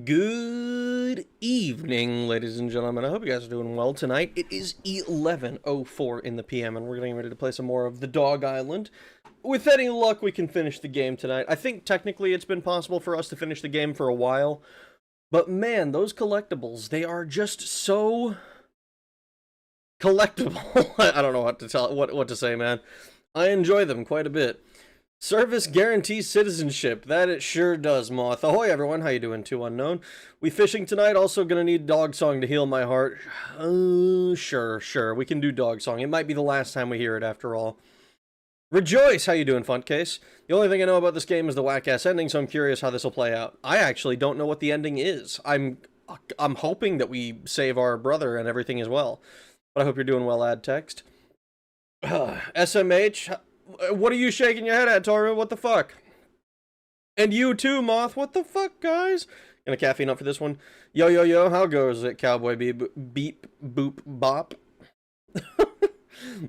Good evening, ladies and gentlemen. I hope you guys are doing well tonight. It is 11:04 in the PM, and we're getting ready to play some more of the Dog Island. With any luck, we can finish the game tonight. I think technically it's been possible for us to finish the game for a while, but man, those collectibles, they are just so collectible. I don't know what to say, man. I enjoy them quite a bit. Service guarantees citizenship. That it sure does, Moth. Ahoy, everyone. How you doing, Too Unknown? We fishing tonight? Also gonna need Dog Song to heal my heart. Sure. We can do Dog Song. It might be the last time we hear it, after all. Rejoice! How you doing, Funtcase? The only thing I know about this game is the whack-ass ending, so I'm curious how this will play out. I actually don't know what the ending is. I'm hoping that we save our brother and everything as well. But I hope you're doing well, ad text. SMH... What are you shaking your head at, Toru? What the fuck? And you too, Moth. What the fuck, guys? Gonna caffeine up for this one. Yo, how goes it, Cowboy Beep, boop, bop?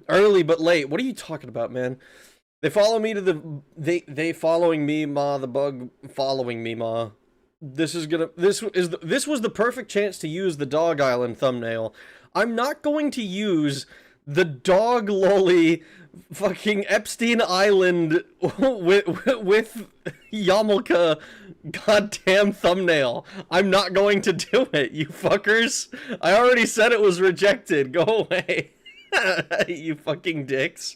Early but late. What are you talking about, man? They follow me to the... They following me, Ma. The bug following me, Ma. This was the perfect chance to use the Dog Island thumbnail. I'm not going to use the dog lolly fucking Epstein Island with Yamulka goddamn thumbnail. I'm not going to do it, you fuckers. I already said it was rejected. Go away. You fucking dicks.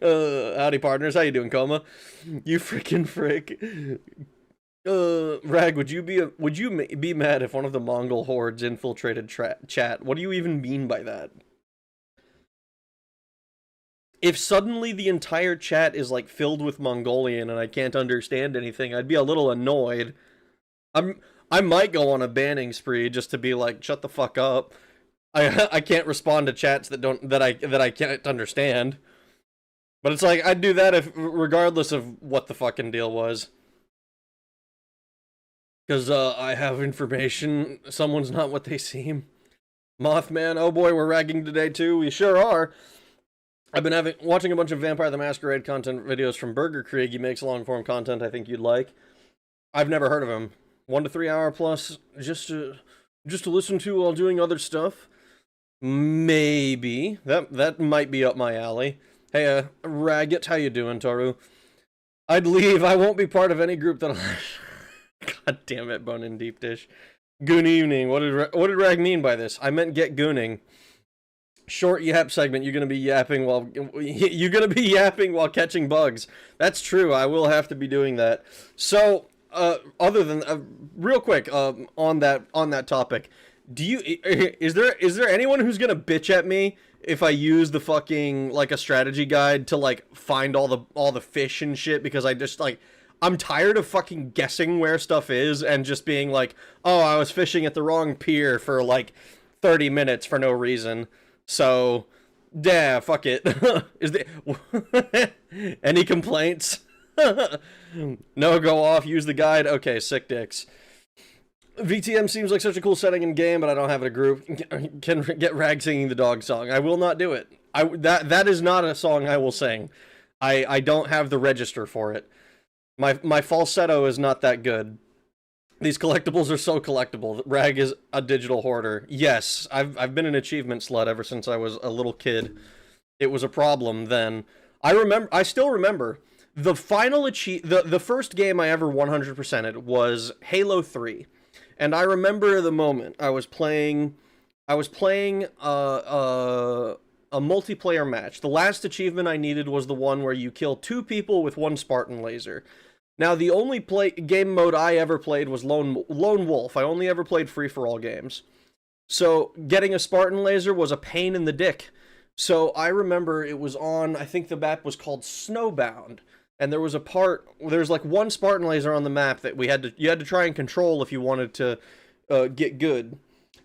Howdy, partners. How you doing, Coma? You freaking frick. Rag, would you be mad if one of the Mongol hordes infiltrated chat? What do you even mean by that? If suddenly the entire chat is, like, filled with Mongolian and I can't understand anything, I'd be a little annoyed. I might go on a banning spree just to be like, shut the fuck up. I can't respond to chats that I can't understand. But it's like, I'd do that regardless of what the fucking deal was. Because, I have information. Someone's not what they seem. Mothman, oh boy, we're ragging today too. We sure are. I've been watching a bunch of Vampire the Masquerade content videos from Burger Krieg. He makes long-form content I think you'd like. I've never heard of him. 1 to 3 hour plus, just to listen to while doing other stuff. Maybe. That might be up my alley. Hey, Raggett, how you doing, Toru? I'd leave. I won't be part of any group that'll... God damn it, Bone in Deep Dish. Goon evening. What did Rag mean by this? I meant get gooning. Short yap segment. You're gonna be yapping while catching bugs. That's true. I will have to be doing that. So, other than real quick, on that topic, is there anyone who's gonna bitch at me if I use the fucking, like, a strategy guide to, like, find all the fish and shit, because I just, like, I'm tired of fucking guessing where stuff is and just being like, oh, I was fishing at the wrong pier for like 30 minutes for no reason. So, yeah, fuck it. Is there any complaints? No, go off, use the guide. Okay, sick dicks. VTM seems like such a cool setting in game, but I don't have a group. Can get Rag singing the dog song. I will not do it. That is not a song I will sing. I don't have the register for it. My falsetto is not that good. These collectibles are so collectible. Rag is a digital hoarder. Yes, I've been an achievement slut ever since I was a little kid. It was a problem then. I still remember the final the first game I ever 100%ed was Halo 3. And I remember the moment I was playing a multiplayer match. The last achievement I needed was the one where you kill 2 people with 1 Spartan laser. Now, the only game mode I ever played was Lone Wolf. I only ever played free-for-all games. So, getting a Spartan laser was a pain in the dick. So, I remember it was on, I think the map was called Snowbound. And there was a part, there's like 1 Spartan laser on the map that you had to try and control if you wanted to get good.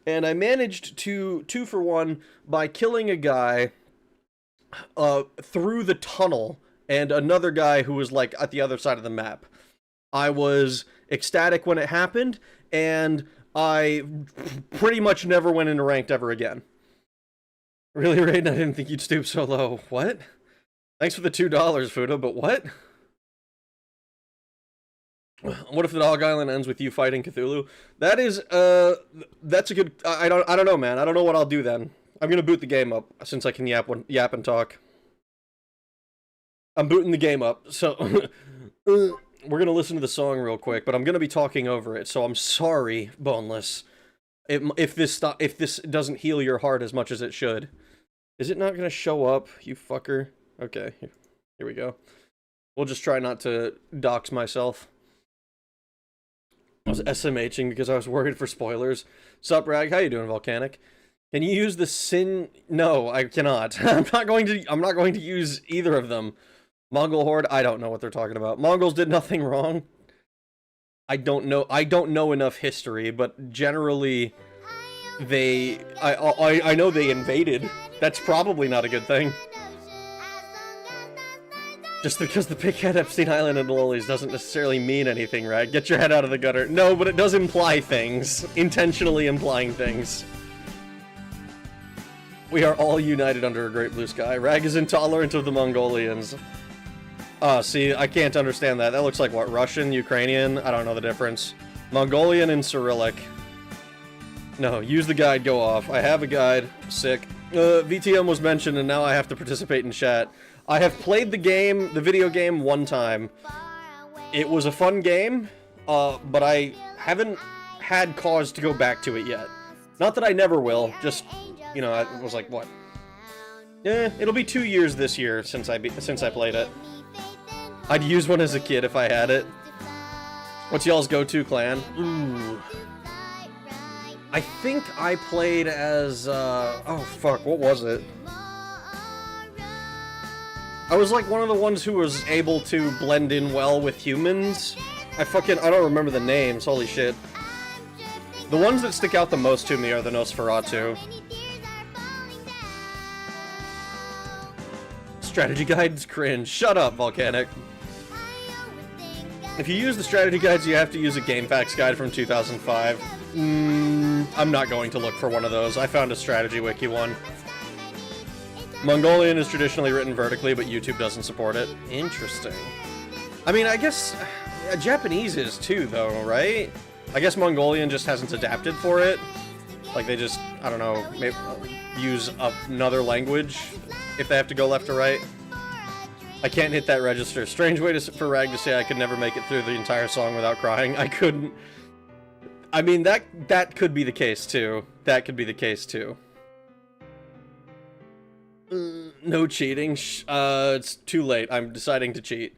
And I managed to 2-for-1 by killing a guy through the tunnel and another guy who was like at the other side of the map. I was ecstatic when it happened, and I pretty much never went into ranked ever again. Really, Raiden? I didn't think you'd stoop so low. What? Thanks for the $2, Fudo, but what? What if the Dog Island ends with you fighting Cthulhu? That is, that's a good... I don't know, man. I don't know what I'll do then. I'm gonna boot the game up, since I can yap and talk. I'm booting the game up, so... we're gonna listen to the song real quick, but I'm gonna be talking over it, so I'm sorry, Boneless, if this doesn't heal your heart as much as it should. Is it not gonna show up, you fucker? Okay, here we go. We'll just try not to dox myself. I was SMHing because I was worried for spoilers. Sup, Rag? How you doing, Volcanic? Can you use the sin? No, I cannot. I'm not going to use either of them. Mongol Horde, I don't know what they're talking about. Mongols did nothing wrong. I don't know enough history, but generally I know they invaded. That's probably not a good thing. Just because the pig had Epstein Island and lollies doesn't necessarily mean anything, right? Get your head out of the gutter. No, but it does imply things. Intentionally implying things. We are all united under a great blue sky. Rag is intolerant of the Mongolians. See, I can't understand that. That looks like, what, Russian, Ukrainian? I don't know the difference. Mongolian and Cyrillic. No, use the guide, go off. I have a guide. Sick. VTM was mentioned, and now I have to participate in chat. I have played the game, the video game, one time. It was a fun game, but I haven't had cause to go back to it yet. Not that I never will, just, you know, I was like, what? It'll be 2 years this year since I played it. I'd use one as a kid if I had it. What's y'all's go-to clan? Ooh. I think I played as, oh fuck, what was it? I was like one of the ones who was able to blend in well with humans. I don't remember the names, holy shit. The ones that stick out the most to me are the Nosferatu. Strategy guides cringe. Shut up, Volcanic. If you use the strategy guides, you have to use a GameFAQs guide from 2005. I'm not going to look for one of those. I found a strategy wiki one. Mongolian is traditionally written vertically, but YouTube doesn't support it. Interesting. I mean, I guess Japanese is too, though, right? I guess Mongolian just hasn't adapted for it. Like, they just, I don't know, maybe use another language if they have to go left or right. I can't hit that register. Strange way for Rag to say I could never make it through the entire song without crying. I couldn't. I mean, that could be the case, too. That could be the case, too. No cheating. It's too late. I'm deciding to cheat.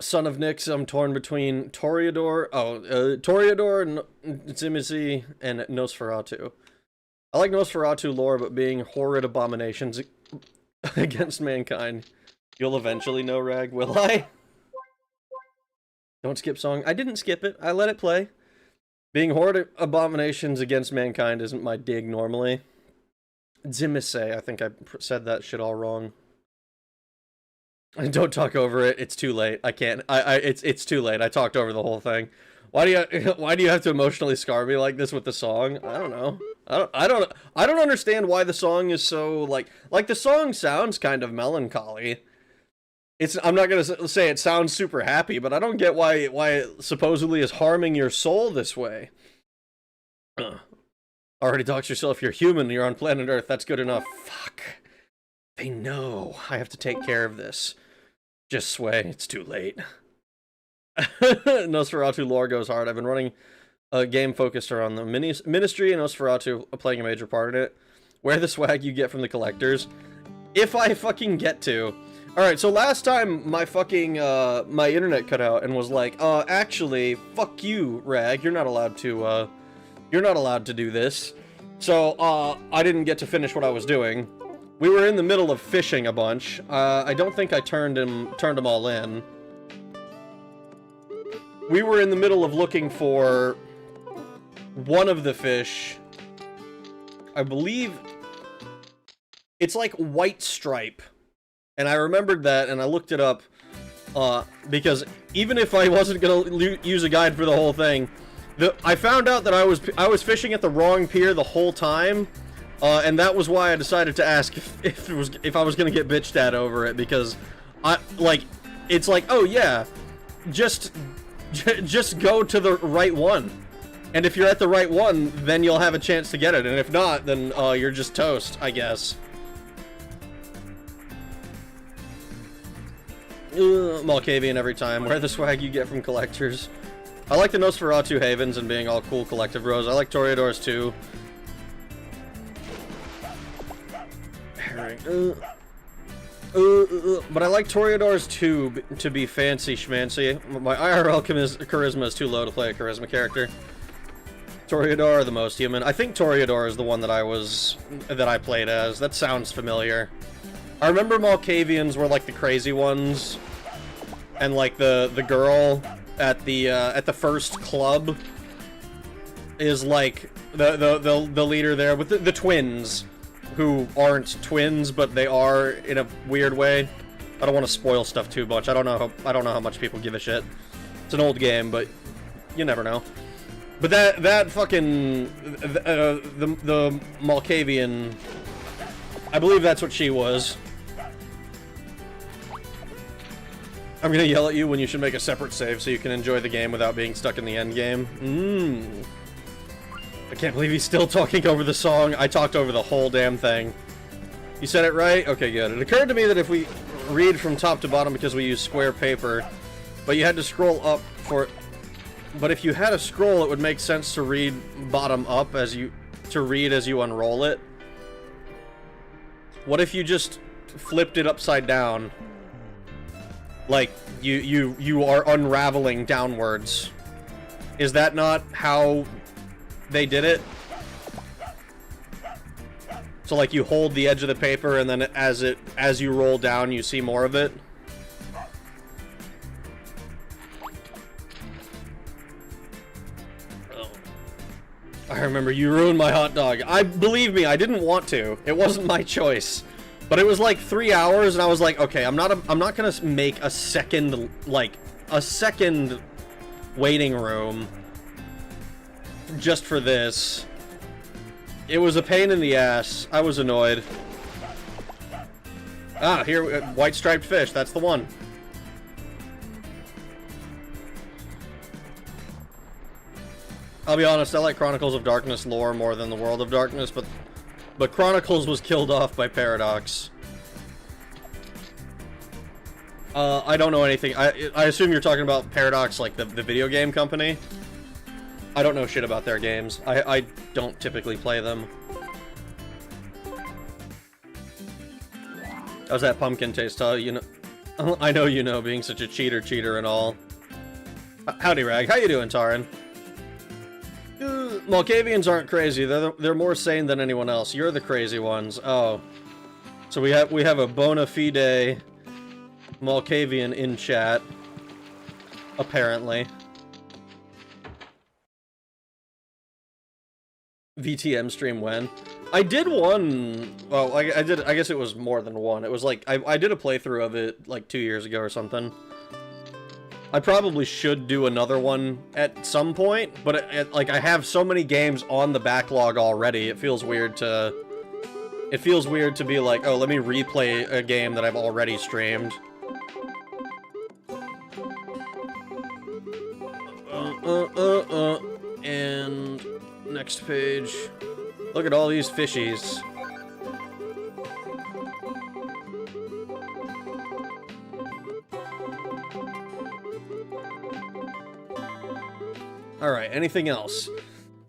Son of Nyx, I'm torn between Toreador, Tzimisce, and Nosferatu. I like Nosferatu lore, but being horrid abominations against mankind. You'll eventually know, Rag, will I? Don't skip song. I didn't skip it. I let it play. Being horrid abominations against mankind isn't my dig normally. Tzimice, I think I said that shit all wrong. Don't talk over it. It's too late. I can't. It's too late. I talked over the whole thing. Why do you have to emotionally scar me like this with the song? I don't know. I don't understand why the song is so like the song sounds kind of melancholy. I'm not gonna say it sounds super happy, but I don't get why it supposedly is harming your soul this way. Already doxed yourself. You're human. You're on planet Earth. That's good enough. Fuck. They know. I have to take care of this. Just sway. It's too late. Nosferatu lore goes hard. I've been running a game focused around the Ministry and Nosferatu playing a major part in it. Where the swag you get from the collectors. If I fucking get to. Alright, so last time my fucking, my internet cut out and was like, actually, fuck you, Rag. You're not allowed to do this. So, I didn't get to finish what I was doing. We were in the middle of fishing a bunch. I don't think I turned them all in. We were in the middle of looking for one of the fish. I believe it's like white stripe. And I remembered that, and I looked it up, because even if I wasn't gonna use a guide for the whole thing, I found out that I was fishing at the wrong pier the whole time, and that was why I decided to ask if I was gonna get bitched at over it, because it's like, oh yeah, just go to the right one, and if you're at the right one, then you'll have a chance to get it, and if not, then you're just toast, I guess. Malkavian every time. Where the swag you get from collectors. I like the Nosferatu havens and being all cool collective bros. I like Toreadors too. But I like Toreador's too to be fancy schmancy. My IRL charisma is too low to play a charisma character. Toreador, the most human. I think Toreador is the one that I played as. That sounds familiar. I remember Malkavians were like the crazy ones, and like the girl at the first club is like the leader there with the twins, who aren't twins but they are in a weird way. I don't want to spoil stuff too much. I don't know how much people give a shit. It's an old game, but you never know. But that fucking the Malkavian, I believe that's what she was. I'm gonna yell at you when you should make a separate save so you can enjoy the game without being stuck in the end game. I can't believe he's still talking over the song. I talked over the whole damn thing. You said it right? Okay, good. It occurred to me that if we read from top to bottom because we use square paper, but you had to scroll up for... But if you had a scroll, it would make sense to read bottom up to read as you unroll it. What if you just flipped it upside down? Like, you are unraveling downwards. Is that not how they did it? So like you hold the edge of the paper and then as you roll down you see more of it? Oh. I remember you ruined my hot dog. Believe me, I didn't want to. It wasn't my choice. But it was like 3 hours and I was like, okay, I'm not gonna make a second waiting room just for this. It was a pain in the ass. I was annoyed. Ah, here, white striped fish. That's the one. I'll be honest, I like Chronicles of Darkness lore more than the World of Darkness, but Chronicles was killed off by Paradox. I don't know anything. I assume you're talking about Paradox, like the video game company. I don't know shit about their games. I don't typically play them. How's that pumpkin taste, huh? You know, I know you know, being such a cheater and all. Howdy, Rag. How you doing, Taran? Malkavians aren't crazy. They're more sane than anyone else. You're the crazy ones. Oh, so we have a bona fide Malkavian in chat. Apparently. VTM stream when? I did one. Well, I did. I guess it was more than one. It was like I did a playthrough of it like 2 years ago or something. I probably should do another one at some point, but like I have so many games on the backlog already. It feels weird to. It feels weird to be like, oh, let me replay a game that I've already streamed. And next page. Look at all these fishies. Alright, anything else?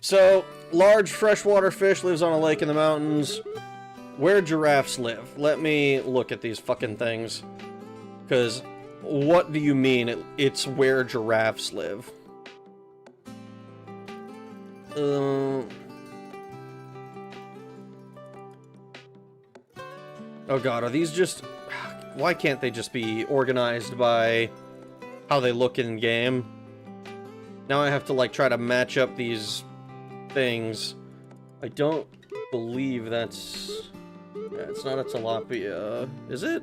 So, large freshwater fish lives on a lake in the mountains. Where giraffes live? Let me look at these fucking things. Because, what do you mean it's where giraffes live? Oh god, are these just... Why can't they just be organized by how they look in game? Now I have to, like, try to match up these things. I don't believe that's... Yeah, it's not a tilapia. Is it?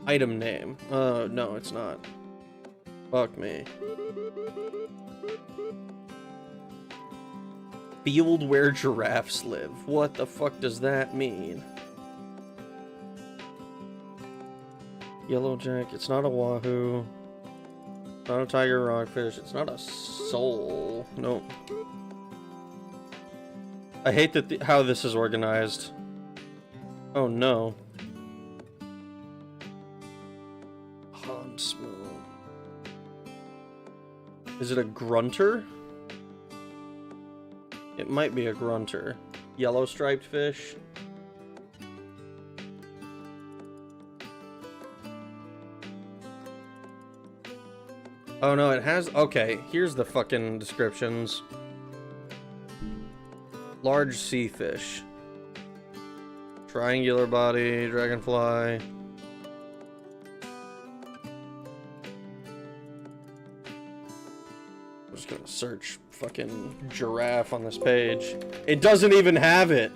Item name. No, it's not. Fuck me. Field where giraffes live. What the fuck does that mean? Yellowjack. It's not a wahoo. It's not a tiger rockfish. It's not a sole. Nope. I hate that how this is organized. Oh no. Hansmo. Is it a grunter? It might be a grunter. Yellow striped fish. Oh no, it has... Okay, here's the fucking descriptions. Large sea fish. Triangular body, dragonfly. I'm just gonna search fucking giraffe on this page. It doesn't even have it!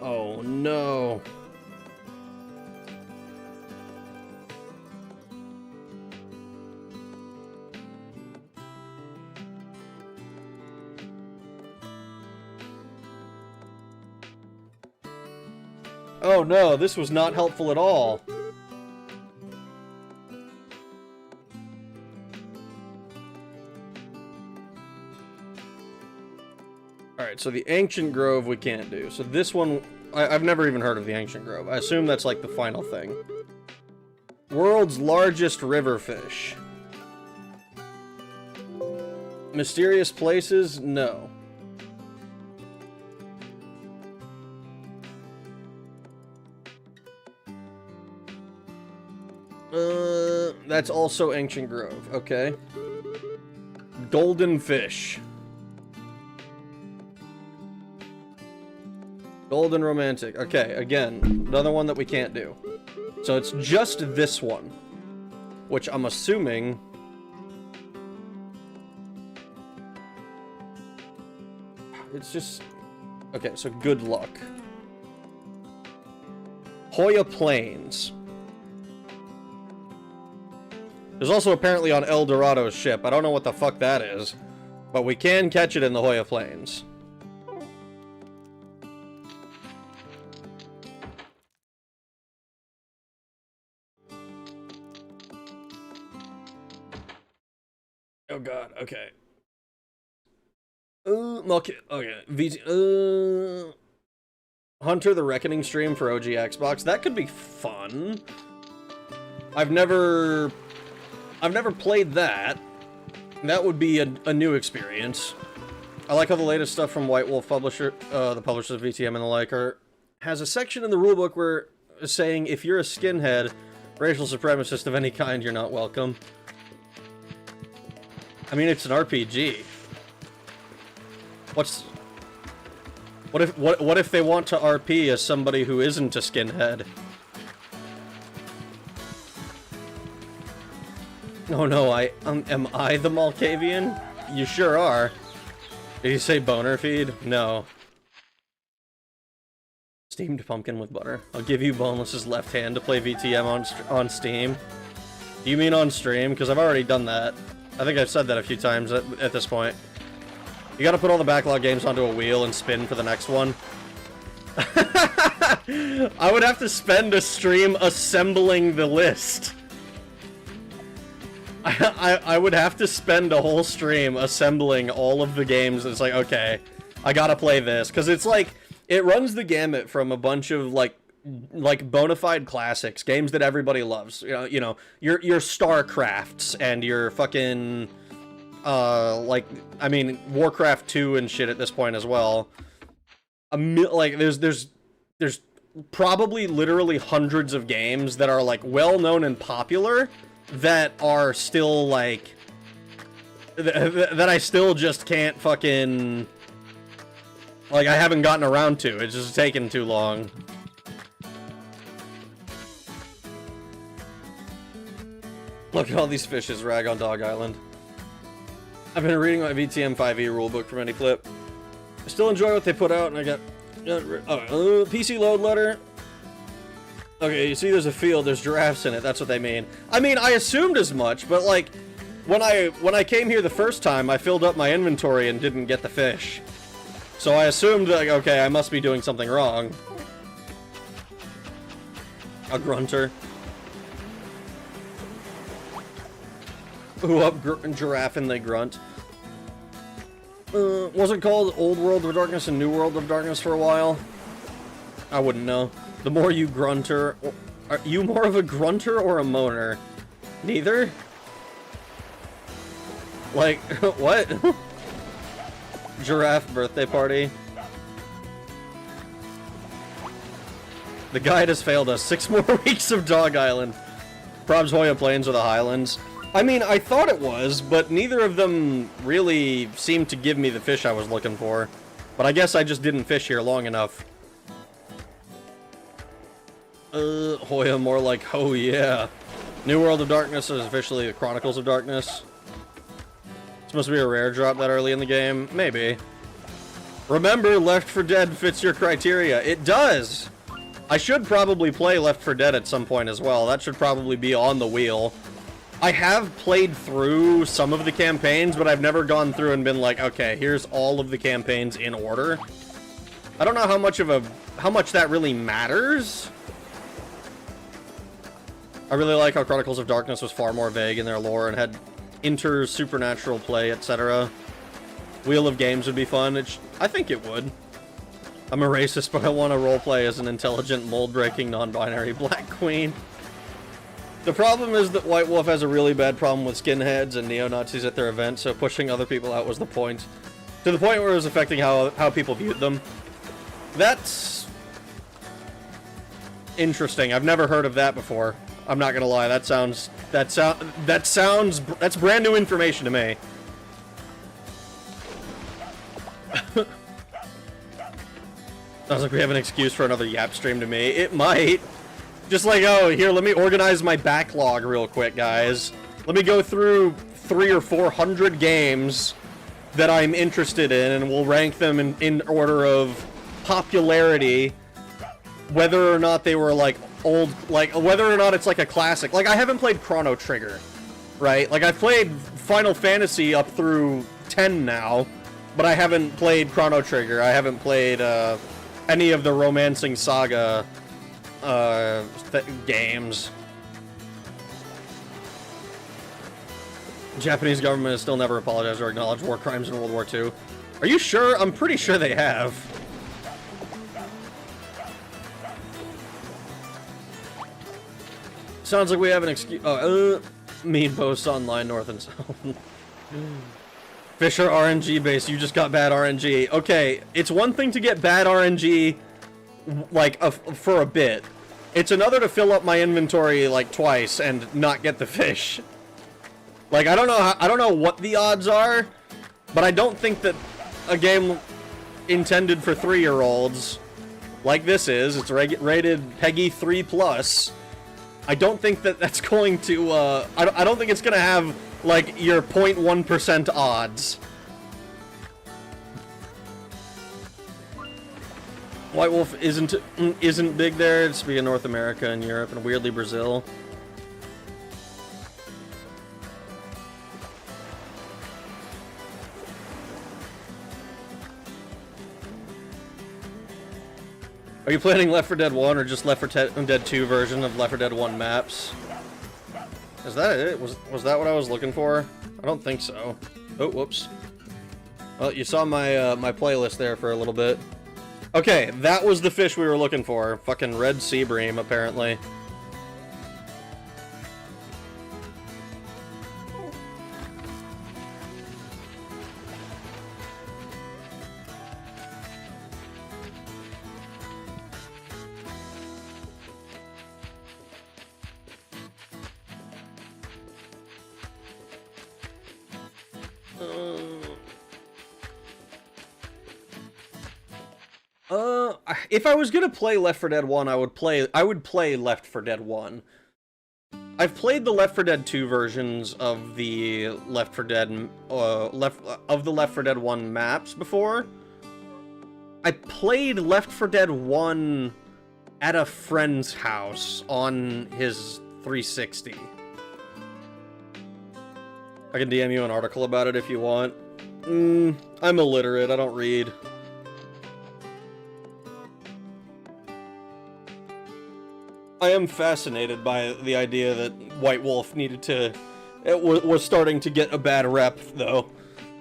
Oh no. Oh no, this was not helpful at all. Alright, so the Ancient Grove we can't do. So this one, I've never even heard of the Ancient Grove. I assume that's like the final thing. World's largest river fish. Mysterious places? No. That's also Ancient Grove, okay. Golden fish. Golden romantic. Okay, again, another one that we can't do. So it's just this one, which I'm assuming... It's just... Okay, so good luck. Hoya Plains. There's also apparently on El Dorado's ship. I don't know what the fuck that is, but we can catch it in the Hoya Plains. Oh god, okay. Okay, Hunter the Reckoning stream for OG Xbox. That could be fun. I've never played that. That would be a new experience. I like how the latest stuff from White Wolf publisher, the publishers of VTM and the like, has a section in the rulebook where saying if you're a skinhead, racial supremacist of any kind, you're not welcome. I mean, it's an RPG. What if they want to RP as somebody who isn't a skinhead? Oh no, am I the Malkavian? You sure are. Did he say boner feed? No. Steamed pumpkin with butter. I'll give you Boneless's left hand to play VTM on Steam. Do you mean on stream? Because I've already done that. I think I've said that a few times at this point. You gotta put all the backlog games onto a wheel and spin for the next one. I would have to spend a stream assembling the list. I would have to spend a whole stream assembling all of the games. It's like, okay, I gotta play this. Because it's like, it runs the gamut from a bunch of, like bona fide classics, games that everybody loves. You know, your StarCrafts and your fucking, like, I mean, Warcraft 2 and shit at this point as well. Like, there's probably literally hundreds of games that are, like, well-known and popular that are still, like, that I still just can't fucking, like, I haven't gotten around to. It's just taken too long. Look at all these fishes rag on Dog Island. I've been reading my VTM 5e rulebook from AnyFlip. I still enjoy what they put out, and I got PC load letter. Okay, you see there's a field, there's giraffes in it, that's what they mean. I mean, I assumed as much, but like, when I came here the first time, I filled up my inventory and didn't get the fish. So I assumed, like, okay, I must be doing something wrong. A grunter. Ooh, up giraffe and they grunt. Was it called Old World of Darkness and New World of Darkness for a while? I wouldn't know. The more you grunter... Are you more of a grunter or a moaner? Neither? Like, what? Giraffe birthday party. The guide has failed us. 6 more weeks of Dog Island. Probs Hoya Plains or the Highlands. I mean, I thought it was, but neither of them really seemed to give me the fish I was looking for. But I guess I just didn't fish here long enough. Hoya, more like, oh yeah. New World of Darkness is officially the Chronicles of Darkness. It's supposed to be a rare drop that early in the game. Maybe. Remember, Left 4 Dead fits your criteria. It does! I should probably play Left 4 Dead at some point as well. That should probably be on the wheel. I have played through some of the campaigns, but I've never gone through and been like, okay, here's all of the campaigns in order. I don't know how much that really matters. I really like how Chronicles of Darkness was far more vague in their lore and had inter-supernatural play, etc. Wheel of Games would be fun. I think it would. I'm a racist, but I want to roleplay as an intelligent, mold-breaking, non-binary Black Queen. The problem is that White Wolf has a really bad problem with skinheads and neo-Nazis at their events, so pushing other people out was the point. To the point where it was affecting how people viewed them. That's interesting. I've never heard of that before. I'm not gonna lie, that's brand new information to me. Sounds like we have an excuse for another Yap stream to me. It might. Just like, oh, here, let me organize my backlog real quick, guys. Let me go through 300 or 400 games that I'm interested in, and we'll rank them in order of popularity, whether or not they were, like, old, like, whether or not it's, like, a classic. Like, I haven't played Chrono Trigger, right? Like, I've played Final Fantasy up through 10 now, but I haven't played Chrono Trigger. I haven't played, any of the Romancing Saga games. Japanese government has still never apologized or acknowledged war crimes in World War II. Are you sure? I'm pretty sure they have. Sounds like we have an excuse. Mean posts online, north and south. Fisher RNG base, you just got bad RNG. Okay, it's one thing to get bad RNG, like, for a bit. It's another to fill up my inventory, like, twice and not get the fish. Like, I don't know what the odds are, but I don't think that a game intended for 3-year-olds, like this is, it's rated PEGI 3+, I don't think that that's going to, I don't think it's gonna have, like, your 0.1% odds. White Wolf isn't big there. It's big in North America and Europe and weirdly Brazil. Are you planning Left 4 Dead 1 or just Left 4 Dead 2 version of Left 4 Dead 1 maps? Is that it? Was that what I was looking for? I don't think so. Oh, whoops. Well, you saw my my playlist there for a little bit. Okay, that was the fish we were looking for. Fucking red sea bream, apparently. If I was gonna play Left 4 Dead 1, I would play Left 4 Dead 1. I've played the Left 4 Dead 2 versions of the Left 4 Dead Left 4 Dead 1 maps before. I played Left 4 Dead 1 at a friend's house on his 360. I can DM you an article about it if you want. I'm illiterate, I don't read. I am fascinated by the idea that White Wolf was starting to get a bad rep, though.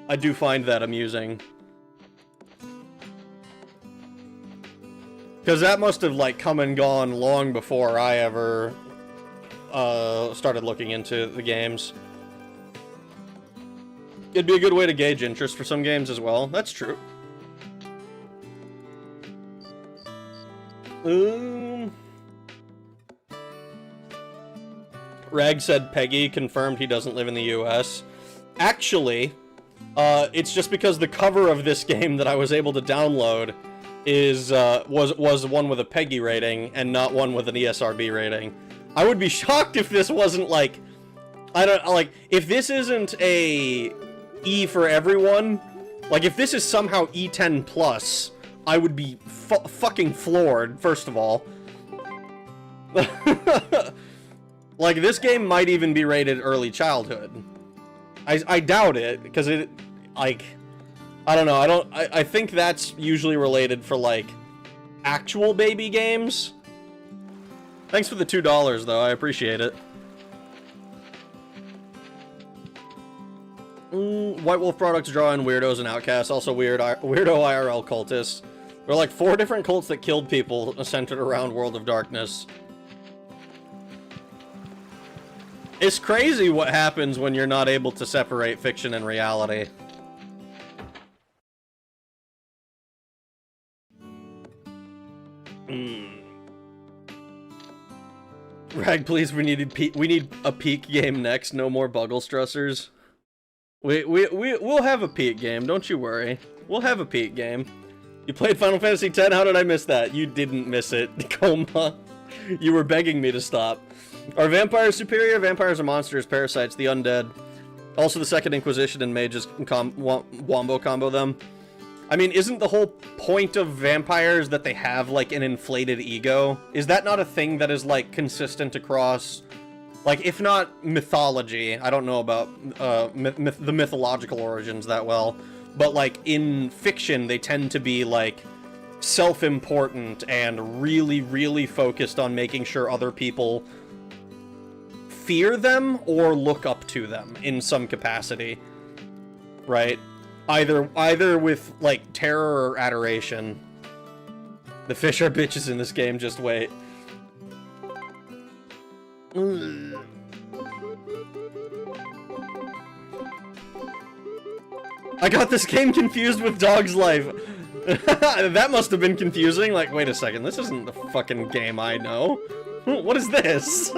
I do find that amusing. Because that must have, like, come and gone long before I ever started looking into the games. It'd be a good way to gauge interest for some games as well. That's true. Rag said Peggy confirmed he doesn't live in the US. Actually, it's just because the cover of this game that I was able to download is was one with a Peggy rating and not one with an ESRB rating. I would be shocked if this wasn't like, I don't like, if this isn't a E for everyone, like if this is somehow E10 plus, I would be fucking floored, first of all. Like, this game might even be rated early childhood. I doubt it, because it, like, I don't know, I think that's usually related for, like, actual baby games. Thanks for the $2, though, I appreciate it. White Wolf products draw in weirdos and outcasts, also weirdo IRL cultists. There are like 4 different cults that killed people centered around World of Darkness. It's crazy what happens when you're not able to separate fiction and reality. Rag, please, we need a peak game next. No more Buggle Strussers. We'll have a peak game, don't you worry. We'll have a peak game. You played Final Fantasy X? How did I miss that? You didn't miss it, Coma. You were begging me to stop. Are vampires superior? Vampires are monsters, parasites, the undead. Also the Second Inquisition and mages wombo combo them. I mean, isn't the whole point of vampires that they have, like, an inflated ego? Is that not a thing that is, like, consistent across... Like, if not mythology, I don't know about the mythological origins that well, but, like, in fiction, they tend to be, like, self-important and really, really focused on making sure other people fear them or look up to them in some capacity, right? Either with, like, terror or adoration. The fish are bitches in this game, just wait. I got this game confused with Dog's Life. That must have been confusing. Like, wait a second, this isn't the fucking game I know. What is this?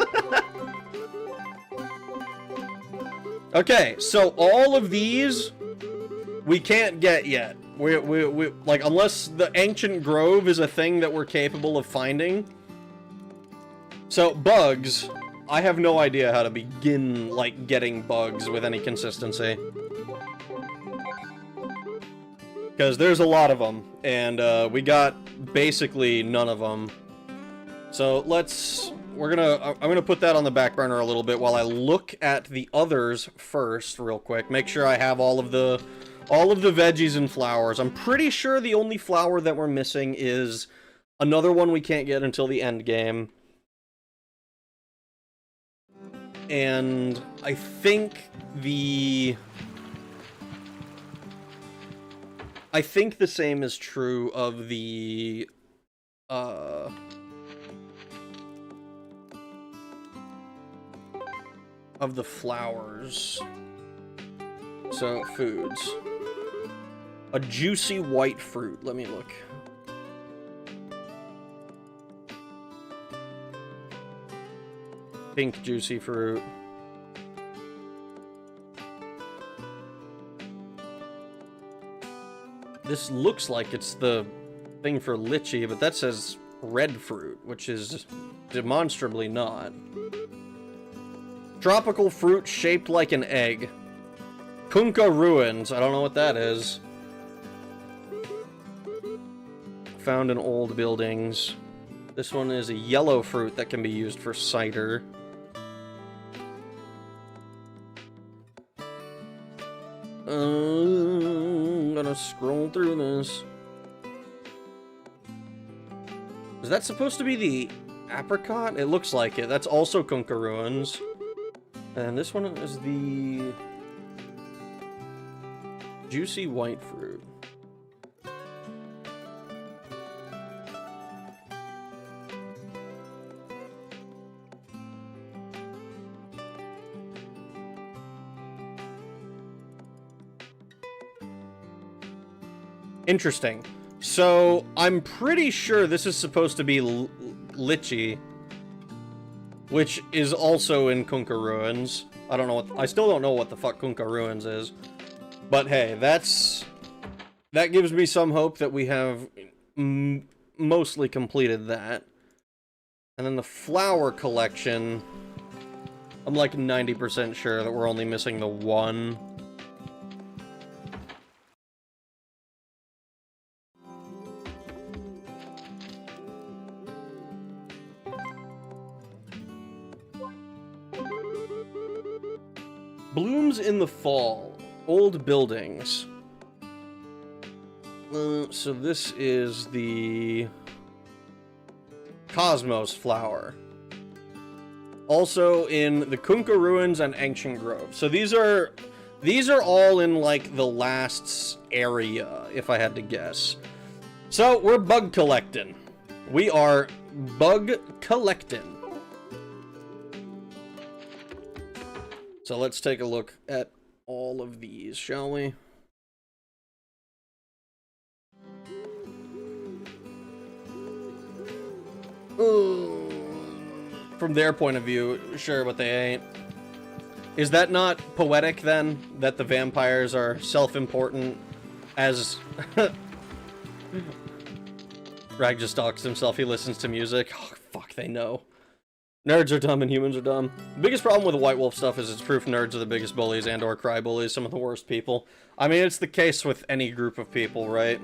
Okay, so all of these we can't get yet. We like, unless the Ancient Grove is a thing that we're capable of finding. So, bugs. I have no idea how to begin, like, getting bugs with any consistency. Because there's a lot of them, and we got basically none of them. So I'm gonna put that on the back burner a little bit while I look at the others first, real quick. Make sure I have all of the veggies and flowers. I'm pretty sure the only flower that we're missing is another one we can't get until the end game. And I think the same is true of the flowers. So, foods. A juicy white fruit. Let me look. Pink juicy fruit. This looks like it's the thing for lychee, but that says red fruit, which is demonstrably not. Tropical fruit shaped like an egg. Kunkka Ruins. I don't know what that is. Found in old buildings. This one is a yellow fruit that can be used for cider. I'm gonna scroll through this. Is that supposed to be the apricot? It looks like it. That's also Kunkka Ruins. And this one is the juicy white fruit. Interesting. So, I'm pretty sure this is supposed to be Lichy, which is also in Kunkka Ruins. I don't know what... I still don't know what the fuck Kunkka Ruins is. But hey, that gives me some hope that we have mostly completed that. And then the flower collection, I'm like 90% sure that we're only missing the one. Blooms in the fall. Old buildings. So this is the Cosmos flower. Also in the Kunkka Ruins and Ancient Grove. So these are all in like the last area, if I had to guess. So we're bug collecting. We are bug collecting. So let's take a look at all of these, shall we? Ooh. From their point of view, sure, but they ain't. Is that not poetic, then? That the vampires are self-important as... Rag just stalks himself, he listens to music. Oh, fuck, they know. Nerds are dumb and humans are dumb. The biggest problem with the White Wolf stuff is it's proof nerds are the biggest bullies and or cry bullies, some of the worst people. I mean, it's the case with any group of people, right?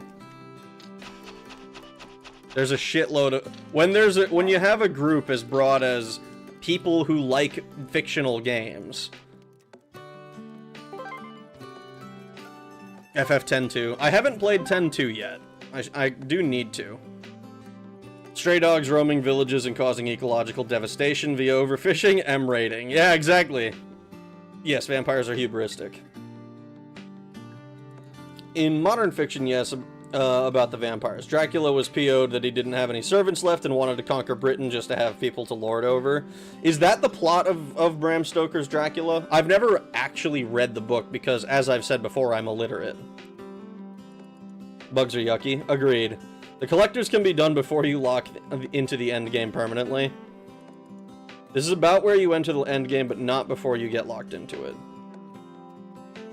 There's a shitload of... When you have a group as broad as people who like fictional games. FF10-2. I haven't played 10-2 yet. I do need to. Stray dogs roaming villages and causing ecological devastation via overfishing, M rating. Yeah, exactly. Yes, vampires are hubristic. In modern fiction, yes, about the vampires. Dracula was PO'd that he didn't have any servants left and wanted to conquer Britain just to have people to lord over. Is that the plot of Bram Stoker's Dracula? I've never actually read the book because, as I've said before, I'm illiterate. Bugs are yucky. Agreed. The collectors can be done before you lock into the end game permanently. This is about where you enter the end game, but not before you get locked into it.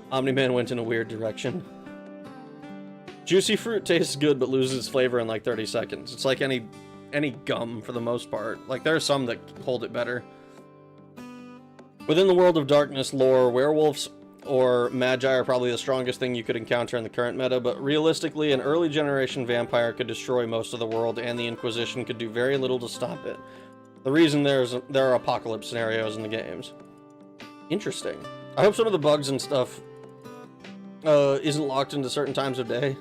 Omni-Man went in a weird direction. Juicy fruit tastes good, but loses flavor in like 30 seconds. It's like any gum for the most part. Like, there are some that hold it better. Within the World of Darkness lore, werewolves or magi are probably the strongest thing you could encounter in the current meta, but realistically, an early generation vampire could destroy most of the world, and the Inquisition could do very little to stop it. The reason there are apocalypse scenarios in the games. Interesting. I hope some of the bugs and stuff isn't locked into certain times of day.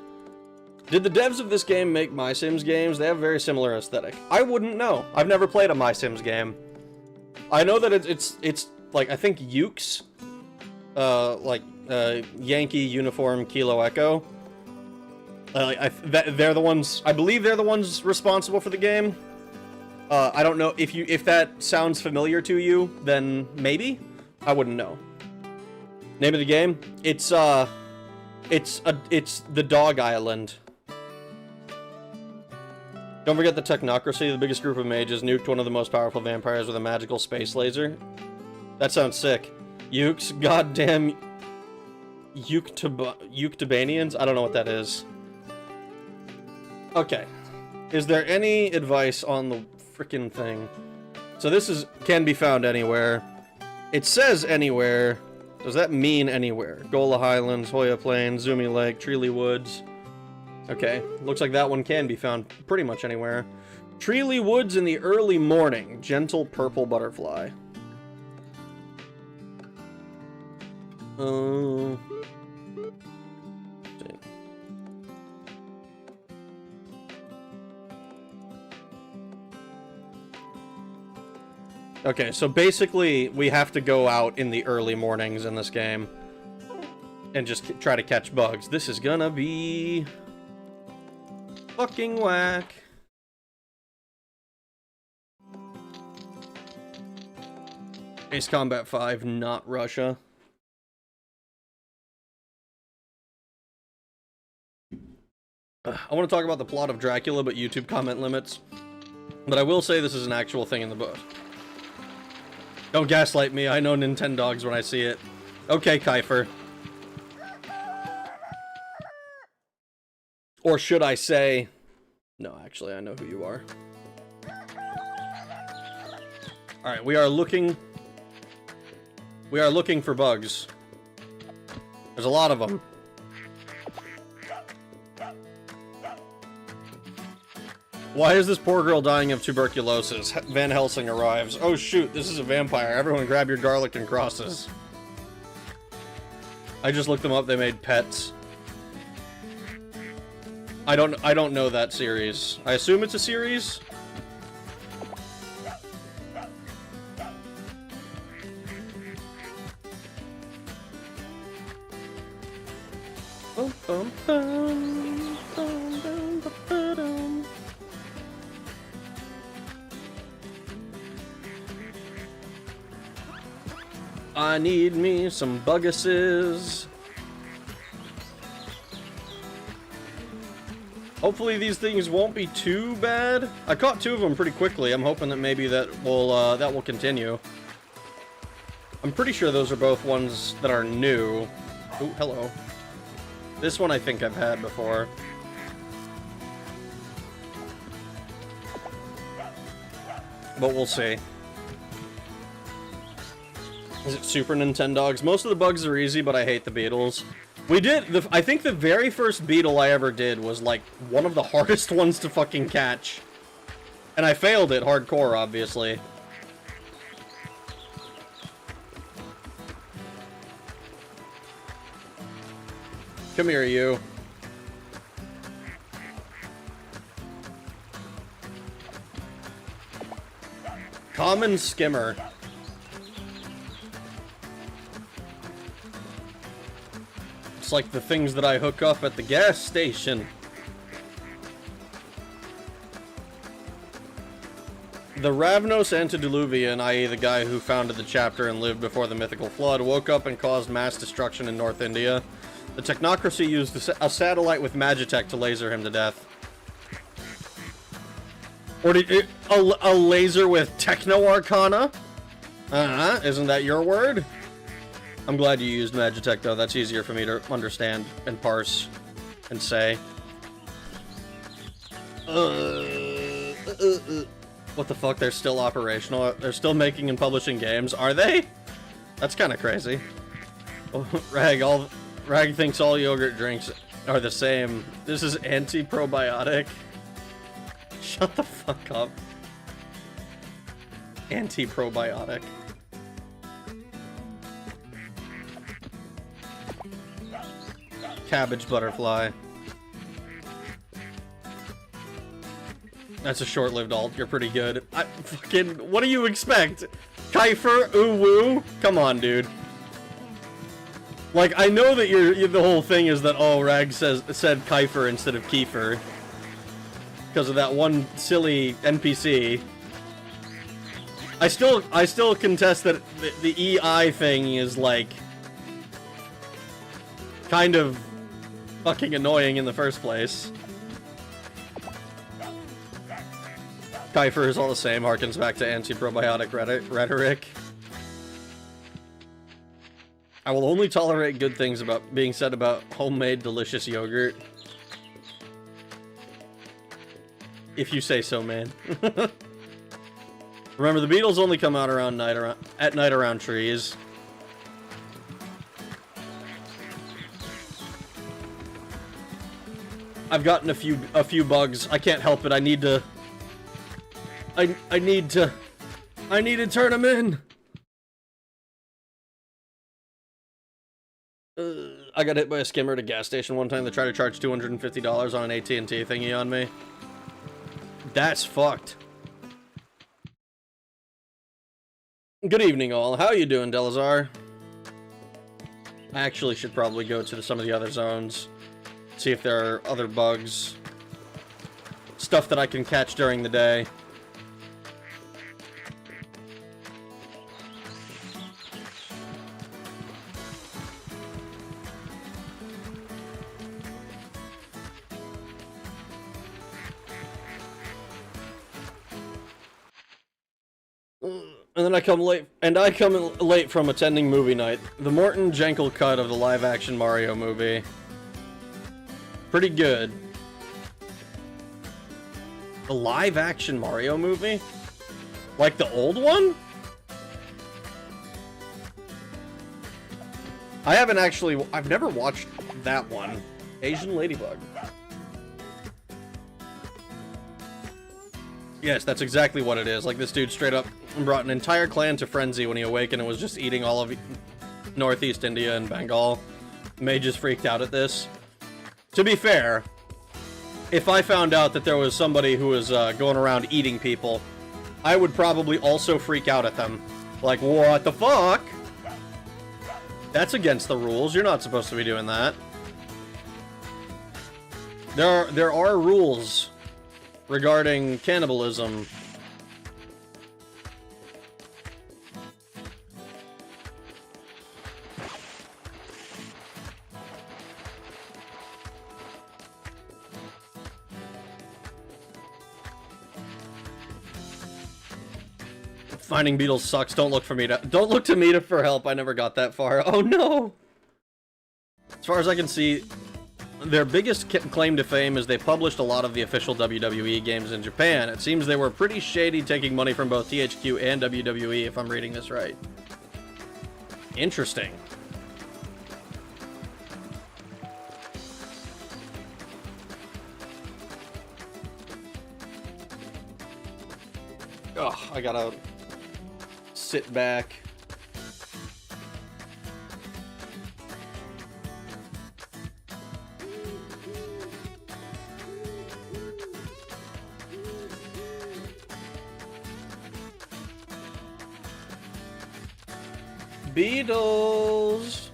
Did the devs of this game make My Sims games? They have a very similar aesthetic. I wouldn't know. I've never played a My Sims game. I know that it's like, I think Ukes, Yankee Uniform Kilo Echo. They're the ones, I believe they're the ones responsible for the game. I don't know if that sounds familiar to you, then maybe? I wouldn't know. Name of the game? It's the Dog Island. Don't forget the technocracy. The biggest group of mages nuked one of the most powerful vampires with a magical space laser. That sounds sick. Ukes, goddamn Uktibanians? I don't know what that is. Okay. Is there any advice on the frickin' thing? So this can be found anywhere. It says anywhere. Does that mean anywhere? Gola Highlands, Hoya Plains, Zumi Lake, Treely Woods. Okay, looks like that one can be found pretty much anywhere. Treely Woods in the early morning. Gentle purple butterfly. Okay, so basically we have to go out in the early mornings in this game and just try to catch bugs. This is gonna be fucking whack. Ace Combat 5, not Russia. I want to talk about the plot of Dracula, but YouTube comment limits. But I will say this is an actual thing in the book. Don't gaslight me, I know Nintendogs when I see it. Okay, Kiefer. Or should I say... No, actually, I know who you are. Alright, we are looking for bugs. There's a lot of them. Why is this poor girl dying of tuberculosis? Van Helsing arrives. Oh shoot, this is a vampire. Everyone grab your garlic and crosses. I just looked them up, they made pets. I don't know that series. I assume it's a series? Bum, bum, bum, bum, bum, bum, bum. I need me some bugguses. Hopefully these things won't be too bad. I caught 2 of them pretty quickly. I'm hoping that maybe that will continue. I'm pretty sure those are both ones that are new. Oh, hello. This one I think I've had before. But we'll see. Is it Super Nintendogs? Most of the bugs are easy, but I hate the beetles. I think the very first beetle I ever did was, like, one of the hardest ones to fucking catch. And I failed it hardcore, obviously. Come here, you. Common skimmer. It's like the things that I hook up at the gas station. The Ravnos Antediluvian, i.e. the guy who founded the chapter and lived before the mythical flood, woke up and caused mass destruction in North India. The technocracy used a satellite with Magitech to laser him to death. Or a laser with Techno-Arcana? Isn't that your word? I'm glad you used Magitech, though. That's easier for me to understand and parse and say. What the fuck? They're still operational? They're still making and publishing games? Are they? That's kind of crazy. Rag thinks all yogurt drinks are the same. This is anti-probiotic. Shut the fuck up. Anti-probiotic. Cabbage butterfly. That's a short-lived alt. You're pretty good. What do you expect? Kiefer? Ooh woo? Come on, dude. Like, I know that the whole thing is that, oh, Rag said Kiefer instead of Kiefer. Because of that one silly NPC. I still contest that the EI thing is, like, kind of fucking annoying in the first place. Kiefer is all the same, harkens back to anti-probiotic rhetoric. I will only tolerate good things about being said about homemade delicious yogurt. If you say so, man. Remember, the beetles only come out at night around trees. I've gotten a few bugs. I can't help it. I need to turn them in. I got hit by a skimmer at a gas station one time. They tried to charge $250 on an AT&T thingy on me. That's fucked. Good evening, all. How you doing, Delazar? I actually should probably go to some of the other zones. See if there are other bugs. Stuff that I can catch during the day. And then I come late from attending movie night. The Morton Jenkel cut of the live-action Mario movie. Pretty good. The live-action Mario movie? Like the old one? I've never watched that one. Asian Ladybug. Yes, that's exactly what it is. Like, this dude straight up brought an entire clan to frenzy when he awakened and was just eating all of Northeast India and Bengal. May just freaked out at this. To be fair, if I found out that there was somebody who was going around eating people, I would probably also freak out at them. Like, what the fuck? That's against the rules. You're not supposed to be doing that. There are rules regarding cannibalism. Finding beetles sucks. Don't look to me for help. I never got that far. Oh no! As far as I can see, their biggest claim to fame is they published a lot of the official WWE games in Japan. It seems they were pretty shady, taking money from both THQ and WWE, if I'm reading this right. Interesting. Ugh, I gotta sit back. Beetles!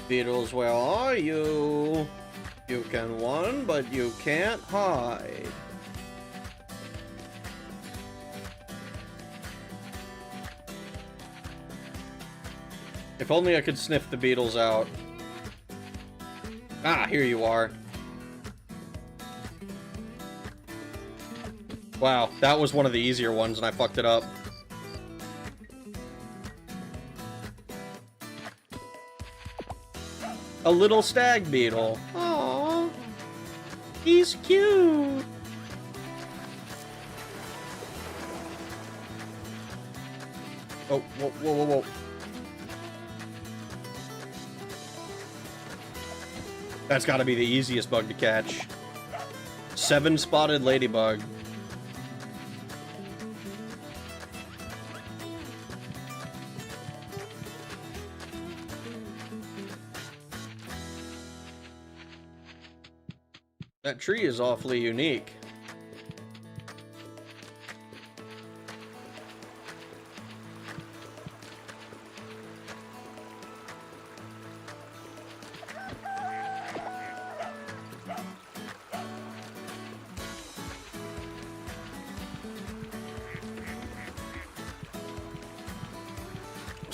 Beetles, where are you? You can run, but you can't hide. If only I could sniff the beetles out. Ah, here you are. Wow, that was one of the easier ones and I fucked it up. A little stag beetle. Aww. He's cute. Oh, whoa, whoa, whoa, whoa. That's gotta be the easiest bug to catch. 7-spotted ladybug. That tree is awfully unique.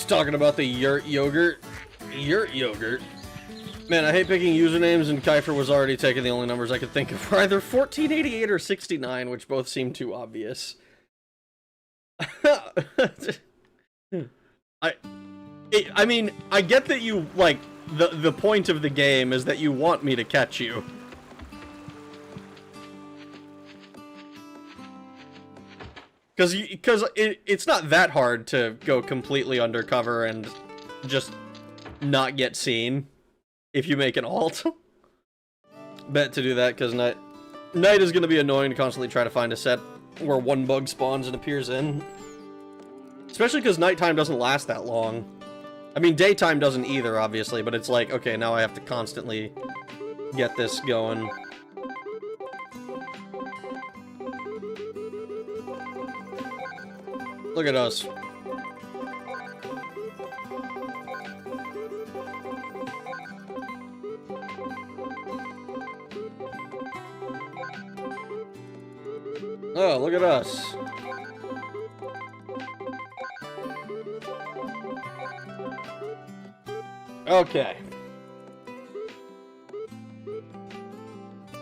Talking about the yurt yogurt. Yurt yogurt. Man, I hate picking usernames, and Kiefer was already taking the only numbers I could think of were either 1488 or 69, which both seem too obvious. I mean, I get that you, like, the point of the game is that you want me to catch you. Because it's not that hard to go completely undercover and just not get seen if you make an alt. Bet to do that, because night is going to be annoying to constantly try to find a set where one bug spawns and appears in. Especially because nighttime doesn't last that long. I mean, daytime doesn't either, obviously, but it's like, okay, now I have to constantly get this going. Look at us. Oh, look at us. Okay.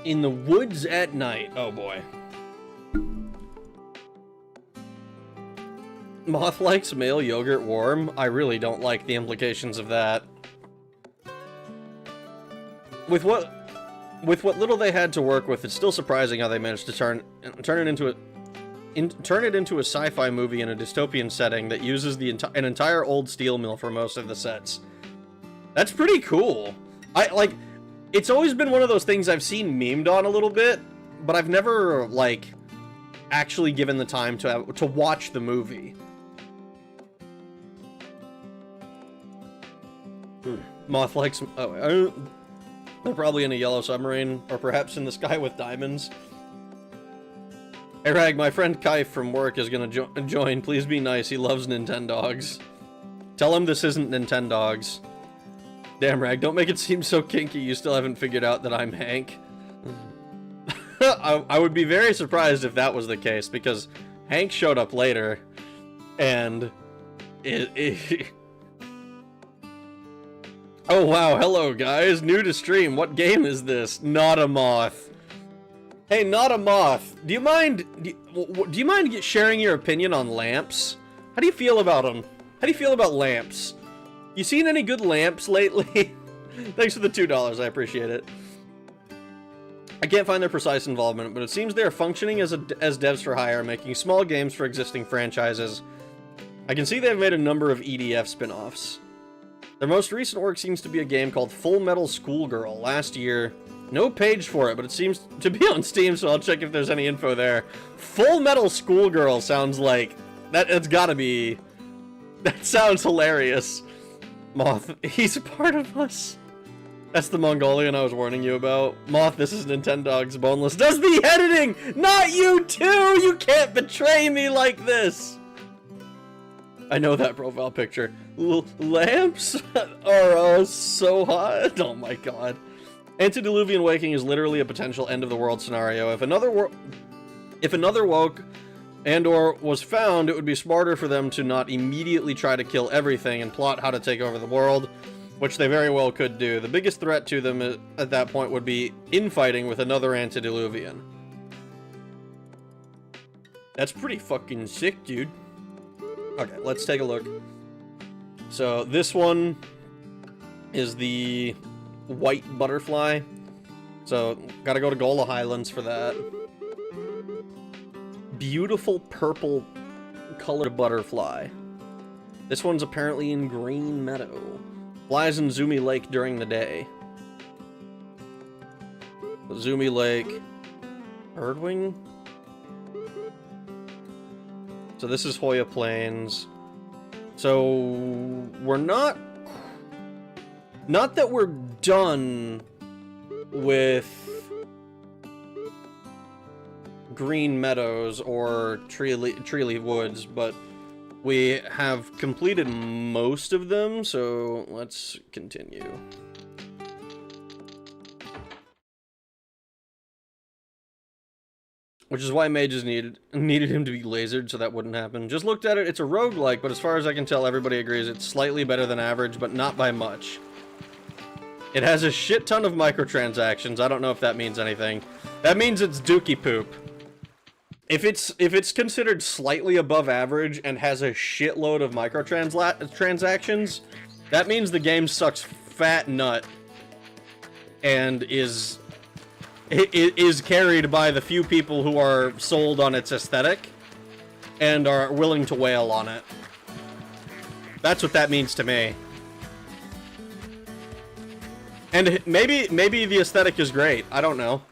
In the woods at night. Oh boy. Moth likes male yogurt warm. I really don't like the implications of that. With what little they had to work with, it's still surprising how they managed to turn it into a sci-fi movie in a dystopian setting that uses an entire old steel mill for most of the sets. That's pretty cool. It's always been one of those things I've seen memed on a little bit, but I've never, like, actually given the time to watch the movie. Moth likes... Oh, they're probably in a yellow submarine, or perhaps in the sky with diamonds. Hey Rag, my friend Kai from work is gonna join. Please be nice, he loves Nintendogs. Tell him this isn't Nintendogs. Damn Rag, don't make it seem so kinky, you still haven't figured out that I'm Hank. I would be very surprised if that was the case, because Hank showed up later, and Oh wow, hello guys, new to stream, what game is this? Not a Moth. Hey, Not a Moth, do you mind sharing your opinion on lamps? How do you feel about them? How do you feel about lamps? You seen any good lamps lately? Thanks for the $2, I appreciate it. I can't find their precise involvement, but it seems they are functioning as devs for hire, making small games for existing franchises. I can see they've made a number of EDF spin-offs. Their most recent work seems to be a game called Full Metal Schoolgirl last year. No page for it, but it seems to be on Steam, so I'll check if there's any info there. Full Metal Schoolgirl sounds like... It's gotta be... That sounds hilarious. Moth, he's a part of us. That's the Mongolian I was warning you about. Moth, this is Nintendogs Boneless. Does the editing! Not you too! You can't betray me like this! I know that profile picture. Lamps are so hot. Oh my god. Antediluvian Waking is literally a potential end of the world scenario. If another woke and/or was found, it would be smarter for them to not immediately try to kill everything and plot how to take over the world, which they very well could do. The biggest threat to them at that point would be infighting with another Antediluvian. That's pretty fucking sick, dude. Okay, let's take a look. So this one is the white butterfly. So gotta go to Gola Highlands for that. Beautiful purple colored butterfly. This one's apparently in Green Meadow. Flies in Zumi Lake during the day. Zumi Lake. Birdwing? So this is Hoya Plains. So we're not that we're done with Green Meadows or Treely Woods, but we have completed most of them, so let's continue. Which is why mages needed him to be lasered, so that wouldn't happen. Just looked at it, it's a roguelike, but as far as I can tell, everybody agrees it's slightly better than average, but not by much. It has a shit ton of microtransactions. I don't know if that means anything. That means it's dookie poop. If it's considered slightly above average and has a shitload of microtransactions, that means the game sucks fat nut and is carried by the few people who are sold on its aesthetic and are willing to wail on it. That's what that means to me. And maybe the aesthetic is great. I don't know.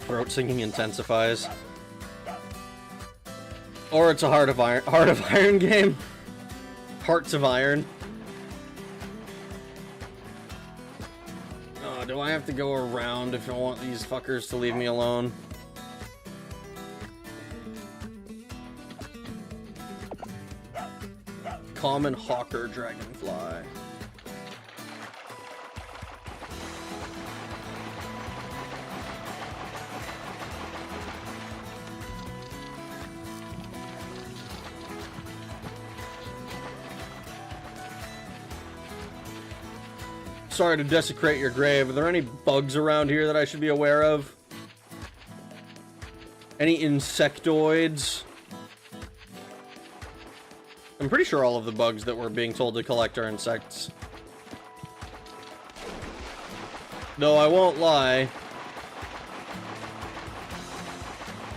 Throat singing intensifies. Or it's a Heart of Iron game. Hearts of Iron. Oh, do I have to go around if I want these fuckers to leave me alone? Common hawker dragonfly. Sorry to desecrate your grave. Are there any bugs around here that I should be aware of? Any insectoids? I'm pretty sure all of the bugs that we're being told to collect are insects. Though I won't lie,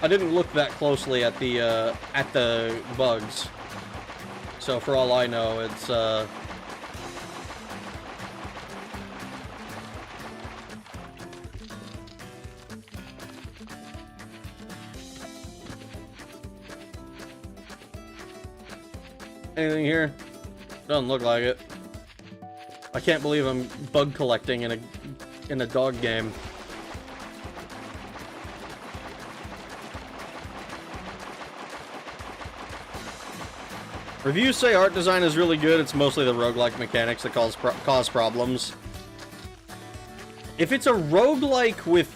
I didn't look that closely at the bugs. So for all I know, it's anything here? Doesn't look like it. I can't believe I'm bug collecting in a dog game. Reviews say art design is really good. It's mostly the roguelike mechanics that cause problems. If it's a roguelike with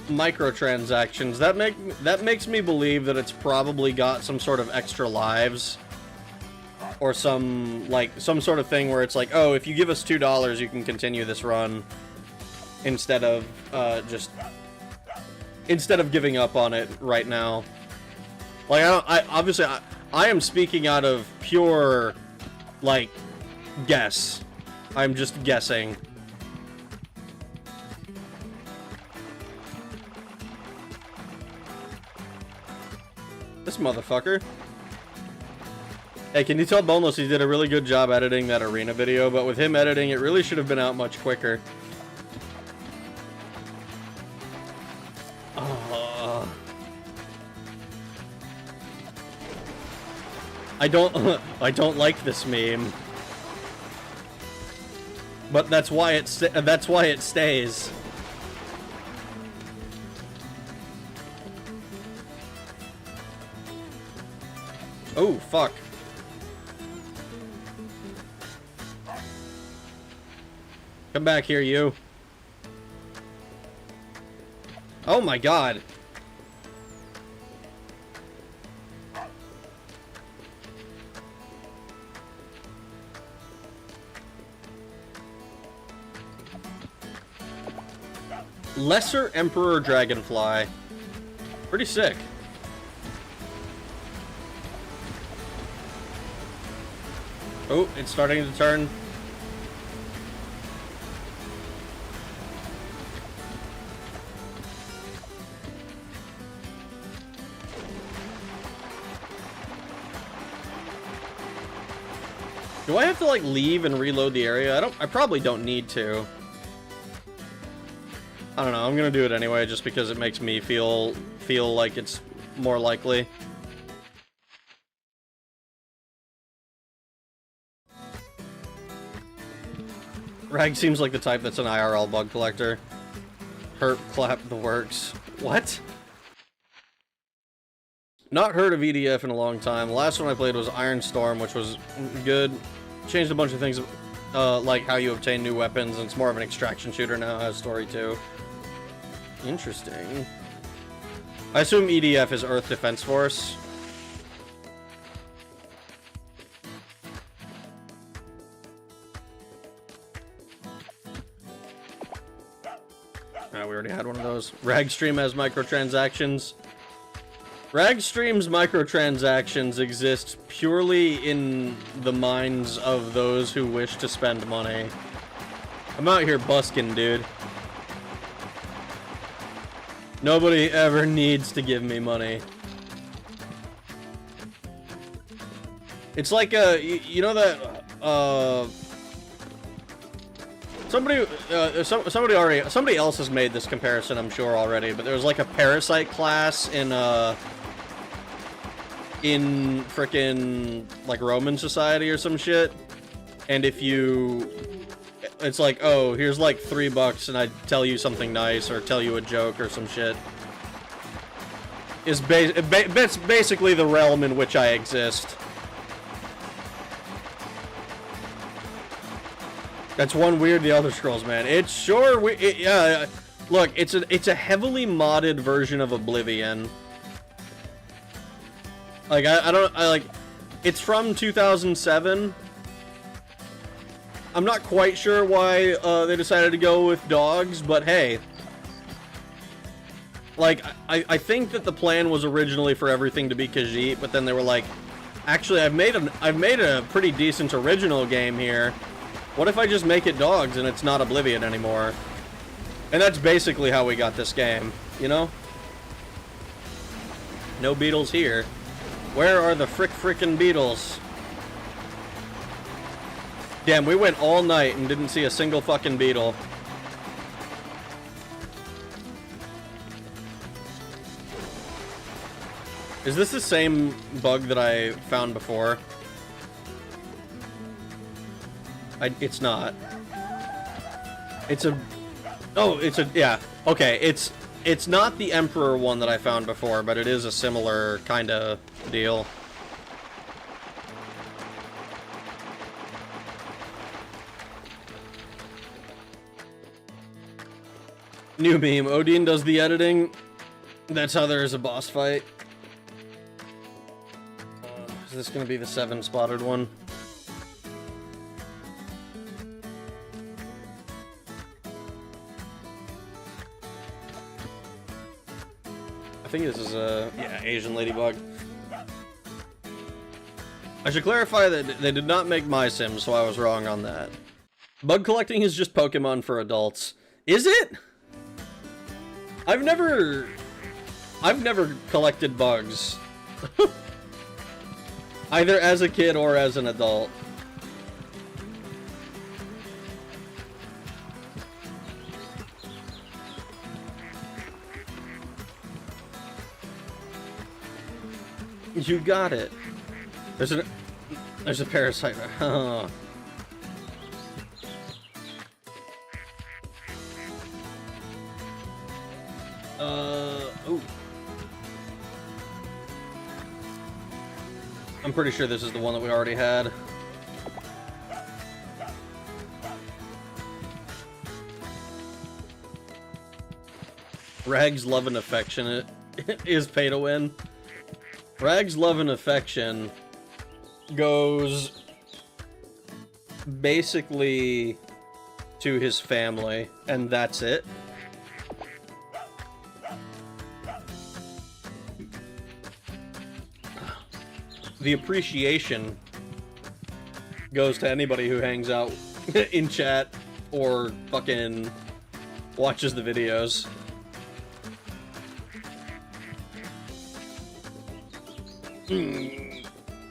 microtransactions, that makes me believe that it's probably got some sort of extra lives, or some sort of thing where it's like, oh, if you give us $2, you can continue this run, instead of giving up on it right now. Like, I am speaking out of pure, like, guess. I'm just guessing. This motherfucker. Hey, can you tell Boneless he did a really good job editing that arena video, but with him editing, it really should have been out much quicker. I don't like this meme. But that's why it stays. Oh, fuck. Come back here, you. Oh my god. Lesser Emperor Dragonfly. Pretty sick. Oh, it's starting to turn. Do I have to, like, leave and reload the area? I probably don't need to. I don't know, I'm gonna do it anyway, just because it makes me feel like it's more likely. Rag seems like the type that's an IRL bug collector. Herp clap the works. What? Not heard of EDF in a long time. The last one I played was Iron Storm, which was good. Changed a bunch of things, like how you obtain new weapons, and it's more of an extraction shooter now, has story too. Interesting. I assume EDF is Earth Defense Force. We already had one of those. Ragstream has microtransactions. Ragstream's microtransactions exist purely in the minds of those who wish to spend money. I'm out here busking, dude. Nobody ever needs to give me money. It's like you know that somebody else has made this comparison, I'm sure already, but there was like a parasite class in frickin' like Roman society or some shit, and if you, it's like, oh, here's like $3 and I tell you something nice or tell you a joke or some shit. It's basically the realm in which I exist. That's one weird The Elder Scrolls, man. It's sure yeah. Look, it's a heavily modded version of Oblivion. Like I like, it's from 2007. I'm not quite sure why they decided to go with dogs, but hey. Like, I think that the plan was originally for everything to be Khajiit, but then they were like, actually, I've made a pretty decent original game here. What if I just make it dogs and it's not Oblivion anymore? And that's basically how we got this game, you know? No beetles here. Where are the frickin' beetles? Damn, we went all night and didn't see a single fucking beetle. Is this the same bug that I found before? It's not. It's a... Oh, it's a... Yeah. Okay, it's not the Emperor one that I found before, but it is a similar kind of deal. New meme. Odin does the editing. That's how there is a boss fight. Is this gonna be the 7-spotted one? I think this is a... yeah, Asian ladybug. I should clarify that they did not make my Sims, so I was wrong on that. Bug collecting is just Pokemon for adults. Is it? I've never collected bugs. Either as a kid or as an adult. You got it. There's a parasite. Oh. Ooh. I'm pretty sure this is the one that we already had. Rag's love and affection is pay to win. Rag's love and affection goes basically to his family, and that's it. The appreciation goes to anybody who hangs out in chat or fucking watches the videos.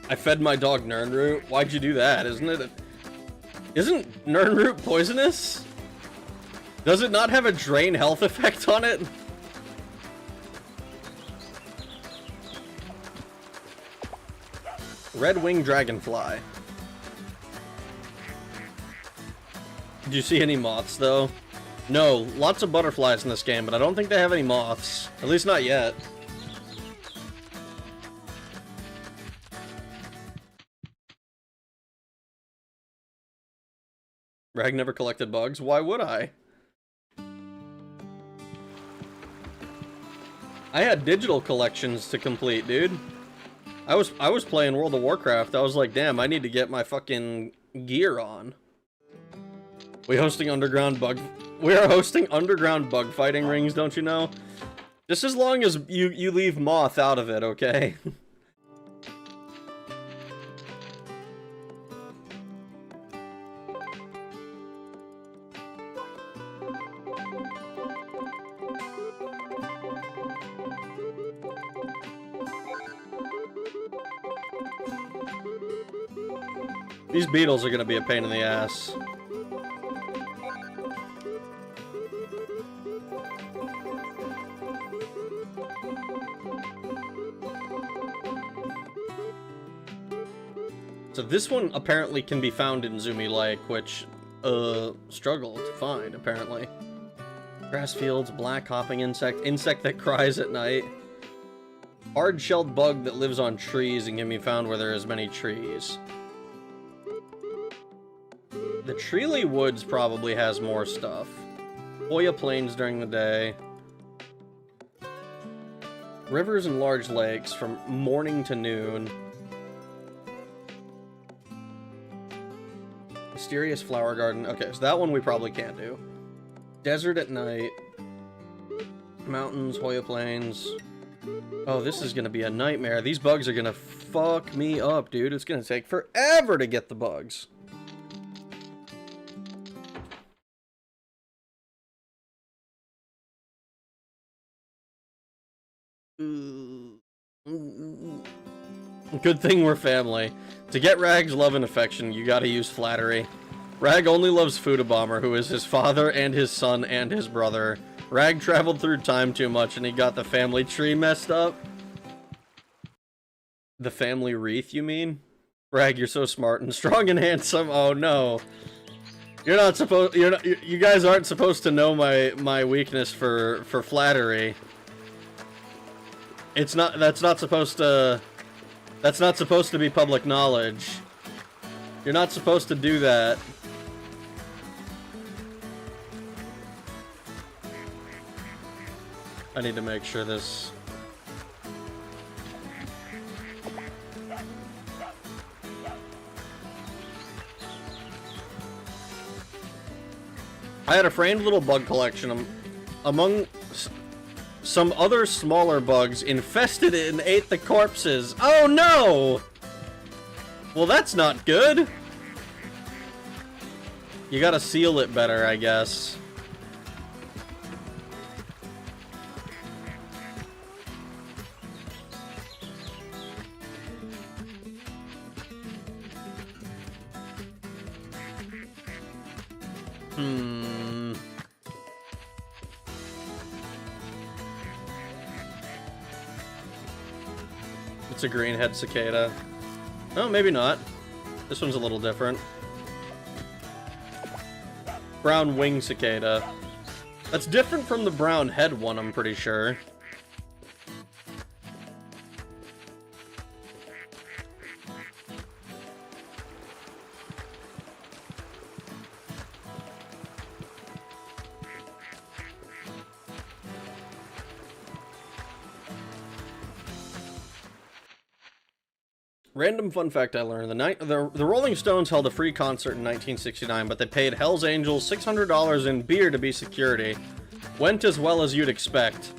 I fed my dog Nernroot. Why'd you do that? Isn't Nernroot poisonous? Does it not have a drain health effect on it? Red-winged dragonfly. Did you see any moths, though? No, lots of butterflies in this game, but I don't think they have any moths. At least not yet. Rag never collected bugs. Why would I? I had digital collections to complete, dude. I was playing World of Warcraft. I was like, damn, I need to get my fucking gear on. We are hosting underground bug fighting rings, don't you know? Just as long as you leave Moth out of it, okay? These beetles are gonna be a pain in the ass. So this one apparently can be found in Zumi Lake, which, struggle to find, apparently. Grass fields, black hopping insect that cries at night. Hard-shelled bug that lives on trees and can be found where there is many trees. The Treely Woods probably has more stuff. Hoya Plains during the day. Rivers and large lakes from morning to noon. Mysterious flower garden. Okay, so that one we probably can't do. Desert at night. Mountains, Hoya Plains. Oh, this is gonna be a nightmare. These bugs are gonna fuck me up, dude. It's gonna take forever to get the bugs. Good thing we're family. To get Rag's love and affection, you gotta use flattery. Rag only loves Fudabomber, who is his father and his son and his brother. Rag traveled through time too much and he got the family tree messed up. The family wreath, you mean? Rag, you're so smart and strong and handsome. Oh no. You're not supposed you guys aren't supposed to know my weakness for flattery. That's not supposed to be public knowledge. You're not supposed to do that. I need to make sure this... I had a framed little bug collection among some other smaller bugs infested it and ate the corpses. Oh no! Well, that's not good. You gotta seal it better, I guess. It's a greenhead cicada. Oh, maybe not. This one's a little different. Brown wing cicada. That's different from the brown head one, I'm pretty sure. Random fun fact I learned. The Rolling Stones held a free concert in 1969, but they paid Hell's Angels $600 in beer to be security. Went as well as you'd expect.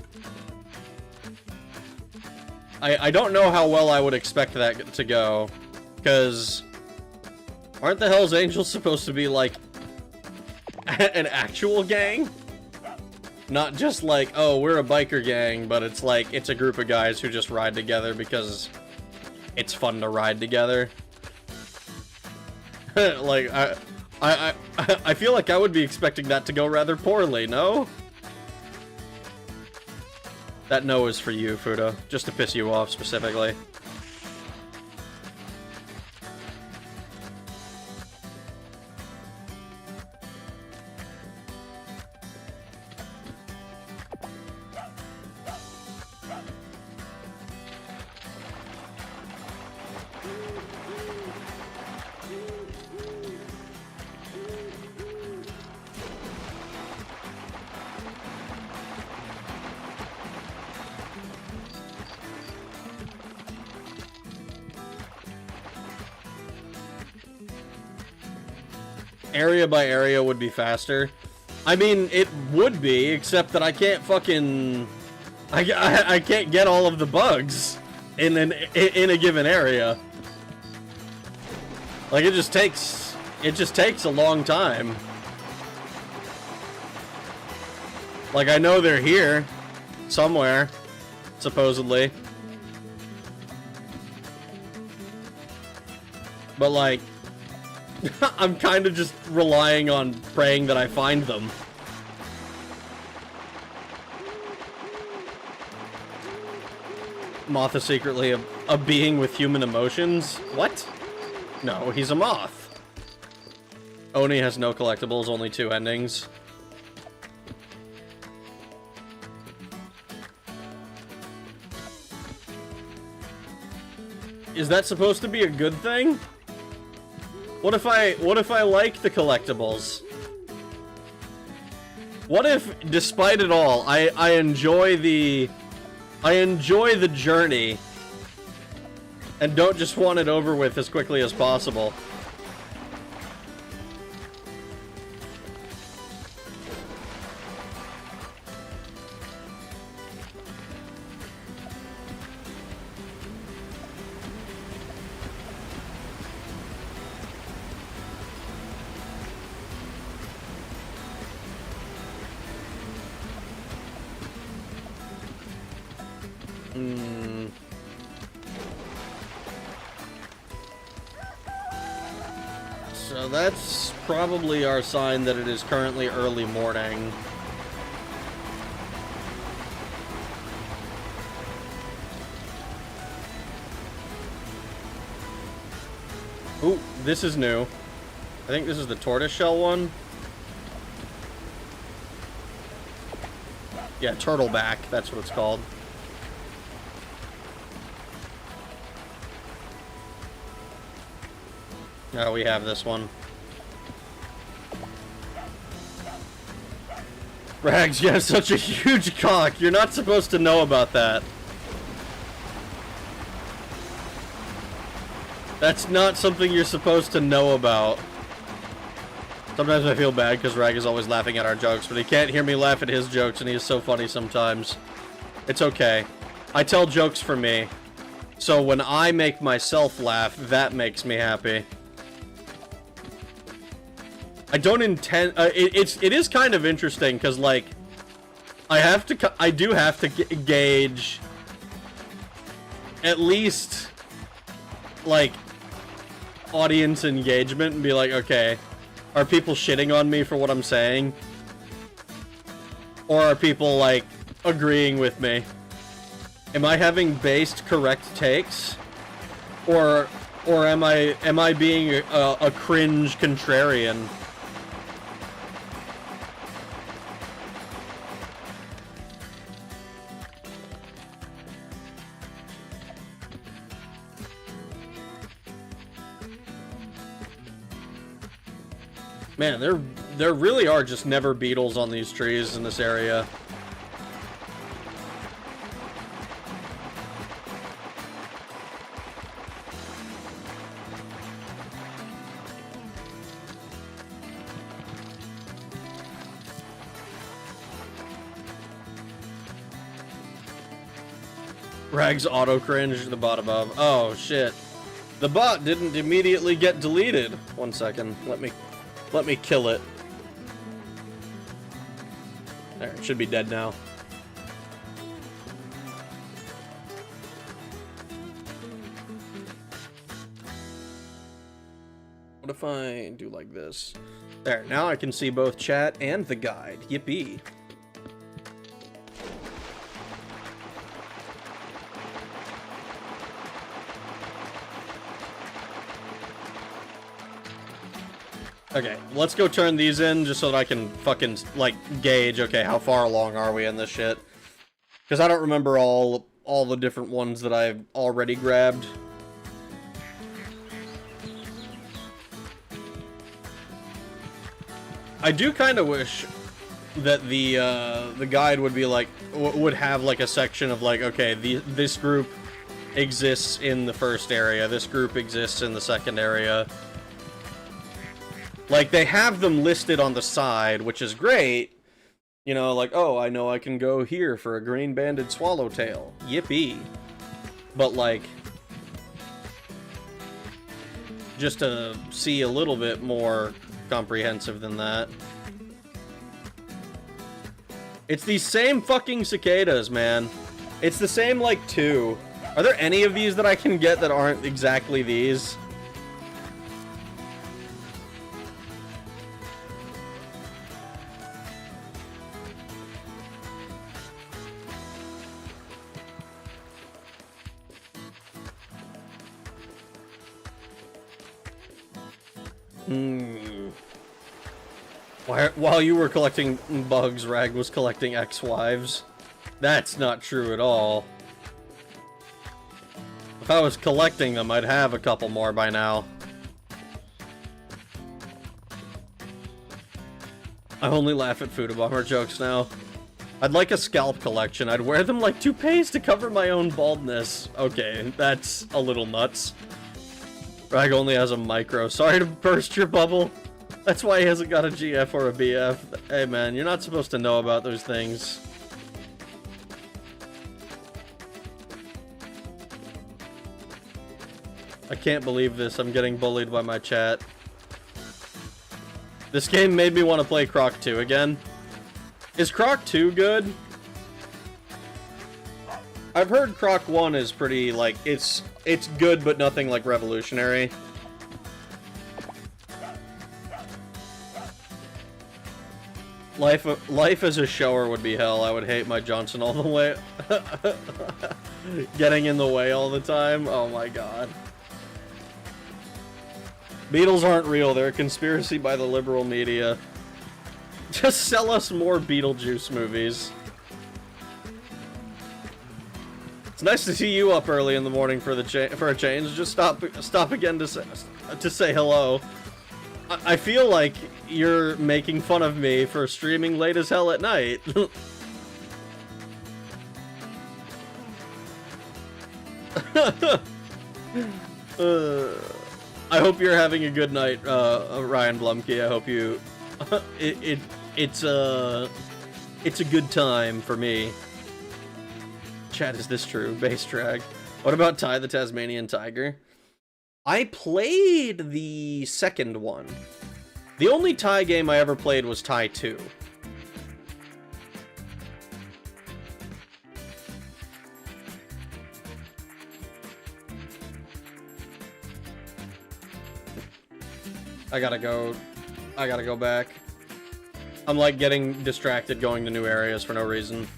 I don't know how well I would expect that to go, because aren't the Hell's Angels supposed to be, like, an actual gang? Not just like, oh, we're a biker gang, but it's like, it's a group of guys who just ride together because... it's fun to ride together. Like, I feel like I would be expecting that to go rather poorly, no? That no is for you, Fuda. Just to piss you off, specifically. Area by area would be faster. I mean, it would be, except that I can't fucking... I can't get all of the bugs in a given area. Like, it just takes a long time. Like, I know they're here somewhere, supposedly. But, like, I'm kind of just relying on praying that I find them. Moth is secretly a being with human emotions? What? No, he's a moth. Oni has no collectibles, only 2 endings. Is that supposed to be a good thing? What if I like the collectibles? What if, despite it all, I enjoy the journey and don't just want it over with as quickly as possible? Hmm. So that's probably our sign that it is currently early morning. Ooh, this is new. I think this is the tortoiseshell one. Yeah, turtleback, that's what it's called. Oh, we have this one. Rags, you have such a huge cock. You're not supposed to know about that. That's not something you're supposed to know about. Sometimes I feel bad because Rag is always laughing at our jokes, but he can't hear me laugh at his jokes, and he is so funny sometimes. It's okay. I tell jokes for me. So when I make myself laugh, that makes me happy. I don't intend... it is kind of interesting, because, like, I do have to gauge at least, like, audience engagement and be like, okay, are people shitting on me for what I'm saying? Or are people, like, agreeing with me? Am I having based correct takes? Or am I being a cringe contrarian? Man, there really are just never beetles on these trees in this area. Rags auto cringe, the bot above. Oh shit. The bot didn't immediately get deleted. 1 second. Let me kill it. There, it should be dead now. What if I do like this? There, now I can see both chat and the guide. Yippee. Okay, let's go turn these in just so that I can fucking, like, gauge, okay, how far along are we in this shit? Because I don't remember all the different ones that I've already grabbed. I do kind of wish that the guide would be like, would have like a section of like, okay, this group exists in the first area, this group exists in the second area. Like, they have them listed on the side, which is great. You know, like, oh, I know I can go here for a green-banded swallowtail. Yippee. But, like, just to see a little bit more comprehensive than that. It's these same fucking cicadas, man. It's the same, like, two. Are there any of these that I can get that aren't exactly these? While you were collecting bugs, Rag was collecting ex-wives. That's not true at all. If I was collecting them, I'd have a couple more by now. I only laugh at Foodabomber jokes now. I'd like a scalp collection. I'd wear them like toupees to cover my own baldness. Okay, that's a little nuts. Rag only has a micro. Sorry to burst your bubble. That's why he hasn't got a GF or a BF. Hey man, you're not supposed to know about those things. I can't believe this. I'm getting bullied by my chat. This game made me want to play Croc 2 again. Is Croc 2 good? I've heard Croc 1 is pretty, like, it's good, but nothing, like, revolutionary. Life as a shower would be hell. I would hate my Johnson all the way. Getting in the way all the time. Oh my god. Beetles aren't real. They're a conspiracy by the liberal media. Just sell us more Beetlejuice movies. It's nice to see you up early in the morning for a change. Just stop again to say hello. I feel like you're making fun of me for streaming late as hell at night. I hope you're having a good night, Ryan Blumke. I hope you... it's a good time for me. Chat, is this true? Bass track. What about Ty the Tasmanian Tiger? I played the second one. The only Ty game I ever played was Ty 2. I gotta go back. I'm like getting distracted going to new areas for no reason.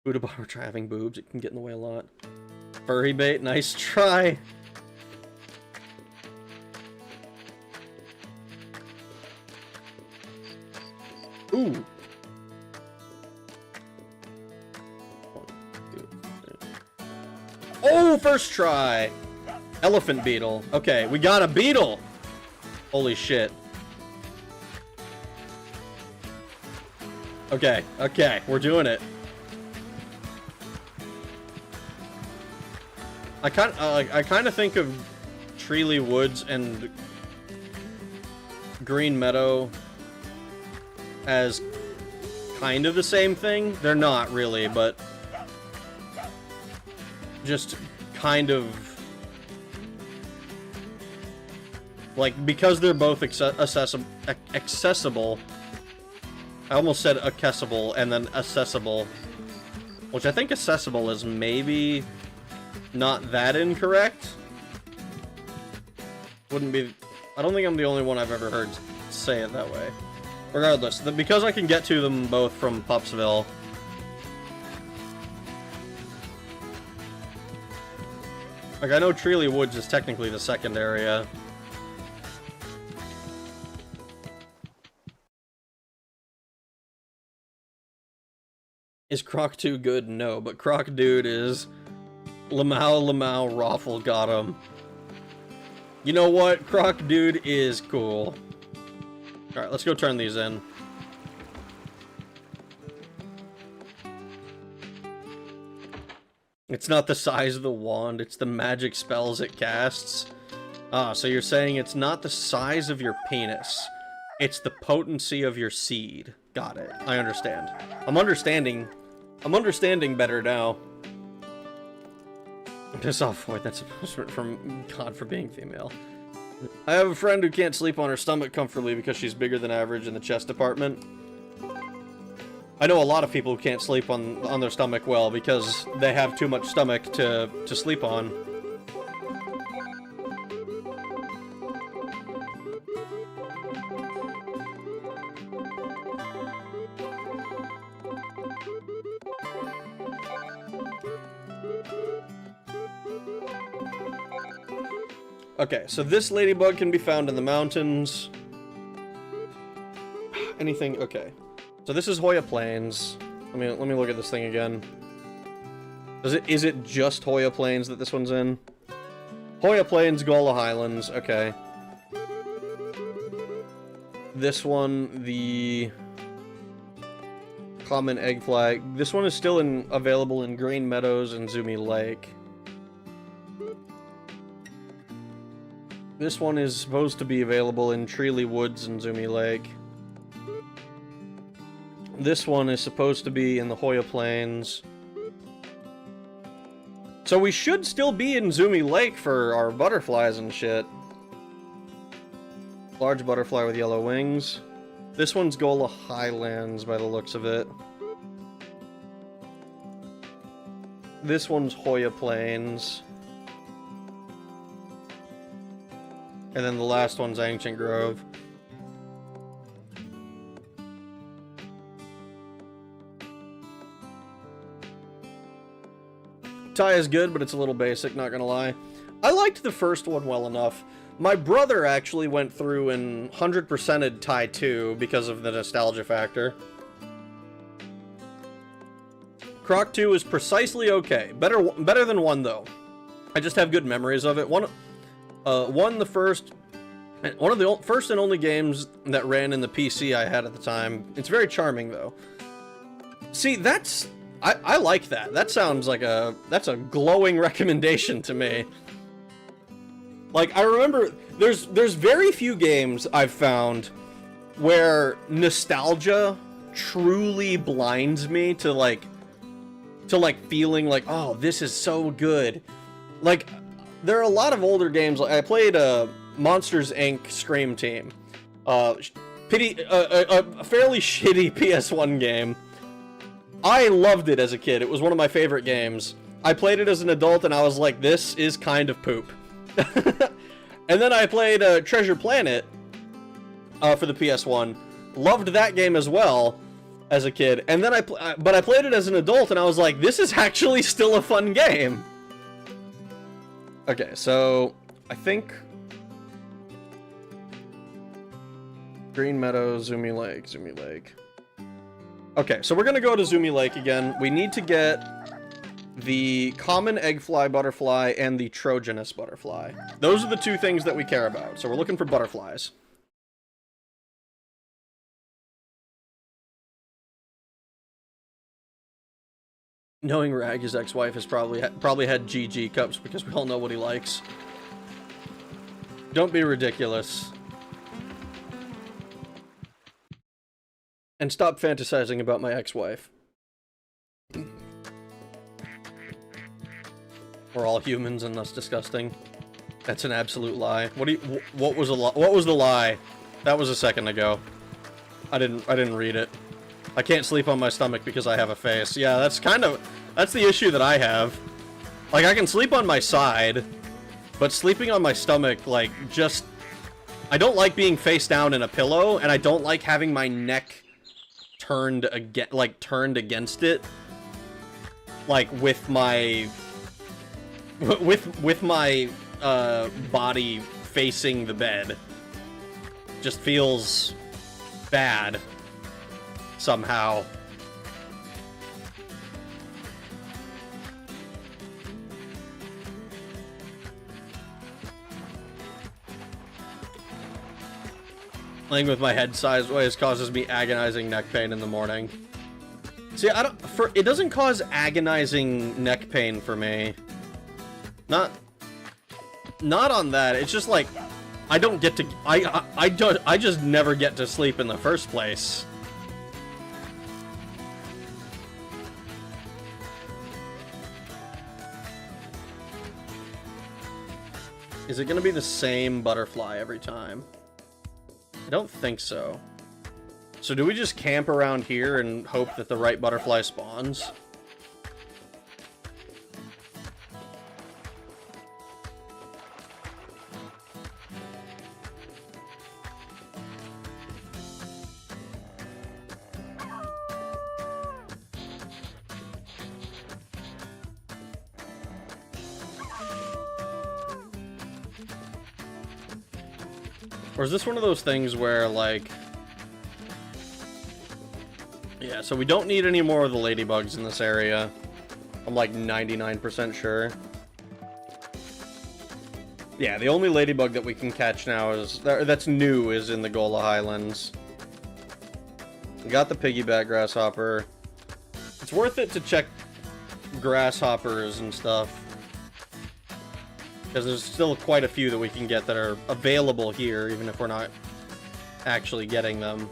Buddha bar, try having boobs. It can get in the way a lot. Furry bait, nice try. Ooh. 1, 2, 3. Oh, first try. Elephant beetle. Okay, we got a beetle. Holy shit. Okay, we're doing it. I kind of think of Treely Woods and Green Meadow as kind of the same thing. They're not really, but just kind of like, because they're both accessible. I almost said accessible and then accessible, which I think accessible is maybe not that incorrect. Wouldn't be... I don't think I'm the only one I've ever heard say it that way. Regardless, because I can get to them both from Pupsville. Like, I know Treely Woods is technically the second area. Is Croc 2 good? No, but Croc Dude is... Lamau, Raffle got him. You know what? Croc Dude is cool. Alright, let's go turn these in. It's not the size of the wand, it's the magic spells it casts. Ah, so you're saying it's not the size of your penis. It's the potency of your seed. Got it. I understand. I'm understanding better now. Piss off, Void. That's a punishment from God for being female. I have a friend who can't sleep on her stomach comfortably because she's bigger than average in the chest department. I know a lot of people who can't sleep on their stomach well because they have too much stomach to sleep on. Okay, so this ladybug can be found in the mountains. Anything? Okay. So this is Hoya Plains. Let me look at this thing again. Is it just Hoya Plains that this one's in? Hoya Plains, Gola Highlands. Okay. This one, the common egg flag. This one is still available in Green Meadows and Zumi Lake. This one is supposed to be available in Treely Woods and Zumi Lake. This one is supposed to be in the Hoya Plains. So we should still be in Zumi Lake for our butterflies and shit. Large butterfly with yellow wings. This one's Gola Highlands by the looks of it. This one's Hoya Plains. And then the last one's Ancient Grove. Thai is good, but it's a little basic, not gonna lie. I liked the first one well enough. My brother actually went through and 100%ed Thai 2 because of the nostalgia factor. Croc 2 is precisely okay. Better than 1, though. I just have good memories of it. One of the first and only games that ran in the PC I had at the time. It's very charming, though. See, I like that. That sounds like that's a glowing recommendation to me. Like, I remember, there's very few games I've found where nostalgia truly blinds me to feeling like, oh, this is so good. Like, there are a lot of older games. I played Monsters, Inc. Scream Team. A fairly shitty PS1 game. I loved it as a kid. It was one of my favorite games. I played it as an adult and I was like, this is kind of poop. And then I played Treasure Planet for the PS1. Loved that game as well as a kid. And then but I played it as an adult and I was like, this is actually still a fun game. Okay, so I think Green Meadow, Zumi Lake. Okay, so we're gonna go to Zumi Lake again. We need to get the common eggfly butterfly and the Trojanus butterfly. Those are the two things that we care about. So we're looking for butterflies. Knowing Rag, his ex-wife, has probably had GG cups because we all know what he likes. Don't be ridiculous. And stop fantasizing about my ex-wife. We're all humans and thus disgusting. That's an absolute lie. What was the lie? That was a second ago. I didn't read it. I can't sleep on my stomach because I have a face. Yeah, that's the issue that I have. Like, I can sleep on my side, but sleeping on my stomach, like, just... I don't like being face down in a pillow, and I don't like having my neck turned against it, like with my body facing the bed. Just feels bad somehow. Laying with my head sideways causes me agonizing neck pain in the morning. See, it doesn't cause agonizing neck pain for me. Not on that. It's just like I don't get to I just never get to sleep in the first place. Is it gonna be the same butterfly every time? I don't think so. So do we just camp around here and hope that the right butterfly spawns? Or is this one of those things where, like... Yeah, so we don't need any more of the ladybugs in this area. I'm like 99% sure. Yeah, the only ladybug that we can catch now that's new is in the Gola Highlands. We got the piggyback grasshopper. It's worth it to check grasshoppers and stuff, because there's still quite a few that we can get that are available here, even if we're not actually getting them.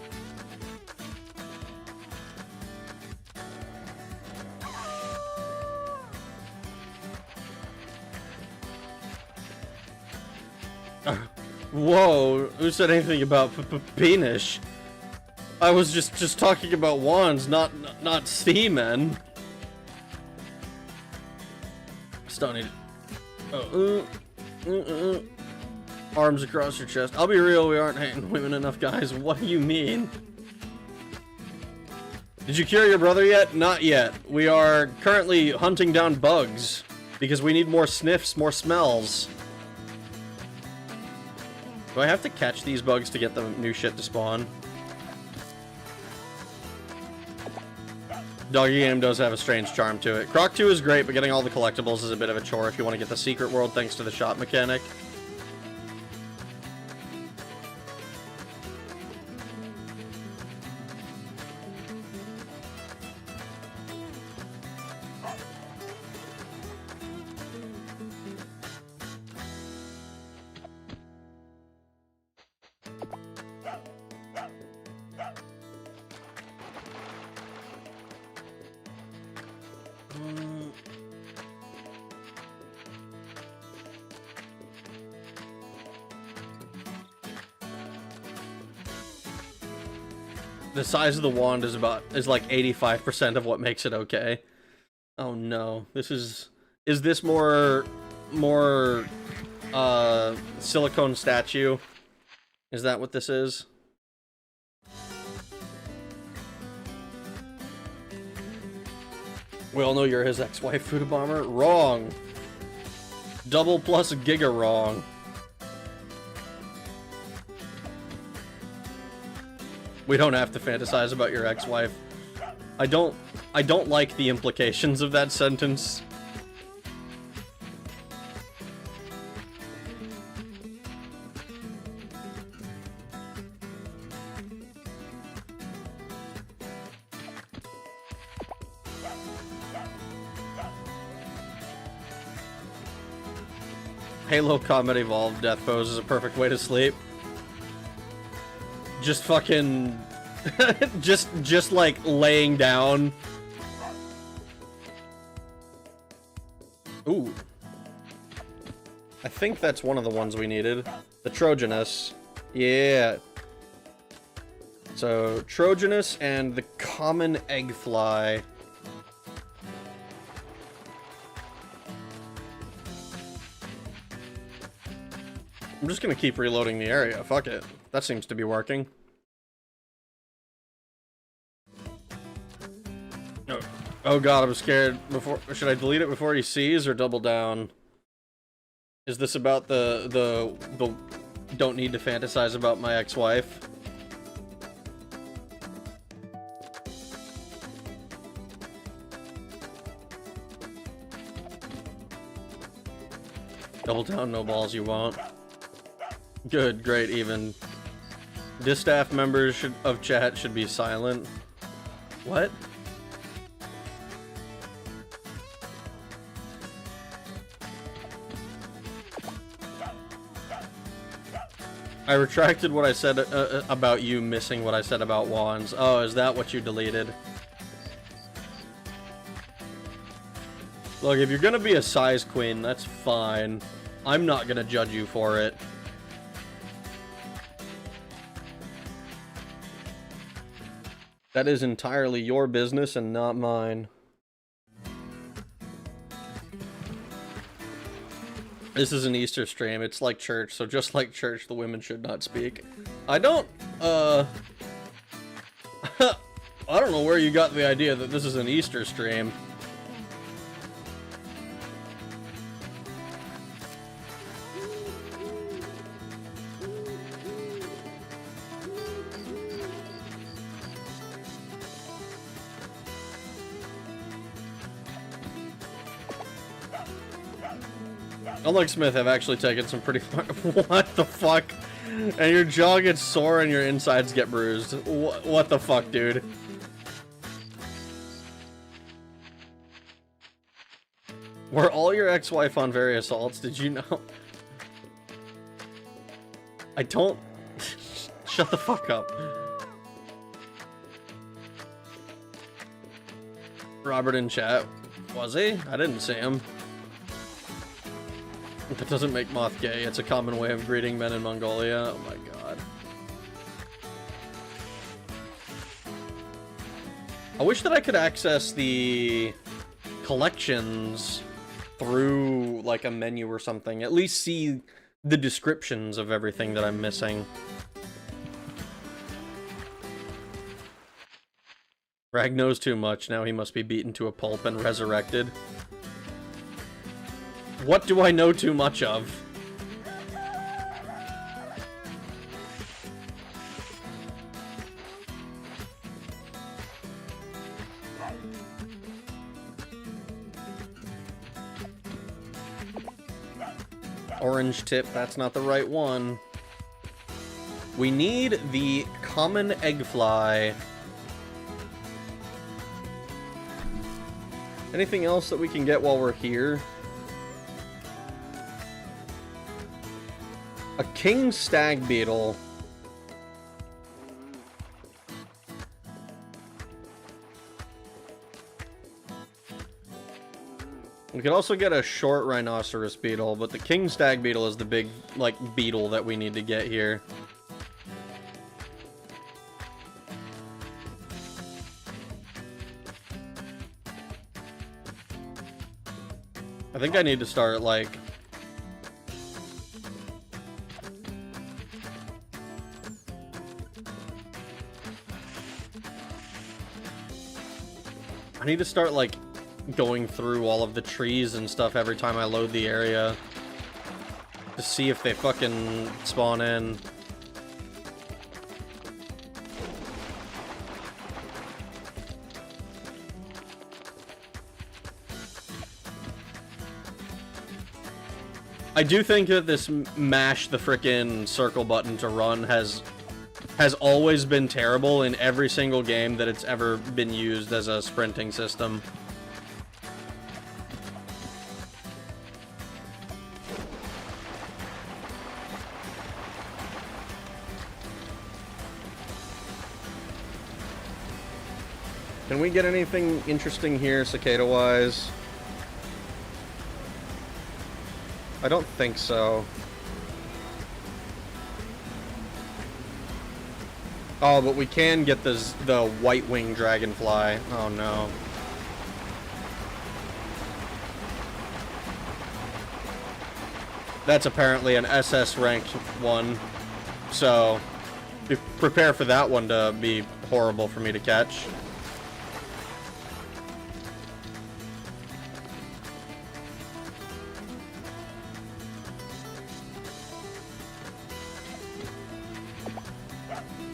Whoa, who said anything about penis? I was just talking about wands, not seamen. Still need. Arms across your chest. I'll be real, we aren't hating women enough, guys. What do you mean? Did you cure your brother yet? Not yet. We are currently hunting down bugs because we need more sniffs, more smells. Do I have to catch these bugs to get the new shit to spawn? Doggy Game does have a strange charm to it. Croc 2 is great, but getting all the collectibles is a bit of a chore if you want to get the secret world thanks to the shop mechanic. The size of the wand is like 85% of what makes it okay. Oh no, is this more silicone statue? Is that what this is? We all know you're his ex-wife, Food Bomber. Wrong. Double plus giga wrong. We don't have to fantasize about your ex-wife. I don't like the implications of that sentence. Halo Combat Evolved Death Pose is a perfect way to sleep. Just fucking... just like laying down. Ooh. I think that's one of the ones we needed. The Trojanus. Yeah. So, Trojanus and the common eggfly. I'm just gonna keep reloading the area. Fuck it. That seems to be working. Oh god, I'm scared. Should I delete it before he sees or double down? Is this about the don't need to fantasize about my ex-wife? Double down, no balls you won't. Good, great, even. Distaff members of chat should be silent. What? I retracted what I said about you missing what I said about wands. Oh, is that what you deleted? Look, if you're gonna be a size queen, that's fine. I'm not gonna judge you for it. That is entirely your business and not mine. This is an Easter stream. It's like church, so just like church, the women should not speak. I don't know where you got the idea that this is an Easter stream. Unlike Smith, I've actually taken some pretty what the fuck? And your jaw gets sore and your insides get bruised. What the fuck, dude? Were all your ex-wife on various assaults? Did you know? I don't... Shut the fuck up. Robert in chat. Was he? I didn't see him. That doesn't make Moth gay. It's a common way of greeting men in Mongolia. Oh my god. I wish that I could access the collections through, like, a menu or something. At least see the descriptions of everything that I'm missing. Rag knows too much. Now he must be beaten to a pulp and resurrected. What do I know too much of? Orange tip, that's not the right one. We need the common eggfly. Anything else that we can get while we're here? A king stag beetle. We could also get a short rhinoceros beetle, but the king stag beetle is the big, like, beetle that we need to get here. I think I need to start, like... I need to start, like, going through all of the trees and stuff every time I load the area. To see if they fucking spawn in. I do think that this mash the frickin' circle button to run has always been terrible in every single game that it's ever been used as a sprinting system. Can we get anything interesting here, cicada-wise? I don't think so. Oh, but we can get the white-winged dragonfly. Oh, no. That's apparently an SS-ranked one. So, prepare for that one to be horrible for me to catch.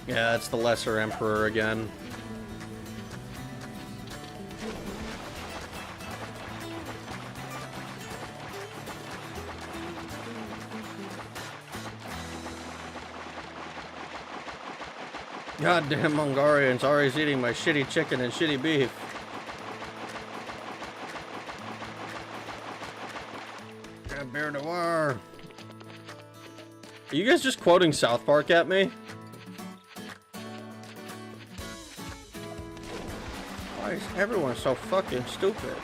Yeah, it's the Lesser Emperor again. Goddamn Mongolians, always eating my shitty chicken and shitty beef. Bear noir. Are you guys just quoting South Park at me? Why is everyone so fucking stupid?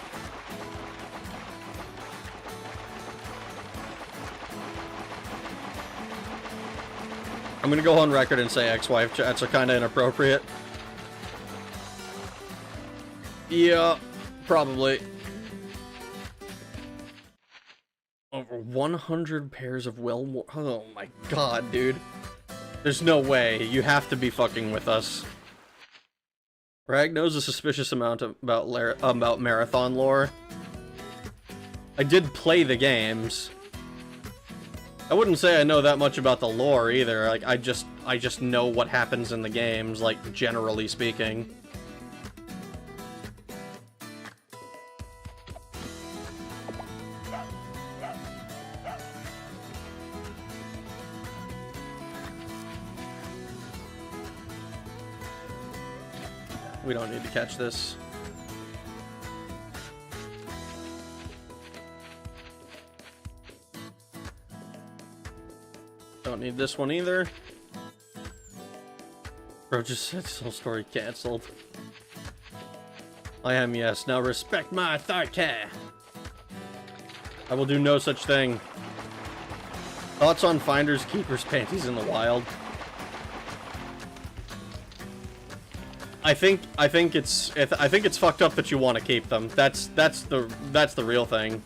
I'm gonna go on record and say ex-wife chats are kinda inappropriate. Yeah, probably. Over 100 pairs of oh my god, dude. There's no way. You have to be fucking with us. Rag knows a suspicious amount about marathon lore. I did play the games. I wouldn't say I know that much about the lore either. Like I just know what happens in the games, like generally speaking. We don't need to catch this. Don't need this one either. Bro just said soul story cancelled. I am, yes. Now respect my authority. I will do no such thing. Thoughts on finders keepers panties in the wild? I think it's fucked up that you want to keep them. That's the real thing.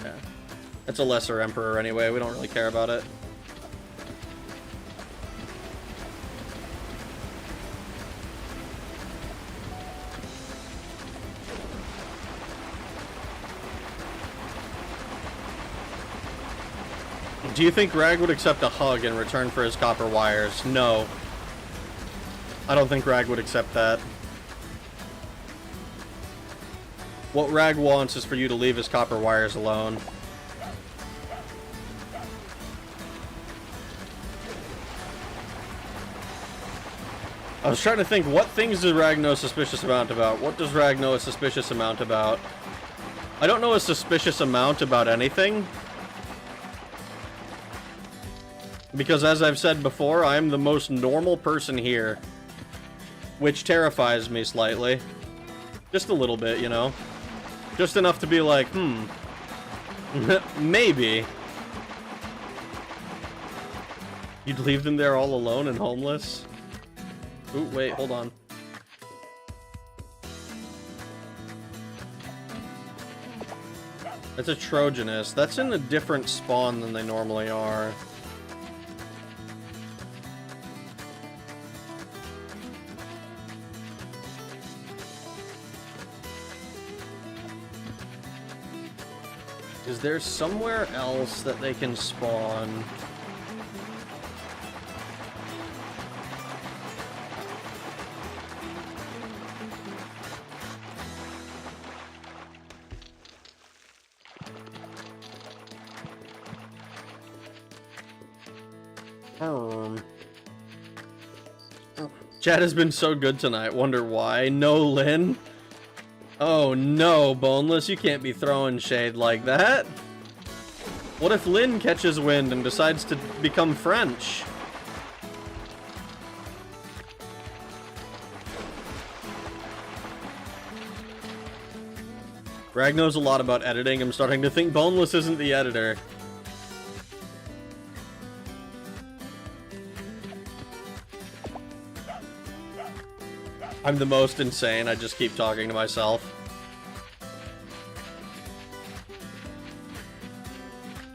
Yeah. It's a lesser emperor anyway. We don't really care about it. Do you think Rag would accept a hug in return for his copper wires? No. I don't think Rag would accept that. What Rag wants is for you to leave his copper wires alone. I was trying to think, what things does Rag know a suspicious amount about? What does Rag know a suspicious amount about? I don't know a suspicious amount about anything. Because as I've said before, I am the most normal person here. Which terrifies me slightly. Just a little bit, you know? Just enough to be like, maybe. You'd leave them there all alone and homeless? Ooh, wait, hold on. That's a Trojanist. That's in a different spawn than they normally are. Is there somewhere else that they can spawn? Chat has been so good tonight. Wonder why? No, Lynn? Oh no, Boneless, you can't be throwing shade like that. What if Lynn catches wind and decides to become French? Rag knows a lot about editing. I'm starting to think Boneless isn't the editor. I'm the most insane. I just keep talking to myself.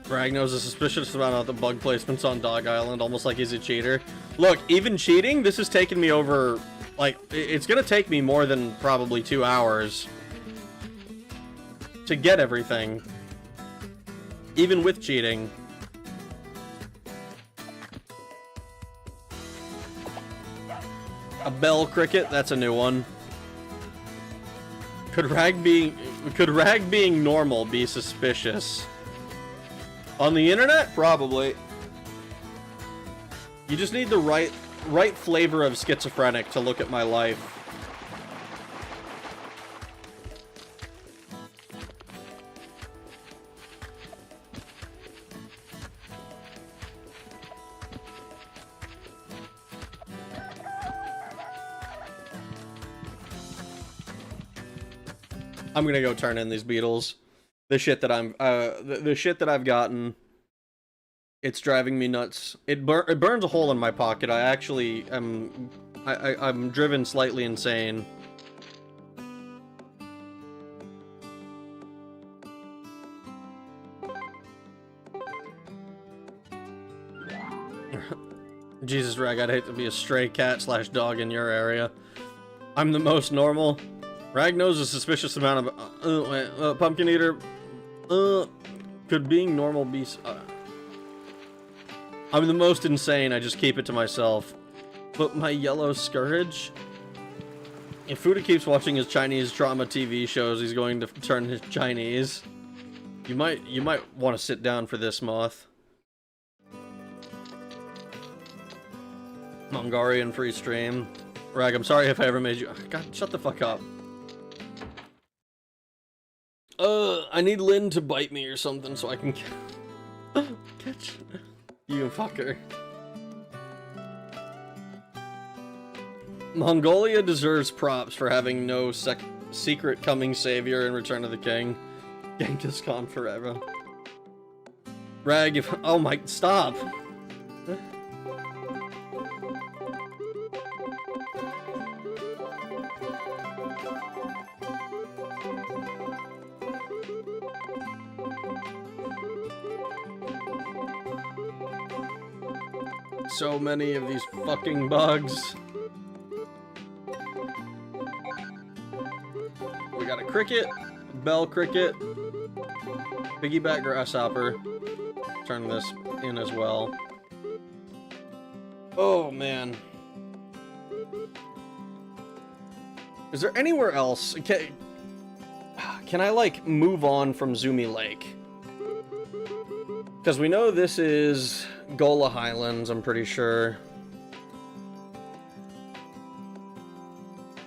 Rag knows a suspicious amount of the bug placements on Dog Island, almost like he's a cheater. Look, even cheating, this has taken me over, like, it's gonna take me more than probably 2 hours to get everything. Even with cheating. A bell cricket, that's a new one. Could Rag being normal be suspicious? On the internet? Probably. You just need the right flavor of schizophrenic to look at my life. I'm gonna go turn in these beetles. The shit that the shit that I've gotten, it's driving me nuts. It burns a hole in my pocket. I actually am, I'm driven slightly insane. Jesus, Rag, I'd hate to be a stray cat / dog in your area. I'm the most normal. Rag knows a suspicious amount of pumpkin eater. Could being normal be? I'm the most insane. I just keep it to myself. But my yellow scourge. If Fuda keeps watching his Chinese drama TV shows, he's going to turn his Chinese. You might want to sit down for this, Moth. Mongolian free stream. Rag, I'm sorry if I ever made you. God, shut the fuck up. I need Lynn to bite me or something so I can catch you, fucker. Mongolia deserves props for having no secret coming savior in Return of the King. Genghis Khan forever. Rag, if- oh my- stop! So many of these fucking bugs. We got a cricket, a bell cricket, piggyback grasshopper. Turn this in as well. Oh, man. Is there anywhere else? Can I, like, move on from Zoomy Lake? Because we know this is Gola Highlands, I'm pretty sure.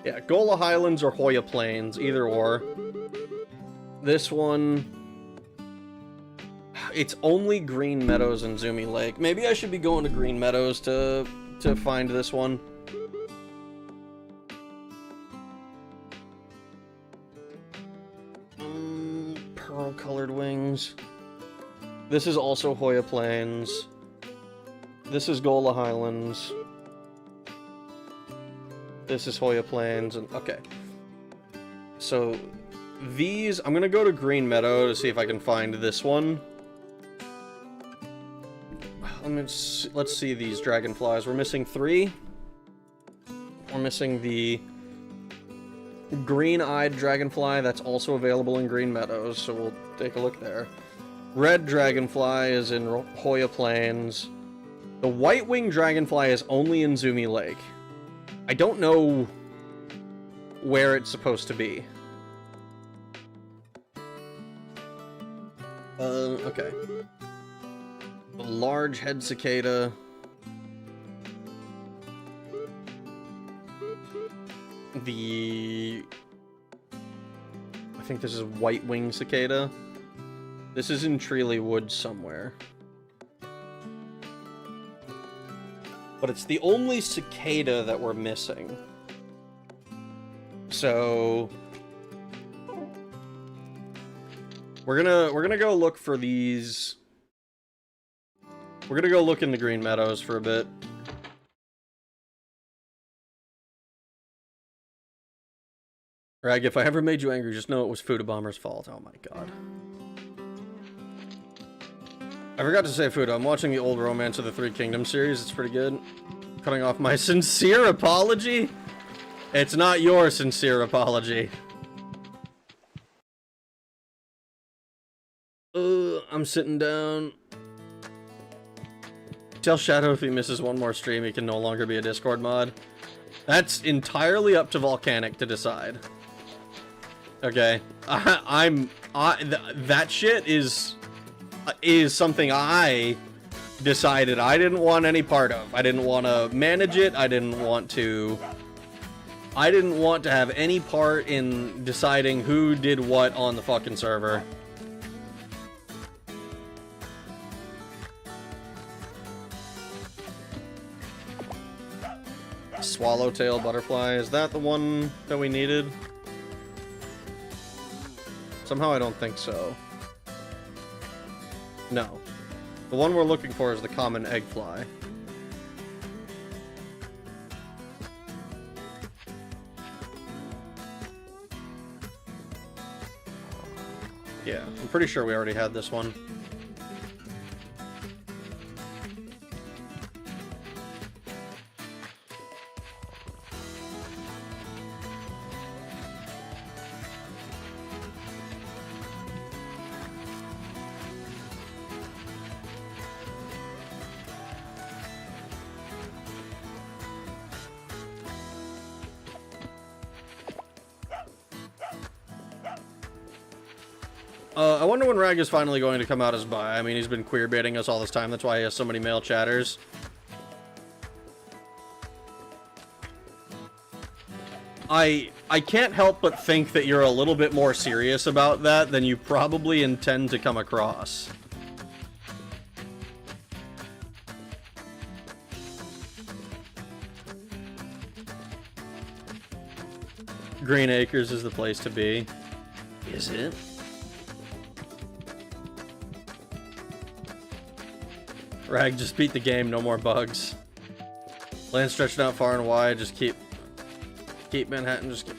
Yeah, Gola Highlands or Hoya Plains, either or. This one... It's only Green Meadows and Zoomy Lake. Maybe I should be going to Green Meadows to find this one. Pearl-colored wings. This is also Hoya Plains. This is Gola Highlands. This is Hoya Plains, and okay. So, these... I'm gonna go to Green Meadow to see if I can find this one. Let's see these dragonflies. We're missing 3. We're missing the green-eyed dragonfly that's also available in Green Meadows, so we'll take a look there. Red dragonfly is in Hoya Plains. The white-winged dragonfly is only in Zoomy Lake. I don't know where it's supposed to be. Okay. The large head cicada. I think this is white-winged cicada. This is in Treely Woods somewhere. But it's the only cicada that we're missing. So we're gonna go look for these. We're gonna go look in the Green Meadows for a bit. Rag, if I ever made you angry, just know it was Fuda Bomber's fault. Oh my god. I forgot to say, Fuda, I'm watching the old Romance of the Three Kingdoms series. It's pretty good. Cutting off my sincere apology. It's not your sincere apology. I'm sitting down. Tell Shadow if he misses one more stream, he can no longer be a Discord mod. That's entirely up to Volcanic to decide. Okay, that shit is something I decided I didn't want any part of. I didn't want to manage it. I didn't want to have any part in deciding who did what on the fucking server. Swallowtail butterfly, is that the one that we needed? Somehow I don't think so. No. The one we're looking for is the common eggfly. Yeah, I'm pretty sure we already had this one. I wonder when Rag is finally going to come out as bi. I mean, he's been queer baiting us all this time. That's why he has so many male chatters. I can't help but think that you're a little bit more serious about that than you probably intend to come across. Green Acres is the place to be. Is it? Rag, just beat the game, no more bugs. Land stretching out far and wide, just keep Manhattan, just keep...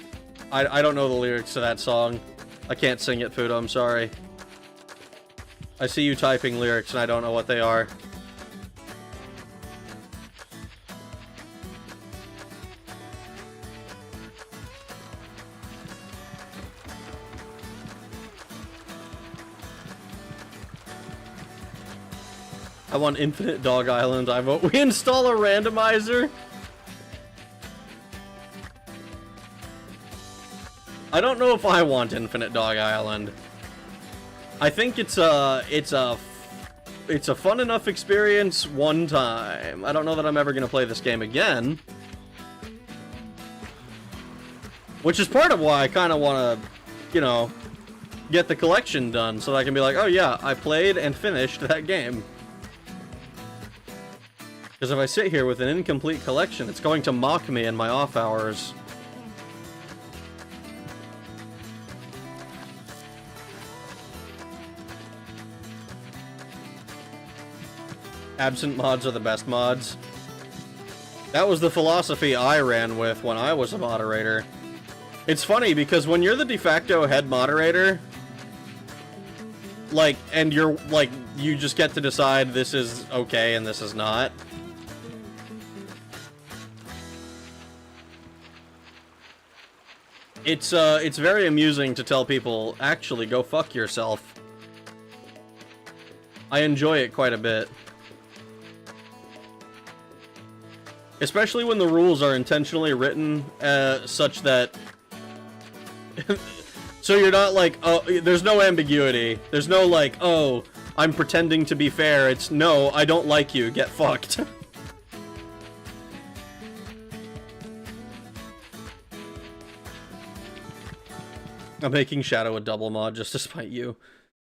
I don't know the lyrics to that song. I can't sing it, Fudo, I'm sorry. I see you typing lyrics and I don't know what they are. I want Infinite Dog Island. I vote we install a randomizer. I don't know if I want Infinite Dog Island. I think it's a fun enough experience one time. I don't know that I'm ever gonna play this game again. Which is part of why I kind of want to, you know, get the collection done so that I can be like, oh yeah, I played and finished that game. Because if I sit here with an incomplete collection, it's going to mock me in my off hours. Absent mods are the best mods. That was the philosophy I ran with when I was a moderator. It's funny because when you're the de facto head moderator, like, and you're, like, you just get to decide this is okay and this is not. It's very amusing to tell people, actually, go fuck yourself. I enjoy it quite a bit. Especially when the rules are intentionally written such that... so you're not like, oh, there's no ambiguity. There's no like, oh, I'm pretending to be fair. It's, no, I don't like you, get fucked. I'm making Shadow a double mod just to spite you.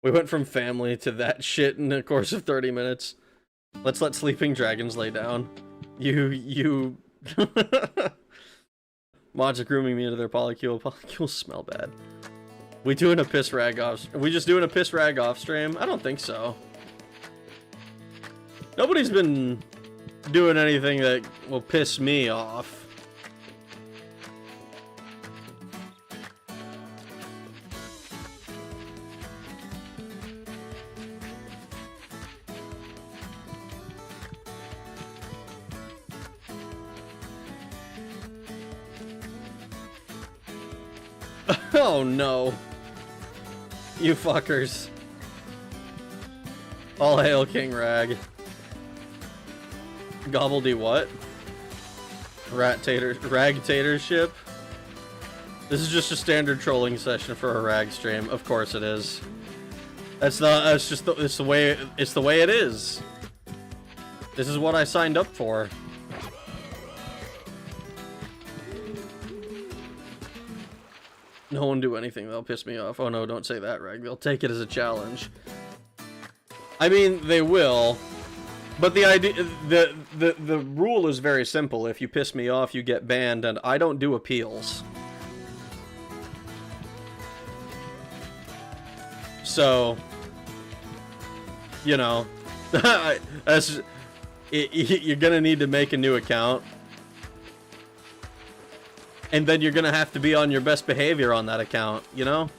We went from family to that shit in the course of 30 minutes. Let's let sleeping dragons lay down. You... Mods are grooming me into their polycule. Polycules smell bad. We doing a piss rag off... Are we just doing a piss rag off stream? I don't think so. Nobody's been doing anything that will piss me off. Oh no. You fuckers. All hail King Rag. Gobbledy what? Ragtatorship? This is just a standard trolling session for a rag stream. Of course it is. It's the way it is. This is what I signed up for. No one do anything, they'll piss me off. Oh no, don't say that, Reg. They'll take it as a challenge. I mean, they will. But the idea, the rule is very simple. If you piss me off, you get banned, and I don't do appeals. So, you know, you're gonna need to make a new account. And then you're gonna have to be on your best behavior on that account, you know?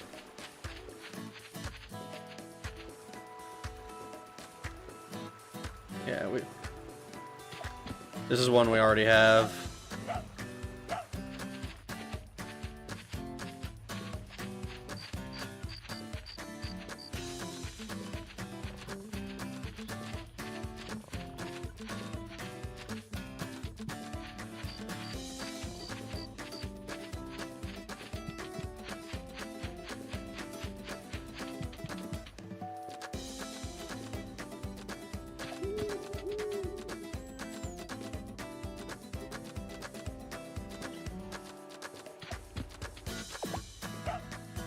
Yeah, this is one we already have.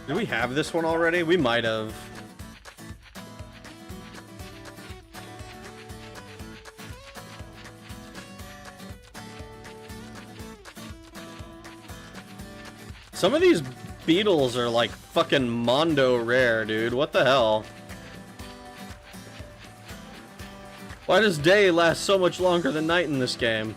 Do we have this one already? We might have. Some of these beetles are like fucking mondo rare, dude. What the hell? Why does day last so much longer than night in this game?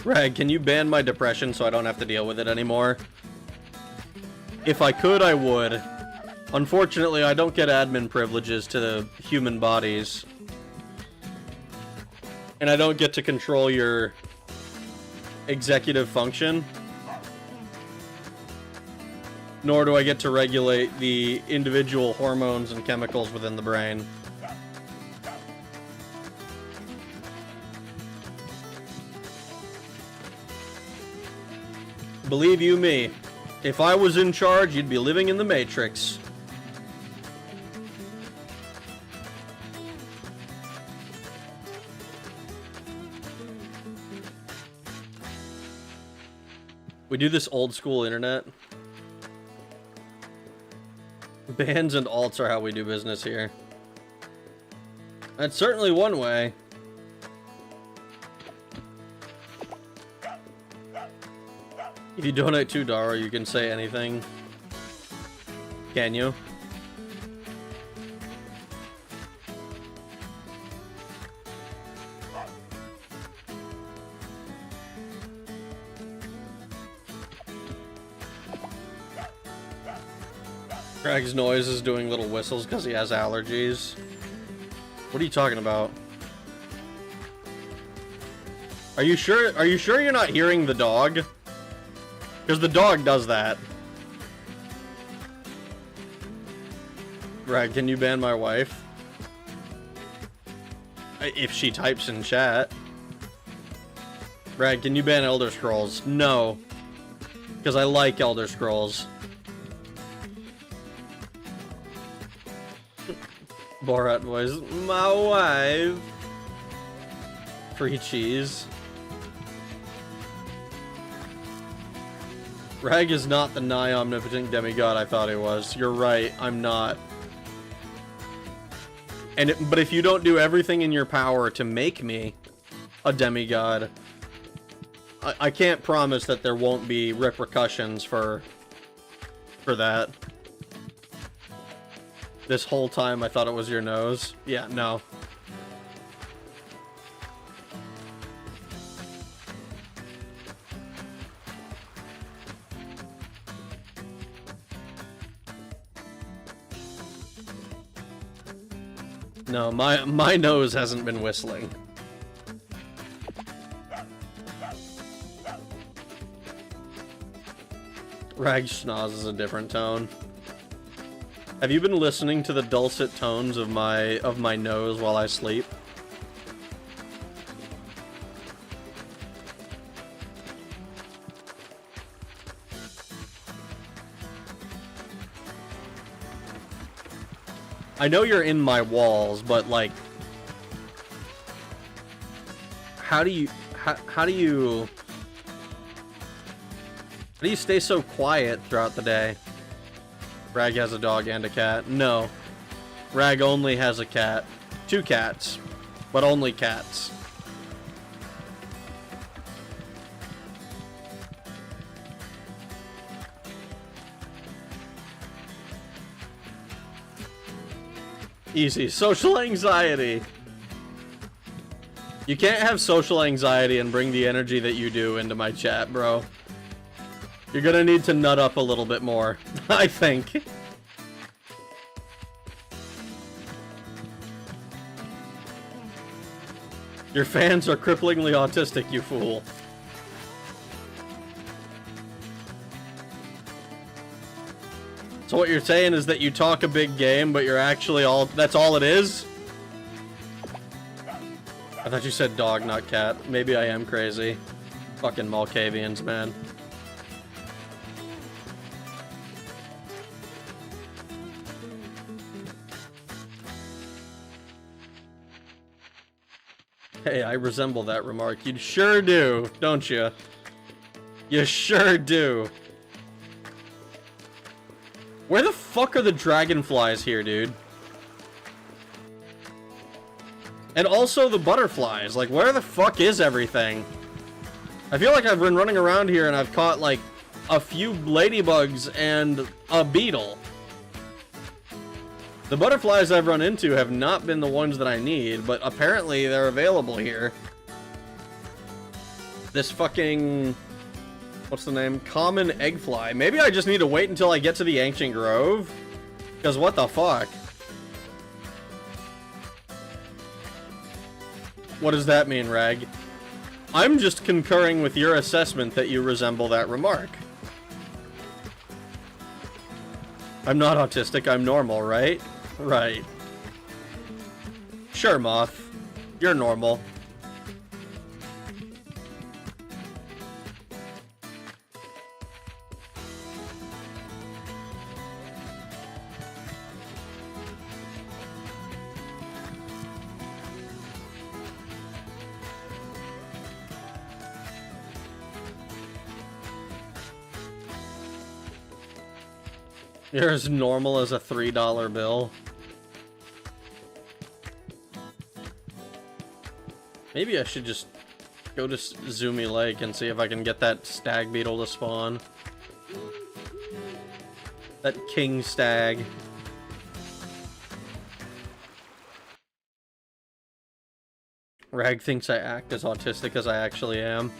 Rag, can you ban my depression so I don't have to deal with it anymore? If I could, I would. Unfortunately, I don't get admin privileges to the human bodies. And I don't get to control your executive function. nor do I get to regulate the individual hormones and chemicals within the brain. Believe you me, if I was in charge, you'd be living in the Matrix. We do this old school internet. Bans and alts are how we do business here. That's certainly one way. If you donate $2, you can say anything. Can you? Craig's noise is doing little whistles because he has allergies. What are you talking about? Are you sure? Are you sure you're not hearing the dog? Because the dog does that. Right, can you ban my wife? If she types in chat. Brad, can you ban Elder Scrolls? No. Because I like Elder Scrolls. Borat voice. My wife. Free cheese. Rag is not the nigh omnipotent demigod I thought he was. You're right, I'm not. But if you don't do everything in your power to make me a demigod, I can't promise that there won't be repercussions for that. This whole time I thought it was your nose. Yeah, no. No, my nose hasn't been whistling. Rag's schnoz is a different tone. Have you been listening to the dulcet tones of my nose while I sleep? I know you're in my walls, but like, how do you stay so quiet throughout the day? Rag has a dog and a cat. No. Rag only has a cat. 2 cats. But only cats. Easy. Social anxiety. You can't have social anxiety and bring the energy that you do into my chat, bro. You're gonna need to nut up a little bit more, I think. Your fans are cripplingly autistic, you fool. So what you're saying is that you talk a big game, but you're actually that's all it is? I thought you said dog, not cat. Maybe I am crazy. Fucking Malkavians, man. Hey, I resemble that remark. You sure do, don't you? You sure do. Where the fuck are the dragonflies here, dude? And also the butterflies. Like, where the fuck is everything? I feel like I've been running around here and I've caught, like, a few ladybugs and a beetle. The butterflies I've run into have not been the ones that I need, but apparently they're available here. This fucking... what's the name? Common eggfly. Maybe I just need to wait until I get to the Ancient Grove? Because what the fuck? What does that mean, Rag? I'm just concurring with your assessment that you resemble that remark. I'm not autistic, I'm normal, right? Right. Sure, Moth. You're normal. You're as normal as a $3 bill. Maybe I should just go to Zoomy Lake and see if I can get that stag beetle to spawn. That king stag. Rag thinks I act as autistic as I actually am.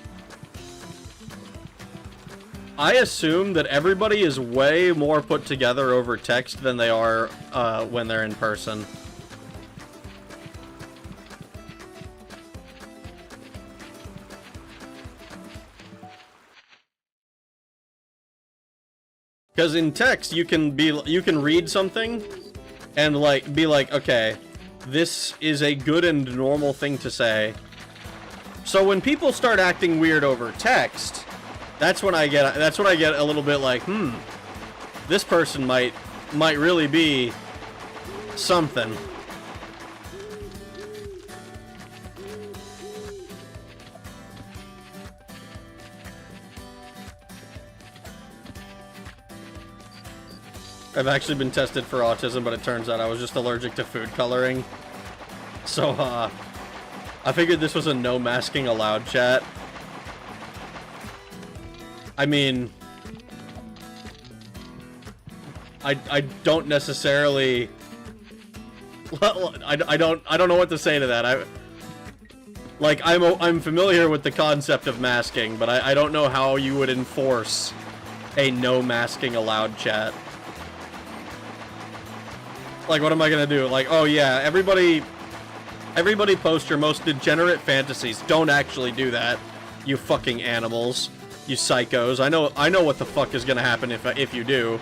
I assume that everybody is way more put together over text than they are when they're in person. Because in text, you can read something and like be like, okay, this is a good and normal thing to say. So when people start acting weird over text, that's when I get a little bit like, this person might really be something. I've actually been tested for autism, but it turns out I was just allergic to food coloring. So, I figured this was a no masking allowed chat. I mean, I don't necessarily, I don't know what to say to that. I'm familiar with the concept of masking, but I don't know how you would enforce a no masking allowed chat. Like, what am I gonna do? Like, oh yeah, everybody post your most degenerate fantasies. Don't actually do that, you fucking animals. You psychos. I know what the fuck is gonna happen if you do.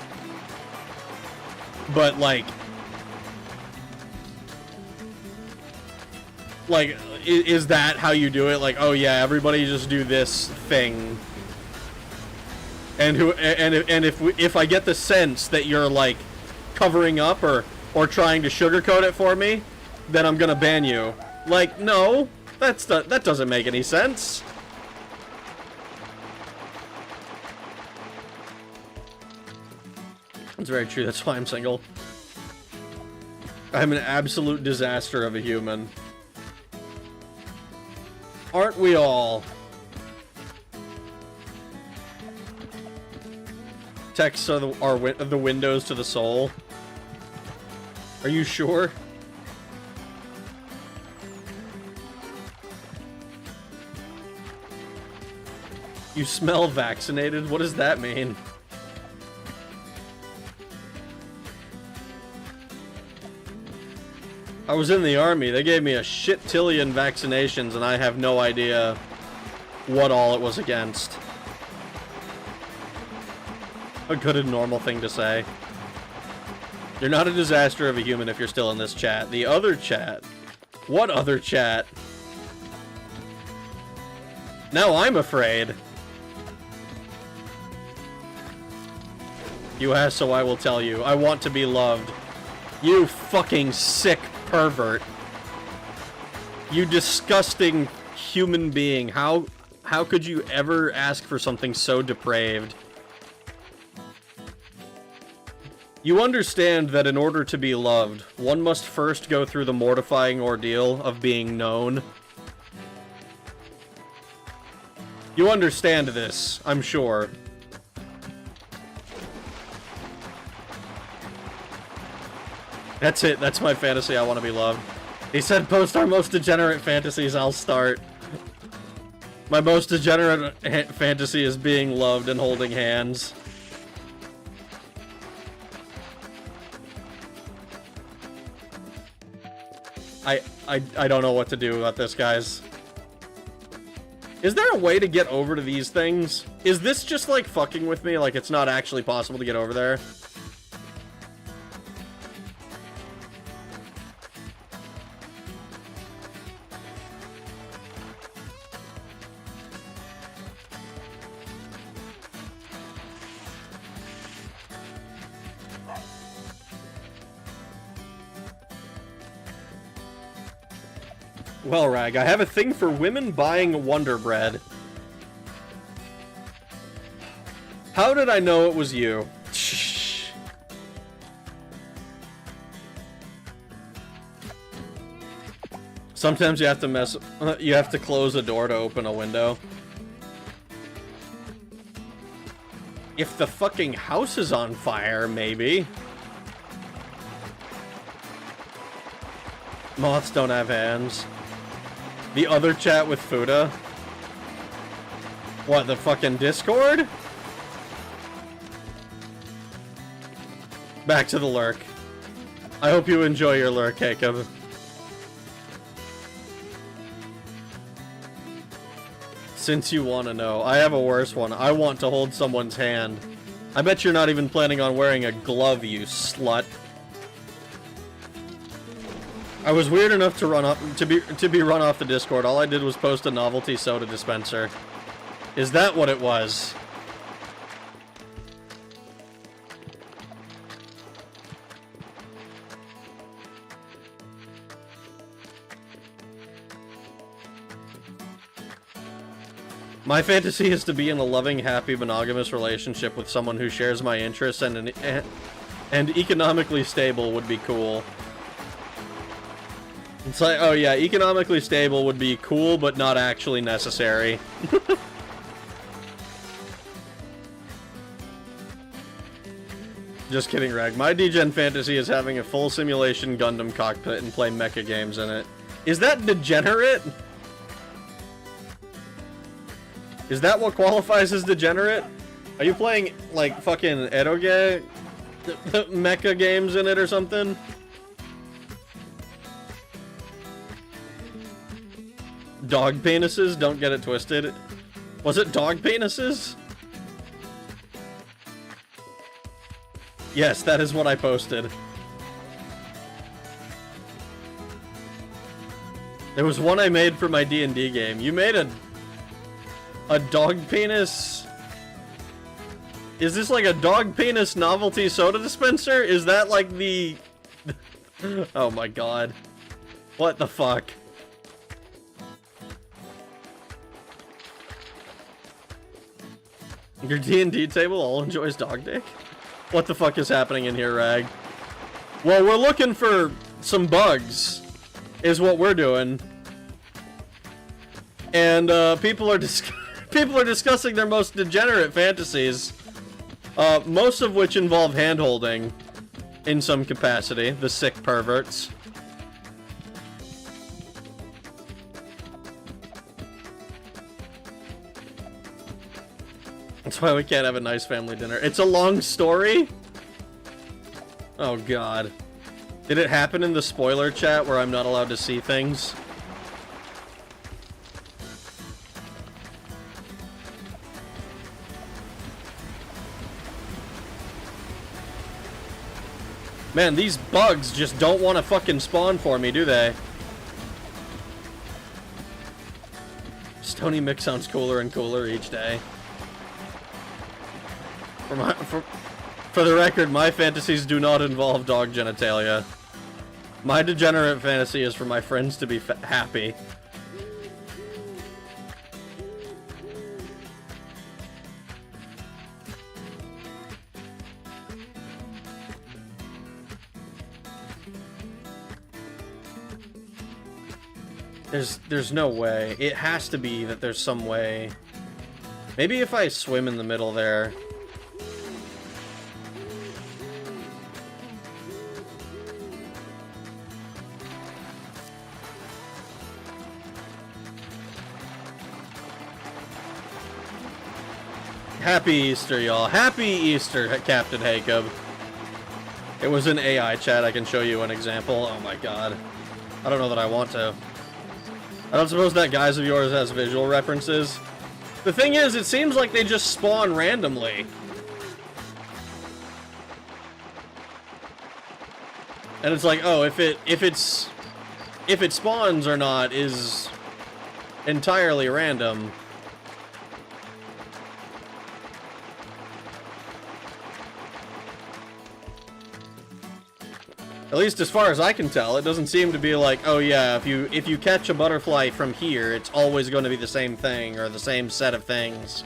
But like, is that how you do it? Like, oh yeah, everybody just do this thing. And if I get the sense that you're like covering up or trying to sugarcoat it for me, then I'm gonna ban you. Like, no, that doesn't make any sense. It's very true, that's why I'm single. I'm an absolute disaster of a human. Aren't we all? Texts are the windows to the soul. Are you sure? You smell vaccinated? What does that mean? I was in the army. They gave me a shit-tillion vaccinations, and I have no idea what all it was against. A good and normal thing to say. You're not a disaster of a human if you're still in this chat. The other chat? What other chat? Now I'm afraid. You ask, so I will tell you. I want to be loved. You fucking sick pervert. You disgusting human being. How could you ever ask for something so depraved? You understand that in order to be loved, one must first go through the mortifying ordeal of being known. You understand this, I'm sure. That's it. That's my fantasy. I want to be loved. He said, post our most degenerate fantasies. I'll start. My most degenerate fantasy is being loved and holding hands. I don't know what to do about this, guys. Is there a way to get over to these things? Is this just, like, fucking with me? Like, it's not actually possible to get over there? Well, Rag, I have a thing for women buying Wonder Bread. How did I know it was you? Sometimes you have to you have to close a door to open a window. If the fucking house is on fire, maybe. Moths don't have hands. The other chat with Fuda? What, the fucking Discord? Back to the lurk. I hope you enjoy your lurk, Jacob. Since you want to know, I have a worse one. I want to hold someone's hand. I bet you're not even planning on wearing a glove, you slut. I was weird enough to run up to be run off the Discord. All I did was post a novelty soda dispenser. Is that what it was? My fantasy is to be in a loving, happy, monogamous relationship with someone who shares my interests and economically stable would be cool. It's like, oh yeah, economically stable would be cool, but not actually necessary. Just kidding, Rag. My degen fantasy is having a full simulation Gundam cockpit and play mecha games in it. Is that degenerate? Is that what qualifies as degenerate? Are you playing, like, fucking eroge mecha games in it or something? Dog penises? Don't get it twisted. Was it dog penises? Yes, that is what I posted. There was one I made for my D&D game. You made a dog penis? Is this like a dog penis novelty soda dispenser? Is that like the... Oh my god. What the fuck? Your D&D table all enjoys dog dick? What the fuck is happening in here, Rag? Well, we're looking for some bugs, is what we're doing. And, people are discussing their most degenerate fantasies. Most of which involve hand-holding in some capacity, the sick perverts. That's why we can't have a nice family dinner. It's a long story? Oh god. Did it happen in the spoiler chat where I'm not allowed to see things? Man, these bugs just don't want to fucking spawn for me, do they? Stony Mick sounds cooler and cooler each day. For the record, my fantasies do not involve dog genitalia. My degenerate fantasy is for my friends to be happy. There's no way. It has to be that there's some way. Maybe if I swim in the middle there. Happy Easter, y'all. Happy Easter, Captain Jacob. It was an AI chat. I can show you an example. Oh my god. I don't know that I want to. I don't suppose that guys of yours has visual references. The thing is, it seems like they just spawn randomly. And it's like, oh, if it spawns or not is entirely random. At least as far as I can tell, it doesn't seem to be like, oh yeah, if you catch a butterfly from here, it's always going to be the same thing, or the same set of things.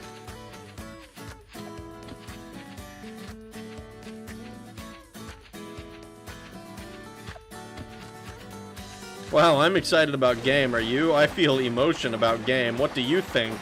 Wow, I'm excited about game, are you? I feel emotion about game. What do you think?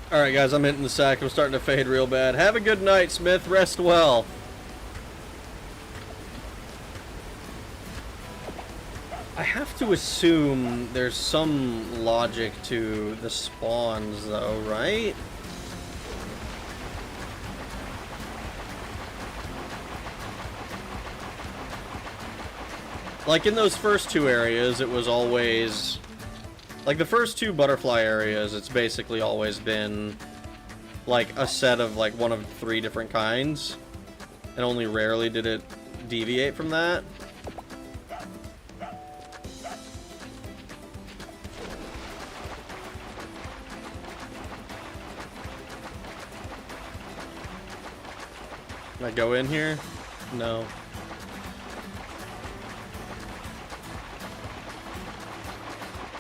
Alright guys, I'm hitting the sack. I'm starting to fade real bad. Have a good night, Smith. Rest well. I have to assume there's some logic to the spawns though, right? Like in those first two areas, it was always... Like, the first two butterfly areas, it's basically always been, like, a set of, like, one of 3 different kinds. And only rarely did it deviate from that. Can I go in here? No.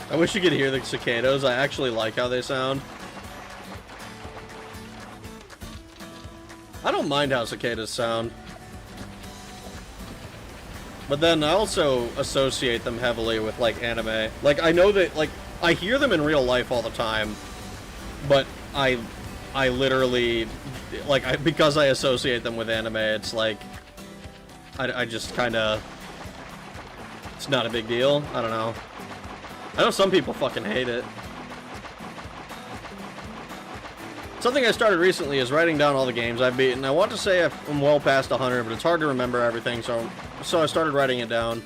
I wish you could hear the cicadas. I actually like how they sound. I don't mind how cicadas sound. But then I also associate them heavily with, like, anime. Like, I know that, like, I hear them in real life all the time. But I literally, like, because I associate them with anime, it's like, I just kinda, it's not a big deal. I don't know. I know some people fucking hate it. Something I started recently is writing down all the games I've beaten. I want to say I'm well past 100, but it's hard to remember everything, so I started writing it down.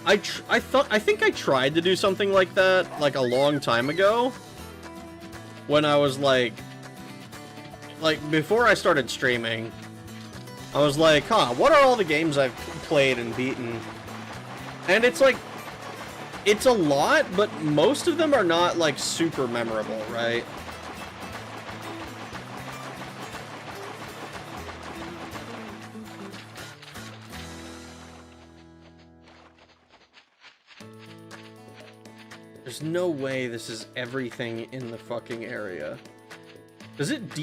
I think I tried to do something like that, like, a long time ago. When I was, like, before I started streaming, I was like, huh, what are all the games I've played and beaten? And it's like, it's a lot, but most of them are not, like, super memorable, right? There's no way this is everything in the fucking area. Does it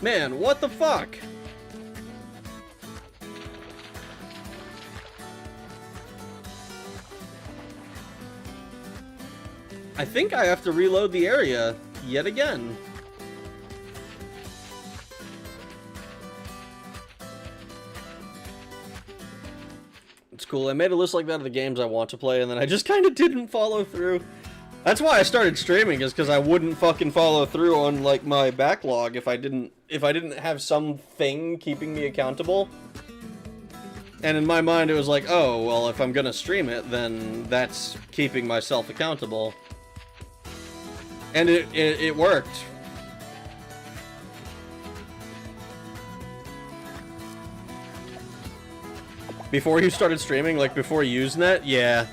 Man, what the fuck? I think I have to reload the area yet again. It's cool. I made a list like that of the games I want to play, and then I just kind of didn't follow through. That's why I started streaming, is because I wouldn't fucking follow through on, like, my backlog if I didn't have something keeping me accountable. And in my mind, it was like, oh, well, if I'm gonna stream it, then that's keeping myself accountable. And it worked. Before you started streaming, like before Usenet, yeah.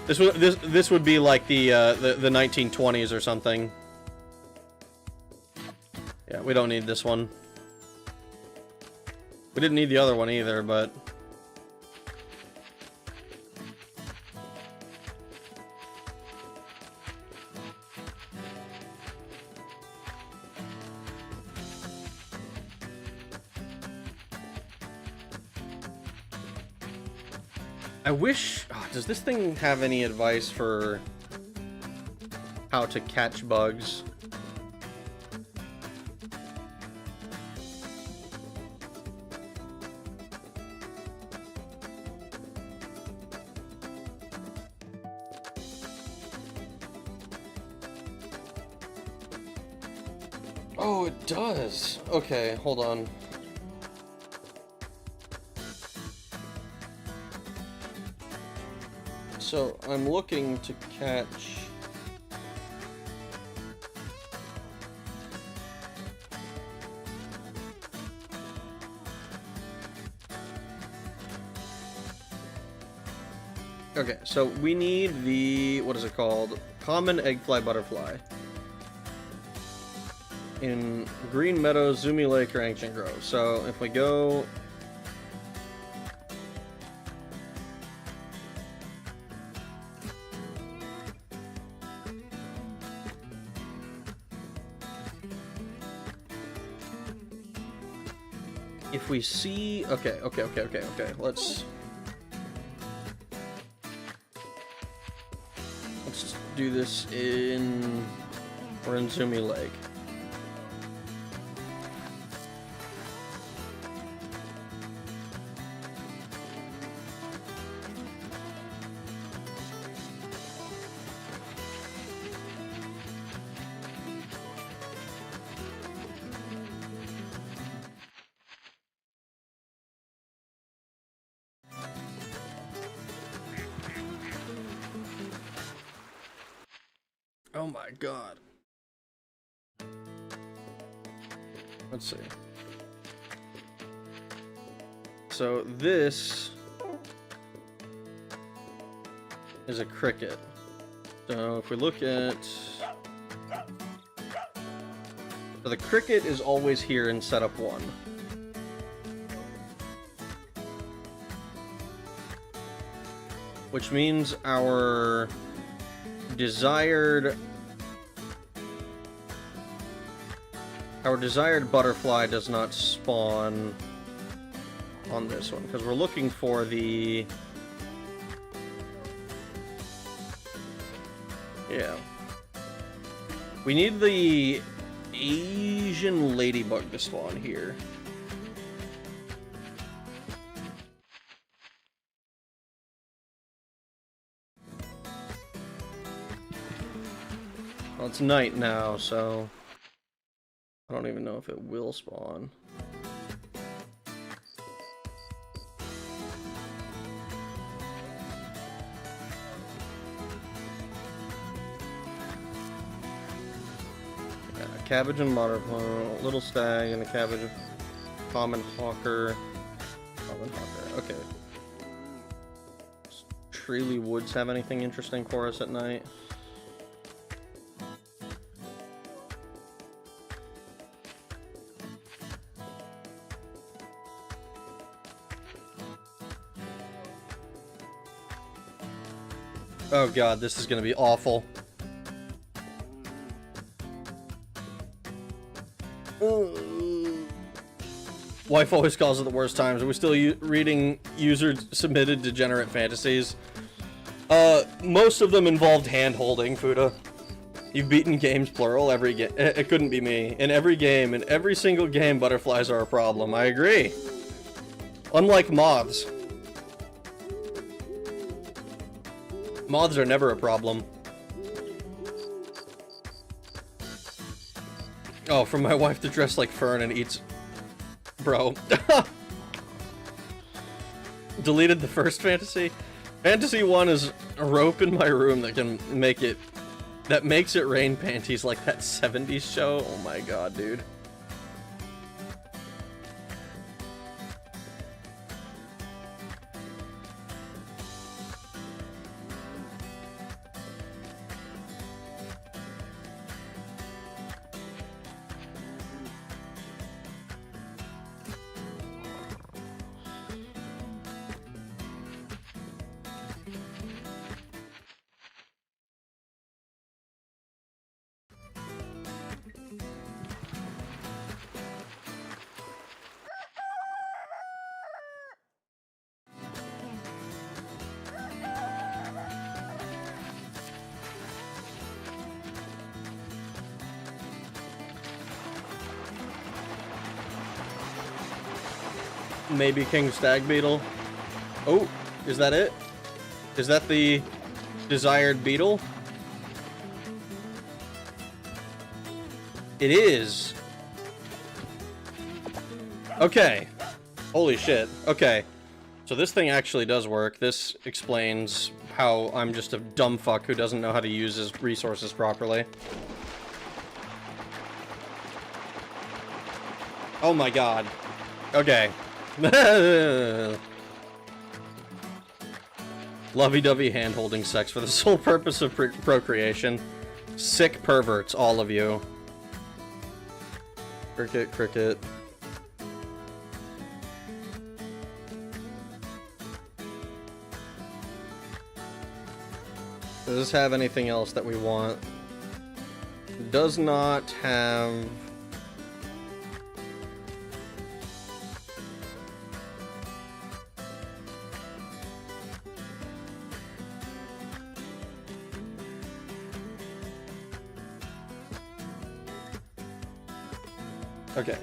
This would be like the 1920s or something. Yeah, we don't need this one. We didn't need the other one either, but... I wish... Oh, does this thing have any advice for how to catch bugs? Oh, it does. Okay, hold on. So, I'm looking to catch... Okay, so we need the... what is it called? Common eggfly butterfly. In Green Meadows, Zumi Lake, or Ancient Grove. So, if we go... If we see... Okay, let's do this in... We're in Zumi Lake. Oh my god. Let's see. So this is a cricket. So if we look at... So the cricket is always here in setup 1. Which means our desired butterfly does not spawn on this one, because we're looking for the... Yeah. We need the Asian ladybug to spawn here. Well, it's night now, so I don't even know if it will spawn. Yeah, cabbage and butterfly, little stag, and a cabbage of common hawker. Common hawker, okay. Does Treely Woods have anything interesting for us at night? Oh god, this is gonna be awful. Wife always calls it the worst times. Are we still reading user-submitted degenerate fantasies? Most of them involved hand-holding, Fuda. You've beaten games, plural, every game. It couldn't be me. In every game, in every single game, butterflies are a problem. I agree. Unlike moths. Moths are never a problem. Oh, for my wife to dress like Fern and eats... Bro. Deleted the first fantasy? Fantasy 1 is a rope in my room that can make it... That makes it rain panties like that 70s show. Oh my god, dude. Maybe King Stag Beetle. Oh, is that it? Is that the desired beetle? It is. Okay. Holy shit. Okay. So this thing actually does work. This explains how I'm just a dumb fuck who doesn't know how to use his resources properly. Oh my god. Okay. Lovey-dovey hand-holding sex for the sole purpose of procreation. Sick perverts, all of you. Cricket, cricket. Does this have anything else that we want? Does not have... Okay.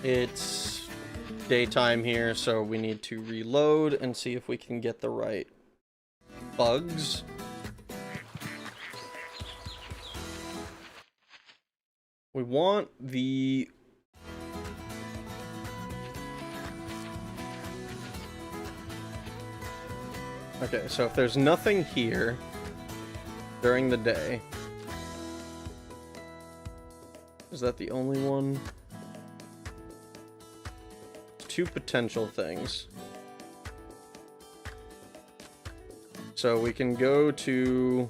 It's daytime here, so we need to reload and see if we can get the right bugs. We want the... Okay, so if there's nothing here during the day... Is that the only one? Two potential things. So we can go to...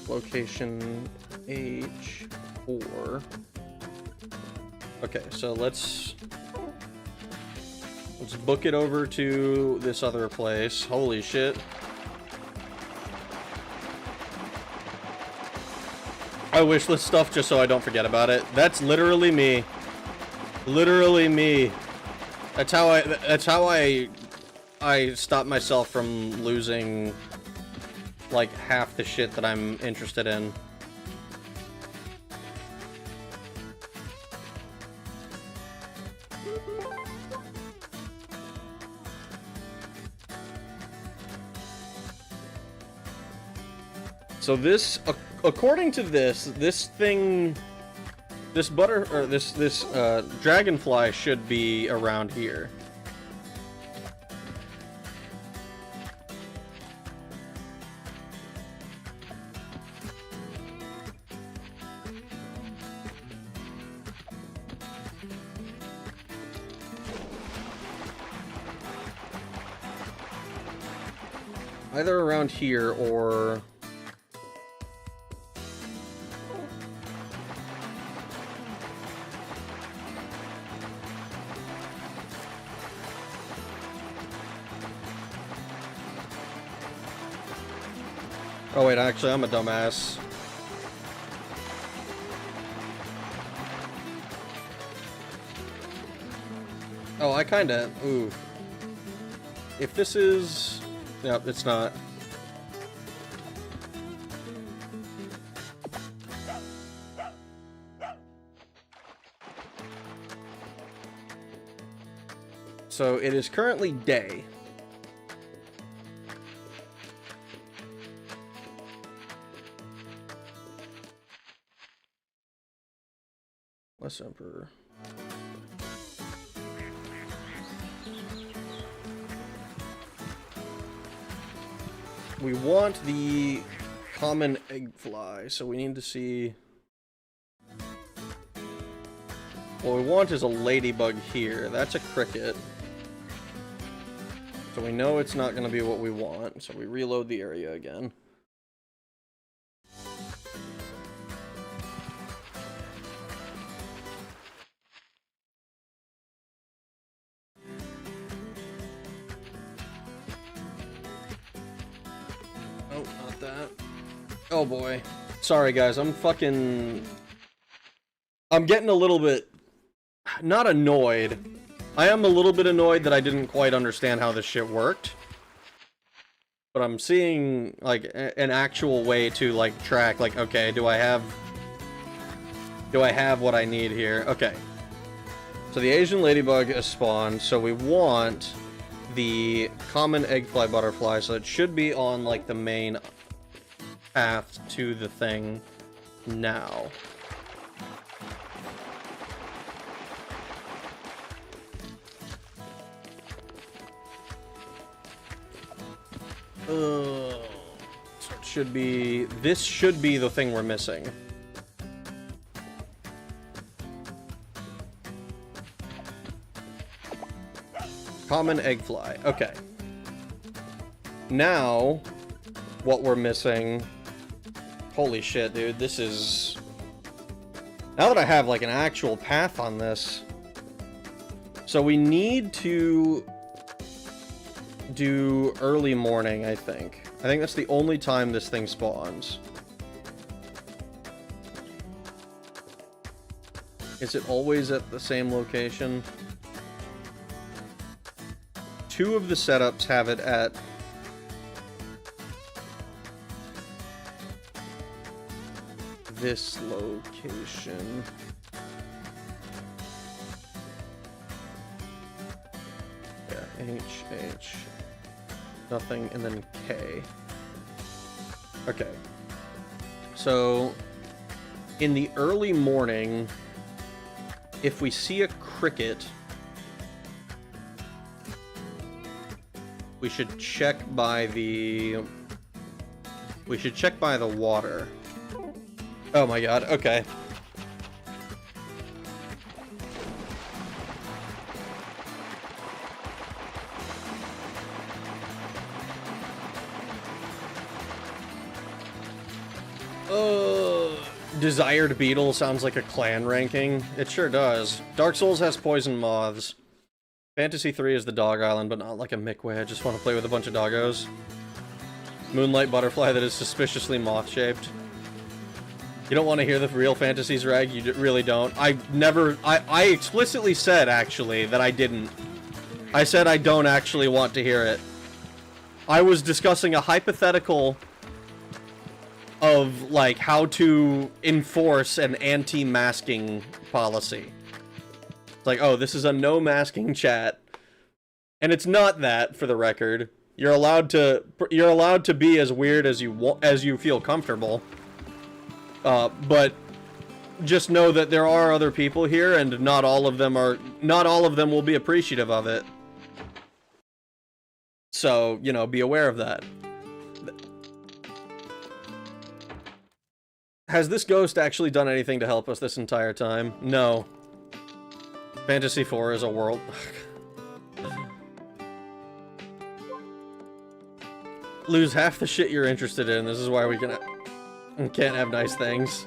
Location H4. Okay, so let's book it over to this other place. Holy shit. I wish this stuff just so I don't forget about it. That's literally me. Literally me. That's how I stop myself from losing like half the shit that I'm interested in. So this, according to this dragonfly should be around here. Either around here or... Oh wait, actually, I'm a dumbass. Oh, I kinda... Ooh. If this is... Yep, it's not. So, it is currently day. Less Emperor. We want the common eggfly, so we need to see... What we want is a ladybug here. That's a cricket. So we know it's not going to be what we want, so we reload the area again. Oh, not that. Oh boy. Sorry guys, I'm getting a little bit... not annoyed, I am a little bit annoyed that I didn't quite understand how this shit worked. But I'm seeing, like, an actual way to, like, track, like, okay, do I have what I need here? Okay. So the Asian ladybug is spawned, so we want the common eggfly butterfly, so it should be on, like, the main path to the thing now. So it should be... This should be the thing we're missing. Common eggfly. Okay. Now, what we're missing... Holy shit, dude. This is... Now that I have, like, an actual path on this... So we need to... do early morning, I think. I think that's the only time this thing spawns. Is it always at the same location? Two of the setups have it at... this location. Yeah, H. Nothing, and then K. Okay. So, in the early morning, if we see a cricket, we should check by the... We should check by the water. Oh my god, okay. Desired Beetle sounds like a clan ranking. It sure does. Dark Souls has poison moths. Fantasy 3 is the dog island, but not like a Mikway. I just want to play with a bunch of doggos. Moonlight butterfly that is suspiciously moth-shaped. You don't want to hear the real fantasies, Rag? You really don't. I explicitly said, actually, that I didn't. I said I don't actually want to hear it. I was discussing a hypothetical of, like, how to enforce an anti-masking policy. It's like, oh, this is a no-masking chat. And it's not that, for the record. You're allowed to be as weird as you feel comfortable. But just know that there are other people here, and not all of them will be appreciative of it. So, you know, be aware of that. Has this ghost actually done anything to help us this entire time? No. Fantasy 4 is a world... Lose half the shit you're interested in. This is why we can't have nice things.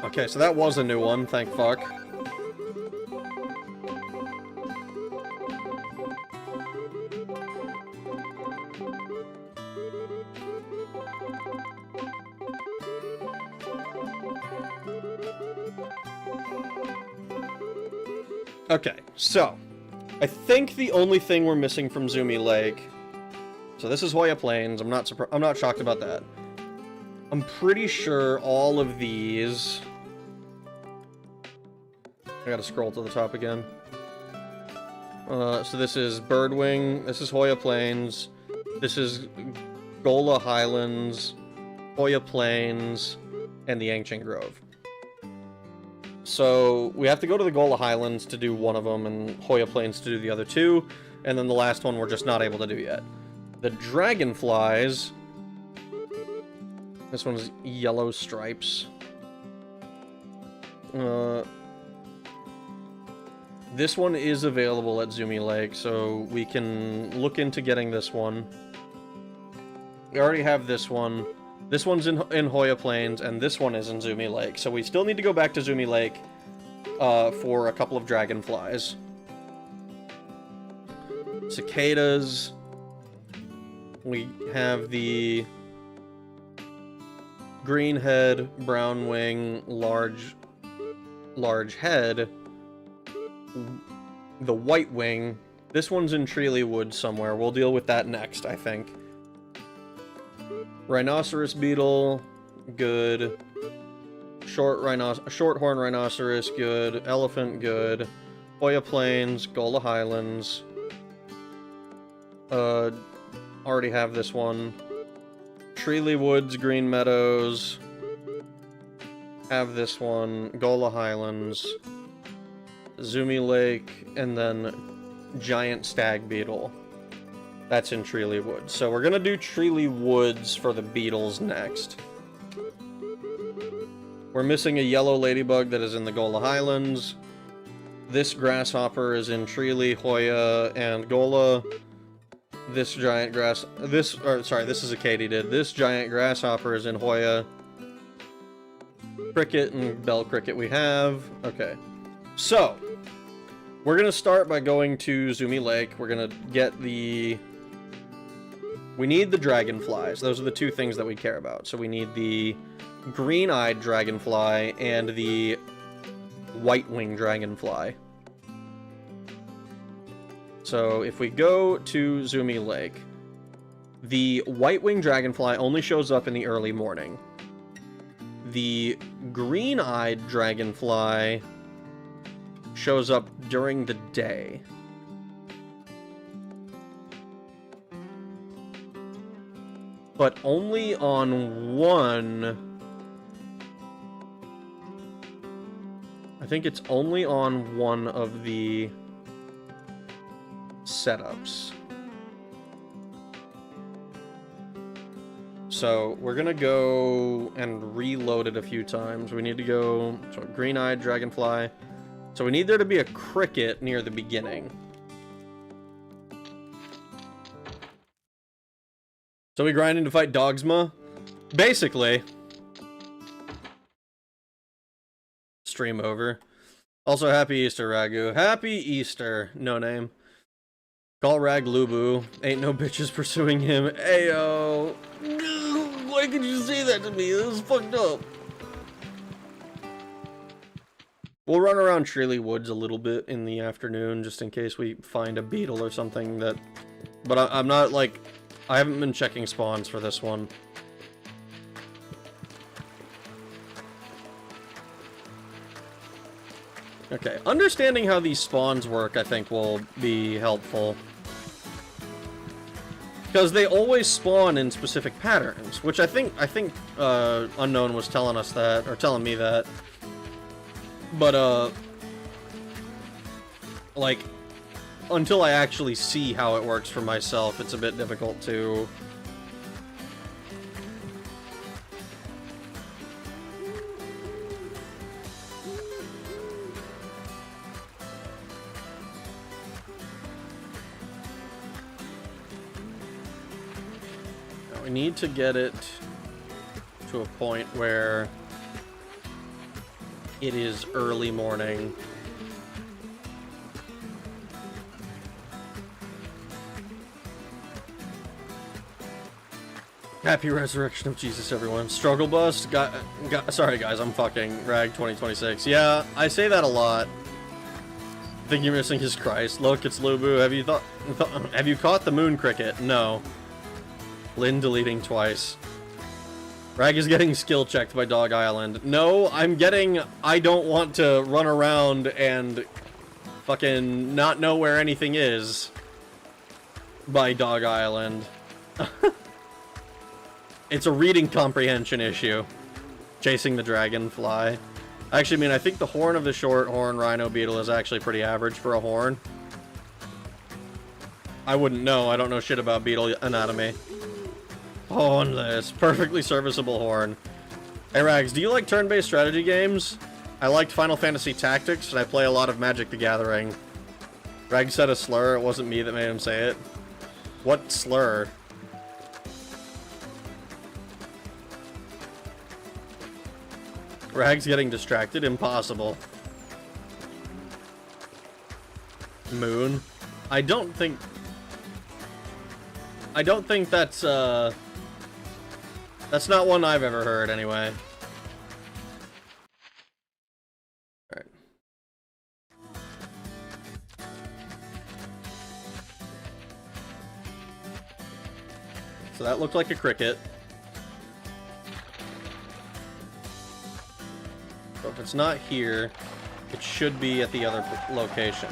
Okay, so that was a new one, thank fuck. Okay, so, I think the only thing we're missing from Zumi Lake... So this is Hoya Plains, I'm not shocked about that. I'm pretty sure all of these... I gotta scroll to the top again. So this is Birdwing, this is Hoya Plains, this is Gola Highlands, Hoya Plains, and the Ancient Grove. So, we have to go to the Gola Highlands to do one of them, and Hoya Plains to do the other two, and then the last one we're just not able to do yet. The Dragonflies... This one's Yellow Stripes. This one is available at Zumi Lake, so we can look into getting this one. We already have this one. This one's in Hoya Plains, and this one is in Zumi Lake. So we still need to go back to Zumi Lake for a couple of dragonflies. Cicadas. We have the green head, brown wing, large head. The white wing. This one's in Treely Wood somewhere. We'll deal with that next, I think. Rhinoceros beetle, good. Shorthorn rhinoceros, good. Elephant, good. Hoya Plains, Gola Highlands. Already have this one. Treely Woods, Green Meadows. Have this one. Gola Highlands. Zumi Lake, and then Giant Stag Beetle. That's in Treely Woods. So we're gonna do Treely Woods for the beetles next. We're missing a yellow ladybug that is in the Gola Highlands. This grasshopper is in Treely, Hoya, and Gola. This giant this is a katydid. This giant grasshopper is in Hoya. Cricket and bell cricket we have. Okay. So, we're going to start by going to Zumi Lake. We're going to get the... We need the dragonflies. Those are the two things that we care about. So we need the green-eyed dragonfly and the white-winged dragonfly. So if we go to Zumi Lake, the white-winged dragonfly only shows up in the early morning. The green-eyed dragonfly shows up during the day. But only on one... I think it's only on one of the setups. So we're gonna go and reload it a few times. We need to go... So green-eyed dragonfly. So we need there to be a cricket near the beginning. So we grinding to fight Dogsma? Basically. Stream over. Also, happy Easter, Ragu. Happy Easter. No name. Call Rag Lubu. Ain't no bitches pursuing him. Ayo. Why could you say that to me? This is fucked up. We'll run around Treely Woods a little bit in the afternoon, just in case we find a beetle or something that... But I'm not, like... I haven't been checking spawns for this one. Okay, understanding how these spawns work, I think, will be helpful. Because they always spawn in specific patterns, which I think Unknown was telling us that, or telling me that. But, like, until I actually see how it works for myself, it's a bit difficult to... Now, we need to get it to a point where it is early morning. Happy Resurrection of Jesus, everyone. Struggle bust? Sorry, guys, I'm fucking Rag 2026. Yeah, I say that a lot. I think you're missing his Christ. Look, it's Lubu. Have you caught the moon cricket? No. Lynn deleting twice. Rag is getting skill checked by Dog Island. No, I don't want to run around and fucking not know where anything is by Dog Island. It's a reading comprehension issue. Chasing the dragonfly. Actually, I mean, I think the horn of the short-horn rhino beetle is actually pretty average for a horn. I wouldn't know. I don't know shit about beetle anatomy. Hornless. Perfectly serviceable horn. Hey, Rags, do you like turn-based strategy games? I liked Final Fantasy Tactics, and I play a lot of Magic the Gathering. Rags said a slur. It wasn't me that made him say it. What slur? Rag's getting distracted. Impossible. Moon. I don't think I don't think that's not one I've ever heard, anyway. Alright. So that looked like a cricket. So if it's not here, it should be at the other location.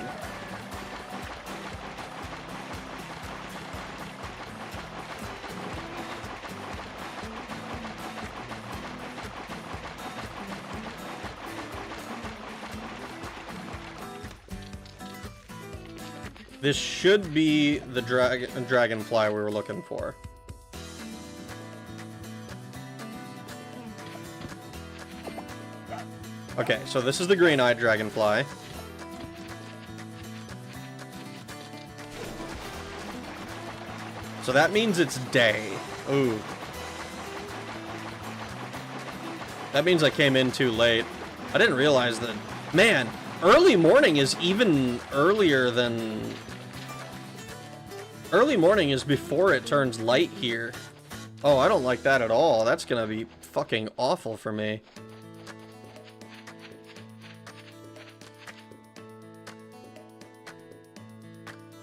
This should be the dragonfly we were looking for. Okay, so this is the green-eyed dragonfly. So that means it's day. Ooh. That means I came in too late. I didn't realize that. Man, early morning is even earlier than... Early morning is before it turns light here. Oh, I don't like that at all. That's gonna be fucking awful for me.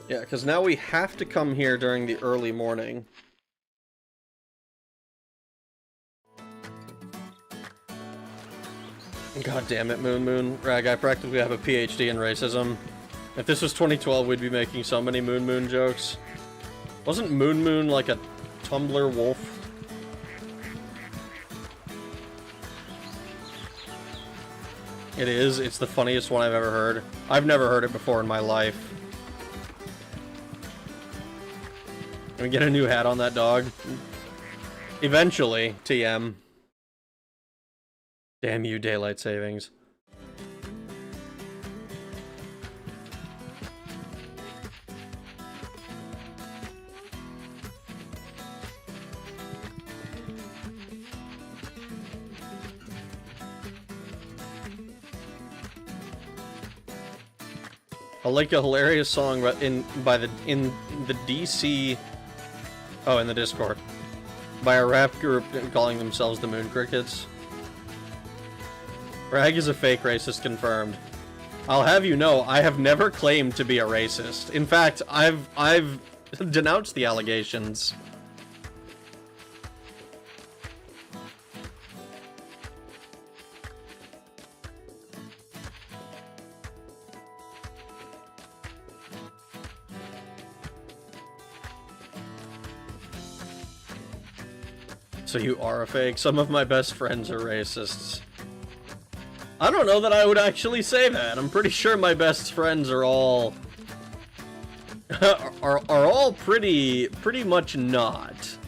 Yeah, because now we have to come here during the early morning. God damn it, Moon. Rag, I practically have a PhD in racism. If this was 2012, we'd be making so many Moon jokes. Wasn't Moon like a Tumblr wolf? It is. It's the funniest one I've ever heard. I've never heard it before in my life. Can we get a new hat on that dog? Eventually, TM. Damn you, daylight savings. I like a hilarious song in the DC. Oh, in the Discord, by a rap group calling themselves the Moon Crickets. Rag is a fake racist confirmed. I'll have you know, I have never claimed to be a racist. In fact, I've denounced the allegations. So you are a fake. Some of my best friends are racists. I don't know that I would actually say that. I'm pretty sure my best friends are all are all pretty much not.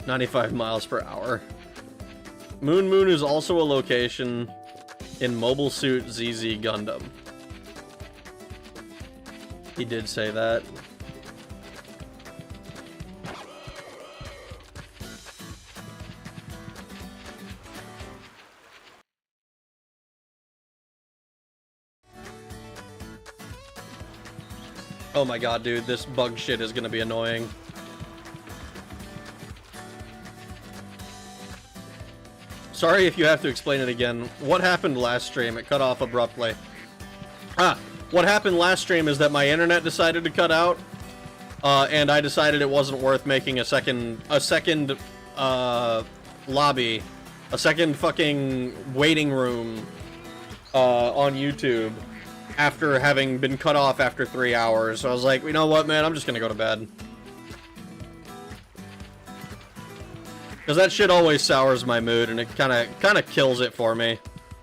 95 miles per hour. Moon is also a location in Mobile Suit ZZ Gundam. He did say that. Oh my god, dude, this bug shit is gonna be annoying. Sorry if you have to explain it again. What happened last stream? It cut off abruptly. What happened last stream is that my internet decided to cut out, and I decided it wasn't worth making a second lobby, a second fucking waiting room, on YouTube. After having been cut off after 3 hours. So I was like, you know what, man, I'm just gonna go to bed. Because that shit always sours my mood, and it kinda kills it for me.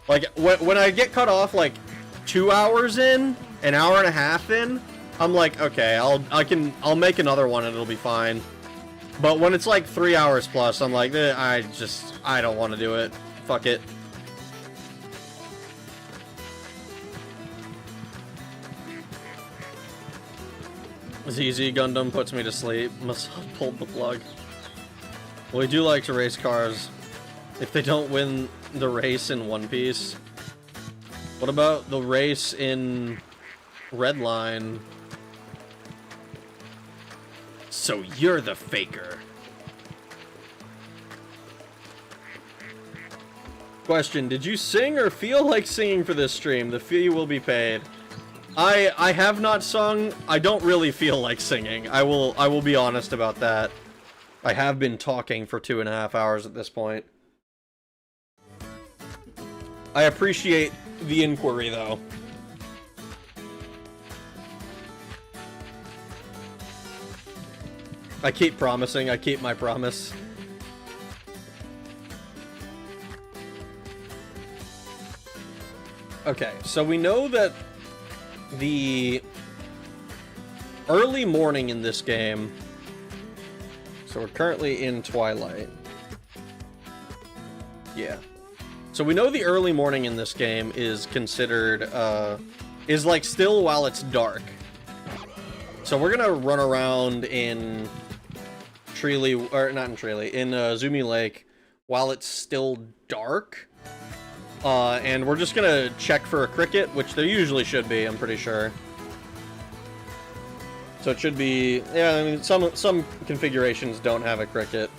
Like, when I get cut off, like, 2 hours in, an hour and a half in, I'm like, okay, I'll make another one and it'll be fine. But when it's like 3 hours plus, I'm like, I don't want to do it. Fuck it. ZZ Gundam puts me to sleep. Must have pulled the plug. We do like to race cars. If they don't win the race in One Piece. What about the race in Redline? So you're the faker. Question, did you sing or feel like singing for this stream? The fee will be paid. I have not sung. I don't really feel like singing. I will be honest about that. I have been talking for 2.5 hours at this point. I appreciate the inquiry, though. I keep promising. I keep my promise. Okay, so we know that the early morning in this game... So we're currently in twilight. Yeah. So we know the early morning in this game is considered, is like still while it's dark. So we're gonna run around in Treely, or not in Treely, in Zumi Lake while it's still dark. And we're just gonna check for a cricket, which there usually should be, I'm pretty sure. So it should be, yeah, I mean, some configurations don't have a cricket.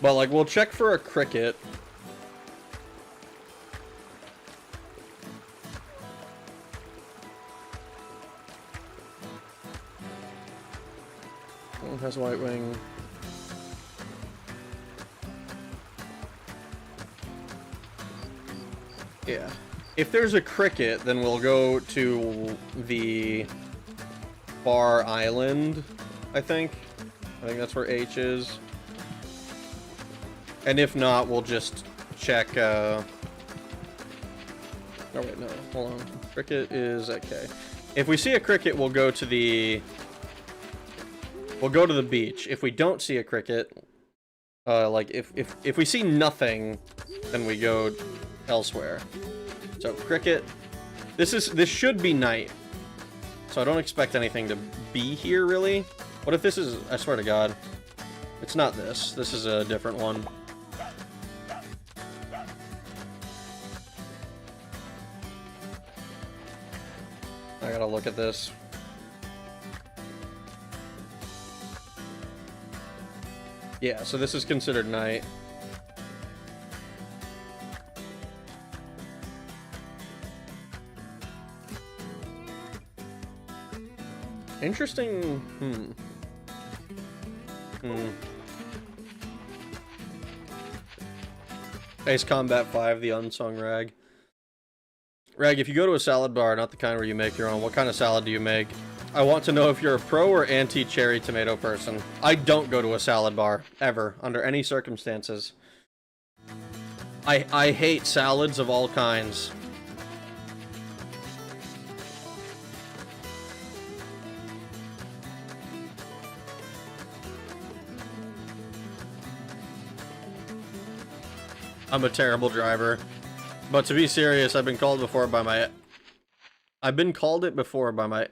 But, like, we'll check for a cricket. Oh, it has a white wing. Yeah. If there's a cricket, then we'll go to the Bar Island, I think. I think that's where H is. And if not, we'll just check, Oh wait, no, hold on. Cricket is at K. If we see a cricket, we'll go to the... We'll go to the beach. If we don't see a cricket, like, if we see nothing, then we go elsewhere. So, cricket. This should be night. So I don't expect anything to be here, really. What if this is... I swear to God. It's not this. This is a different one. I gotta look at this. Yeah, so this is considered night. Interesting. Ace Combat 5, the unsung Rag. Rag, if you go to a salad bar, not the kind where you make your own, what kind of salad do you make? I want to know if you're a pro or anti-cherry tomato person. I don't go to a salad bar, ever, under any circumstances. I hate salads of all kinds. I'm a terrible driver. But to be serious, I've been called it before by my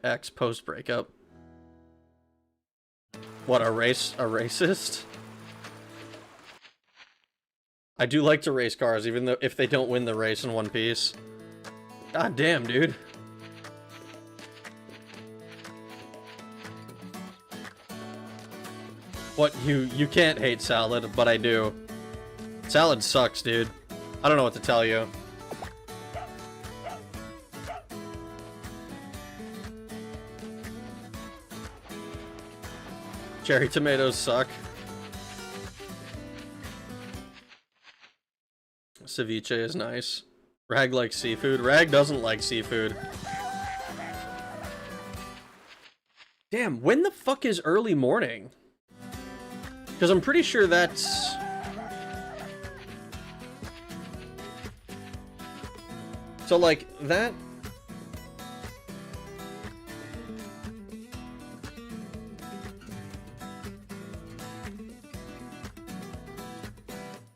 ex post-breakup. What, a racist? I do like to race cars, even though if they don't win the race in one piece. God damn, dude. What, you can't hate salad, but I do. Salad sucks, dude. I don't know what to tell you. Cherry tomatoes suck. Ceviche is nice. Rag likes seafood. Rag doesn't like seafood. Damn, when the fuck is early morning? Because I'm pretty sure that's... So, like, that...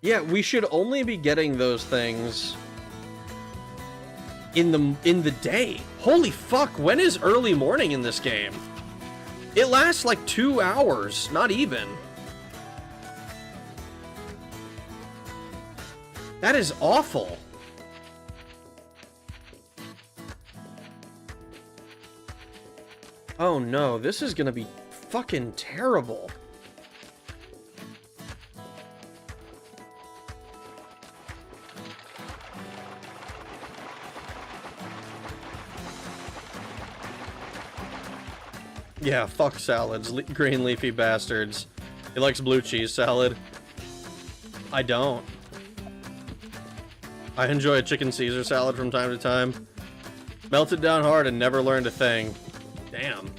Yeah, we should only be getting those things in the day. Holy fuck, when is early morning in this game? It lasts like 2 hours, not even. That is awful. Oh no, this is gonna be fucking terrible. Yeah, fuck salads, green leafy bastards. He likes blue cheese salad. I don't. I enjoy a chicken Caesar salad from time to time. Melted down hard and never learned a thing. Damn.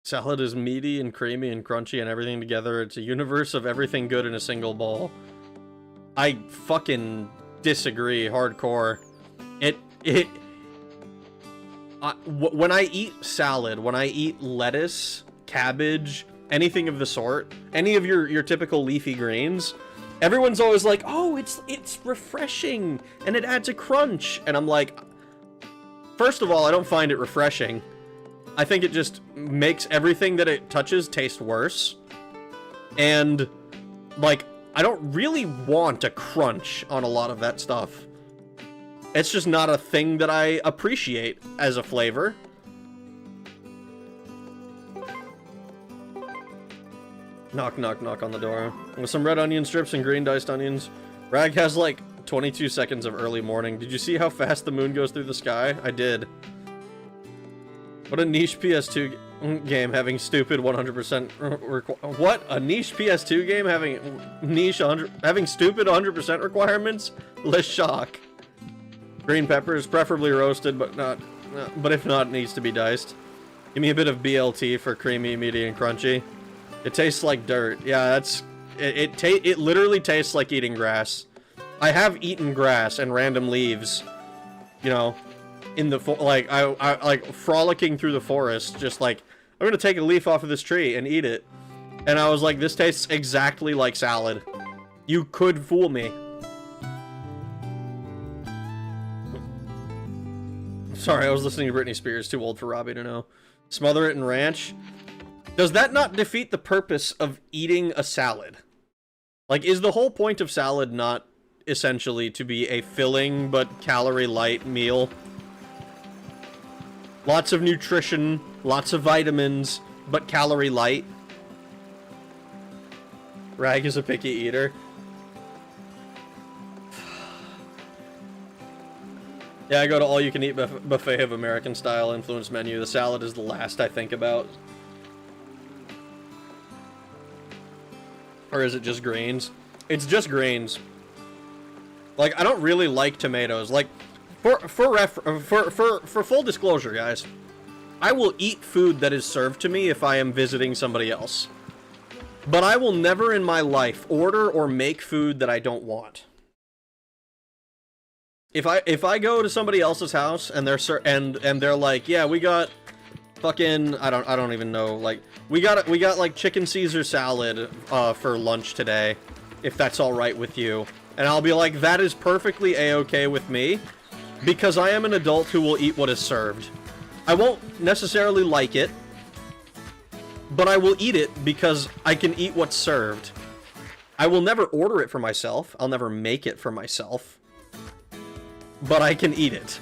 Salad is meaty and creamy and crunchy and everything together. It's a universe of everything good in a single bowl. I fucking disagree hardcore. When I eat salad, when I eat lettuce, cabbage, anything of the sort, any of your typical leafy greens, everyone's always like, oh, it's refreshing, and it adds a crunch. And I'm like, first of all, I don't find it refreshing. I think it just makes everything that it touches taste worse. And, like, I don't really want a crunch on a lot of that stuff. It's just not a thing that I appreciate as a flavor. Knock, knock, knock on the door. With some red onion strips and green diced onions. Rag has like 22 seconds of early morning. Did you see how fast the moon goes through the sky? I did. What a niche PS2 game having stupid 100% what? A niche PS2 game having having stupid 100% requirements? Let's shock. Green peppers, preferably roasted, but if not, it needs to be diced. Give me a bit of BLT for creamy, meaty, and crunchy. It tastes like dirt. Yeah, that's it literally tastes like eating grass. I have eaten grass and random leaves, you know, in the I like frolicking through the forest, just like I'm gonna take a leaf off of this tree and eat it, and I was like, this tastes exactly like salad. You could fool me. Sorry, I was listening to Britney Spears, too old for Robbie to know. Smother it in ranch. Does that not defeat the purpose of eating a salad? Like, is the whole point of salad not essentially to be a filling but calorie-light meal? Lots of nutrition, lots of vitamins, but calorie-light. Rag is a picky eater. Yeah, I go to all-you-can-eat buffet of American-style influence menu. The salad is the last I think about. Or is it just greens? It's just greens. Like, I don't really like tomatoes. Like, for full disclosure, guys, I will eat food that is served to me if I am visiting somebody else. But I will never in my life order or make food that I don't want. If I go to somebody else's house and they're like, yeah, we got fucking I don't even know, like we got like chicken Caesar salad for lunch today, if that's all right with you. And I'll be like, that is perfectly a-okay with me, because I am an adult who will eat what is served. I won't necessarily like it, but I will eat it because I can eat what's served. I will never order it for myself. I'll never make it for myself. But I can eat it.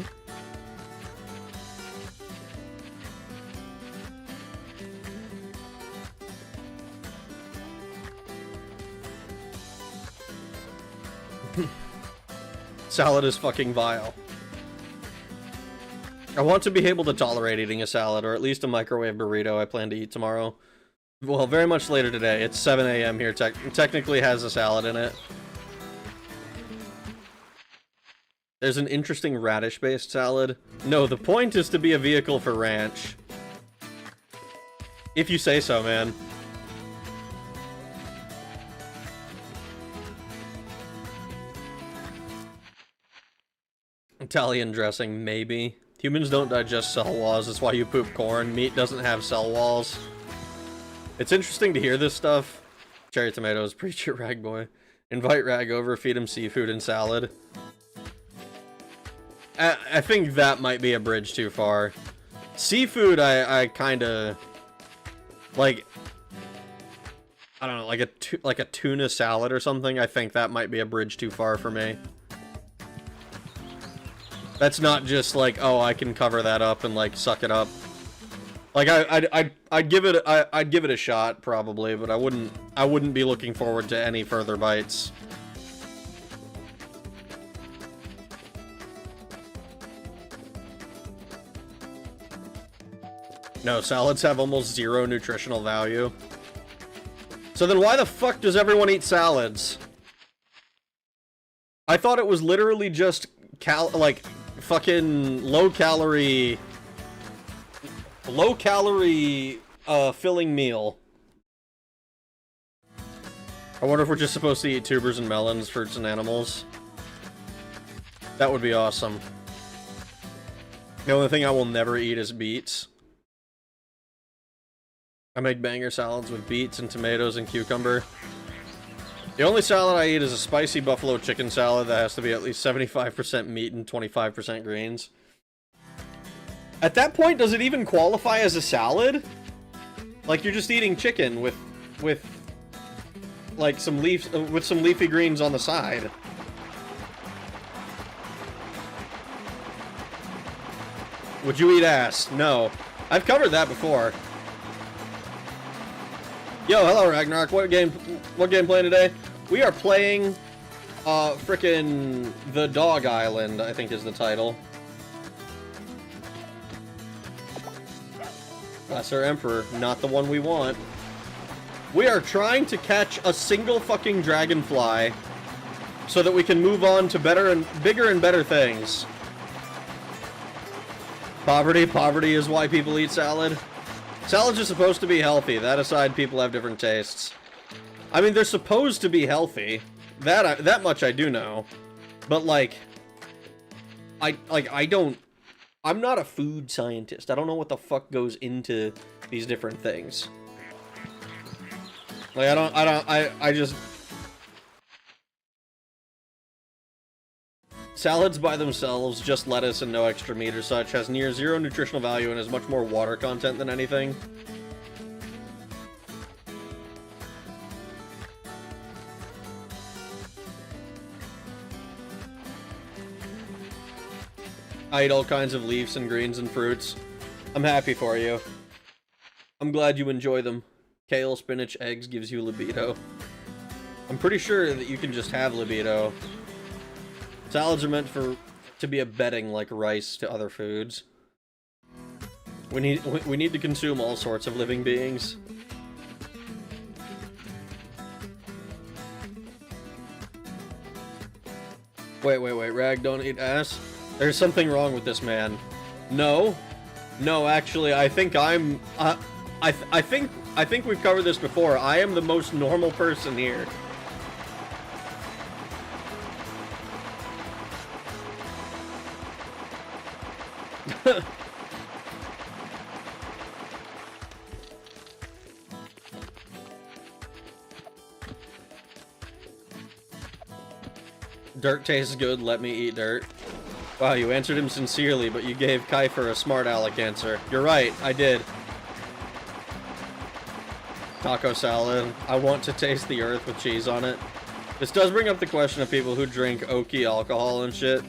Salad is fucking vile. I want to be able to tolerate eating a salad, or at least a microwave burrito I plan to eat tomorrow. Well, very much later today. It's 7 a.m. here. Technically has a salad in it. There's an interesting radish-based salad. No, the point is to be a vehicle for ranch. If you say so, man. Italian dressing, maybe. Humans don't digest cell walls, that's why you poop corn. Meat doesn't have cell walls. It's interesting to hear this stuff. Cherry tomatoes, preacher Rag boy. Invite Rag over, feed him seafood and salad. I think that might be a bridge too far. Seafood, I kind of like. I don't know, like a tuna salad or something. I think that might be a bridge too far for me. That's not just like, oh, I can cover that up and like suck it up. Like I'd give it I'd give it a shot probably, but I wouldn't be looking forward to any further bites. No, salads have almost zero nutritional value. So then why the fuck does everyone eat salads? I thought it was literally just like fucking low calorie filling meal. I wonder if we're just supposed to eat tubers and melons, fruits and animals. That would be awesome. The only thing I will never eat is beets. I make banger salads with beets and tomatoes and cucumber. The only salad I eat is a spicy buffalo chicken salad that has to be at least 75% meat and 25% greens. At that point, does it even qualify as a salad? Like, you're just eating chicken with like some leafy greens on the side. Would you eat ass? No. I've covered that before. Yo, hello Ragnarok. What game playing today? We are playing frickin' The Dog Island, I think is the title. Lesser Emperor, not the one we want. We are trying to catch a single fucking dragonfly so that we can move on to bigger and better things. Poverty is why people eat salad. Salads are supposed to be healthy. That aside, people have different tastes. I mean, they're supposed to be healthy. That much I do know. But like I'm not a food scientist. I don't know what the fuck goes into these different things. Like I just salads by themselves, just lettuce and no extra meat or such, has near zero nutritional value and has much more water content than anything. I eat all kinds of leaves and greens and fruits. I'm happy for you. I'm glad you enjoy them. Kale, spinach, eggs gives you libido. I'm pretty sure that you can just have libido. Salads are meant to be a bedding like rice to other foods. We need to consume all sorts of living beings. Wait, Rag, don't eat ass? There's something wrong with this man. No, actually, I think I'm. I think we've covered this before. I am the most normal person here. Dirt tastes good, let me eat dirt. Wow, you answered him sincerely, but you gave Kiefer a smart aleck answer. You're right, I did. Taco salad. I want to taste the earth with cheese on it. This does bring up the question of people who drink oaky alcohol and shit.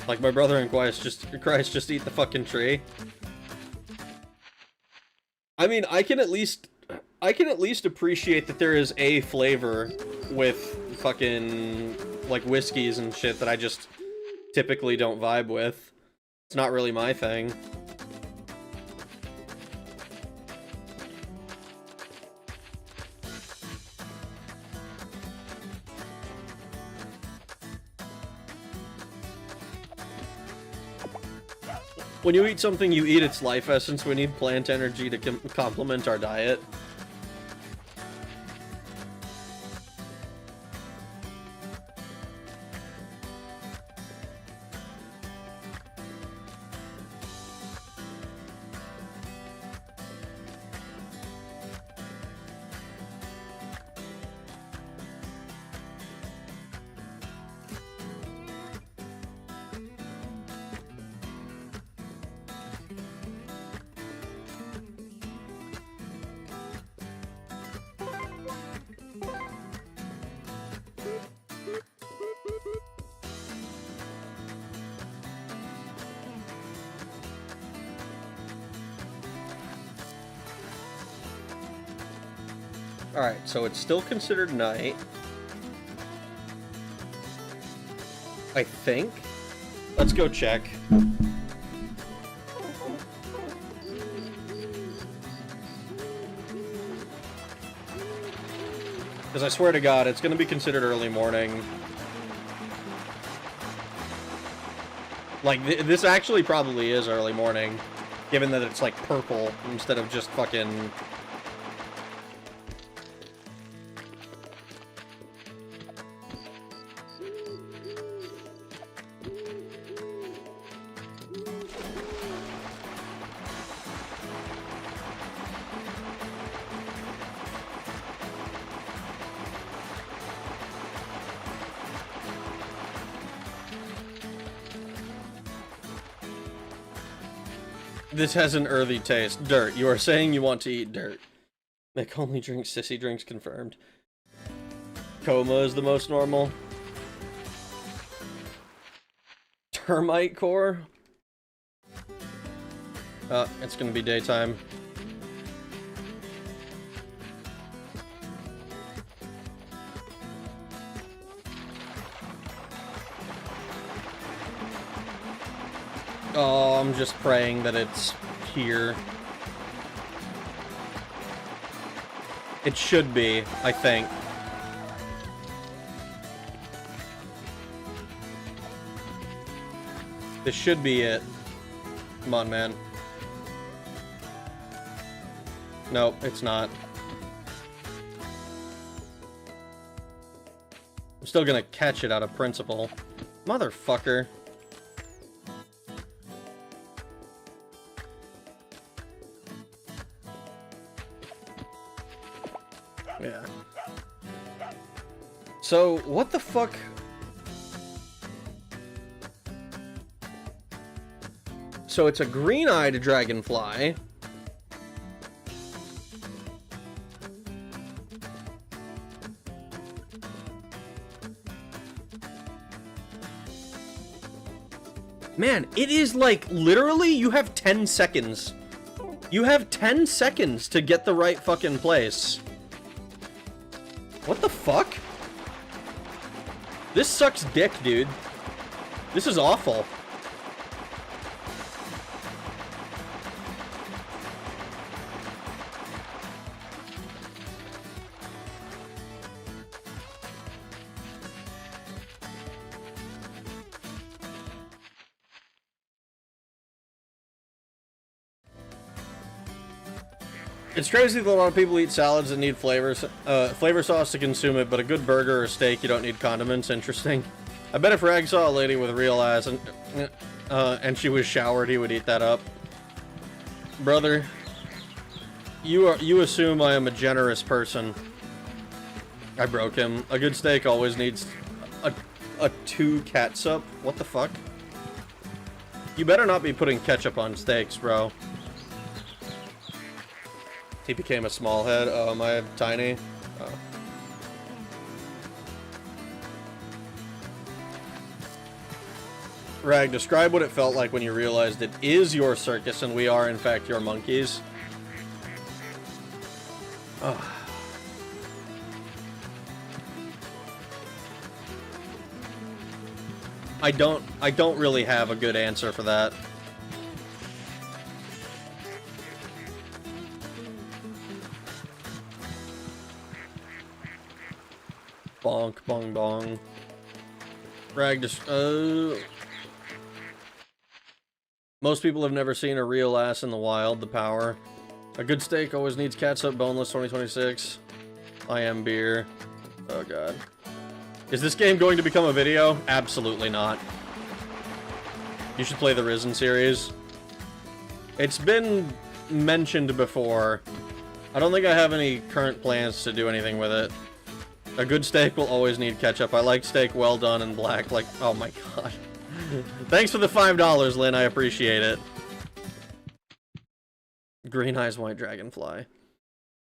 Like my brother in Christ, just eat the fucking tree. I mean, I can at least appreciate that there is a flavor with fucking like whiskeys and shit that I just typically don't vibe with. It's not really my thing. When you eat something, you eat its life essence. We need plant energy to complement our diet. Alright, so it's still considered night. I think. Let's go check. Because I swear to God, it's going to be considered early morning. Like, this actually probably is early morning, given that it's, like, purple instead of just fucking... This has an earthy taste. Dirt. You are saying you want to eat dirt. Mick only drinks sissy drinks confirmed. Coma is the most normal. Termite core? It's gonna be daytime. Oh, I'm just praying that it's here. It should be, I think. This should be it. Come on, man. Nope, it's not. I'm still gonna catch it out of principle. Motherfucker. Yeah. So, what the fuck? So it's a green-eyed dragonfly. Man, it is like, literally, you have 10 seconds. You have 10 seconds to get the right fucking place. What the fuck? This sucks dick, dude. This is awful. It's crazy that a lot of people eat salads that need flavor sauce to consume it, but a good burger or steak, you don't need condiments. Interesting. I bet if Rag saw a lady with real ass and she was showered, he would eat that up. Brother, you assume I am a generous person. I broke him. A good steak always needs a 2 catsup. What the fuck? You better not be putting ketchup on steaks, bro. He became a small head. Oh, am I tiny? Oh. Rag, describe what it felt like when you realized it is your circus and we are, in fact, your monkeys. Oh. I don't really have a good answer for that. Bonk, bong, bong. Rag, most people have never seen a real ass in the wild, the power. A good steak always needs catsup, boneless 2026. I am beer. Oh god. Is this game going to become a video? Absolutely not. You should play the Risen series. It's been mentioned before. I don't think I have any current plans to do anything with it. A good steak will always need ketchup. I like steak well done and black. Like, oh my god. Thanks for the $5, Lynn. I appreciate it. Green eyes, white dragonfly.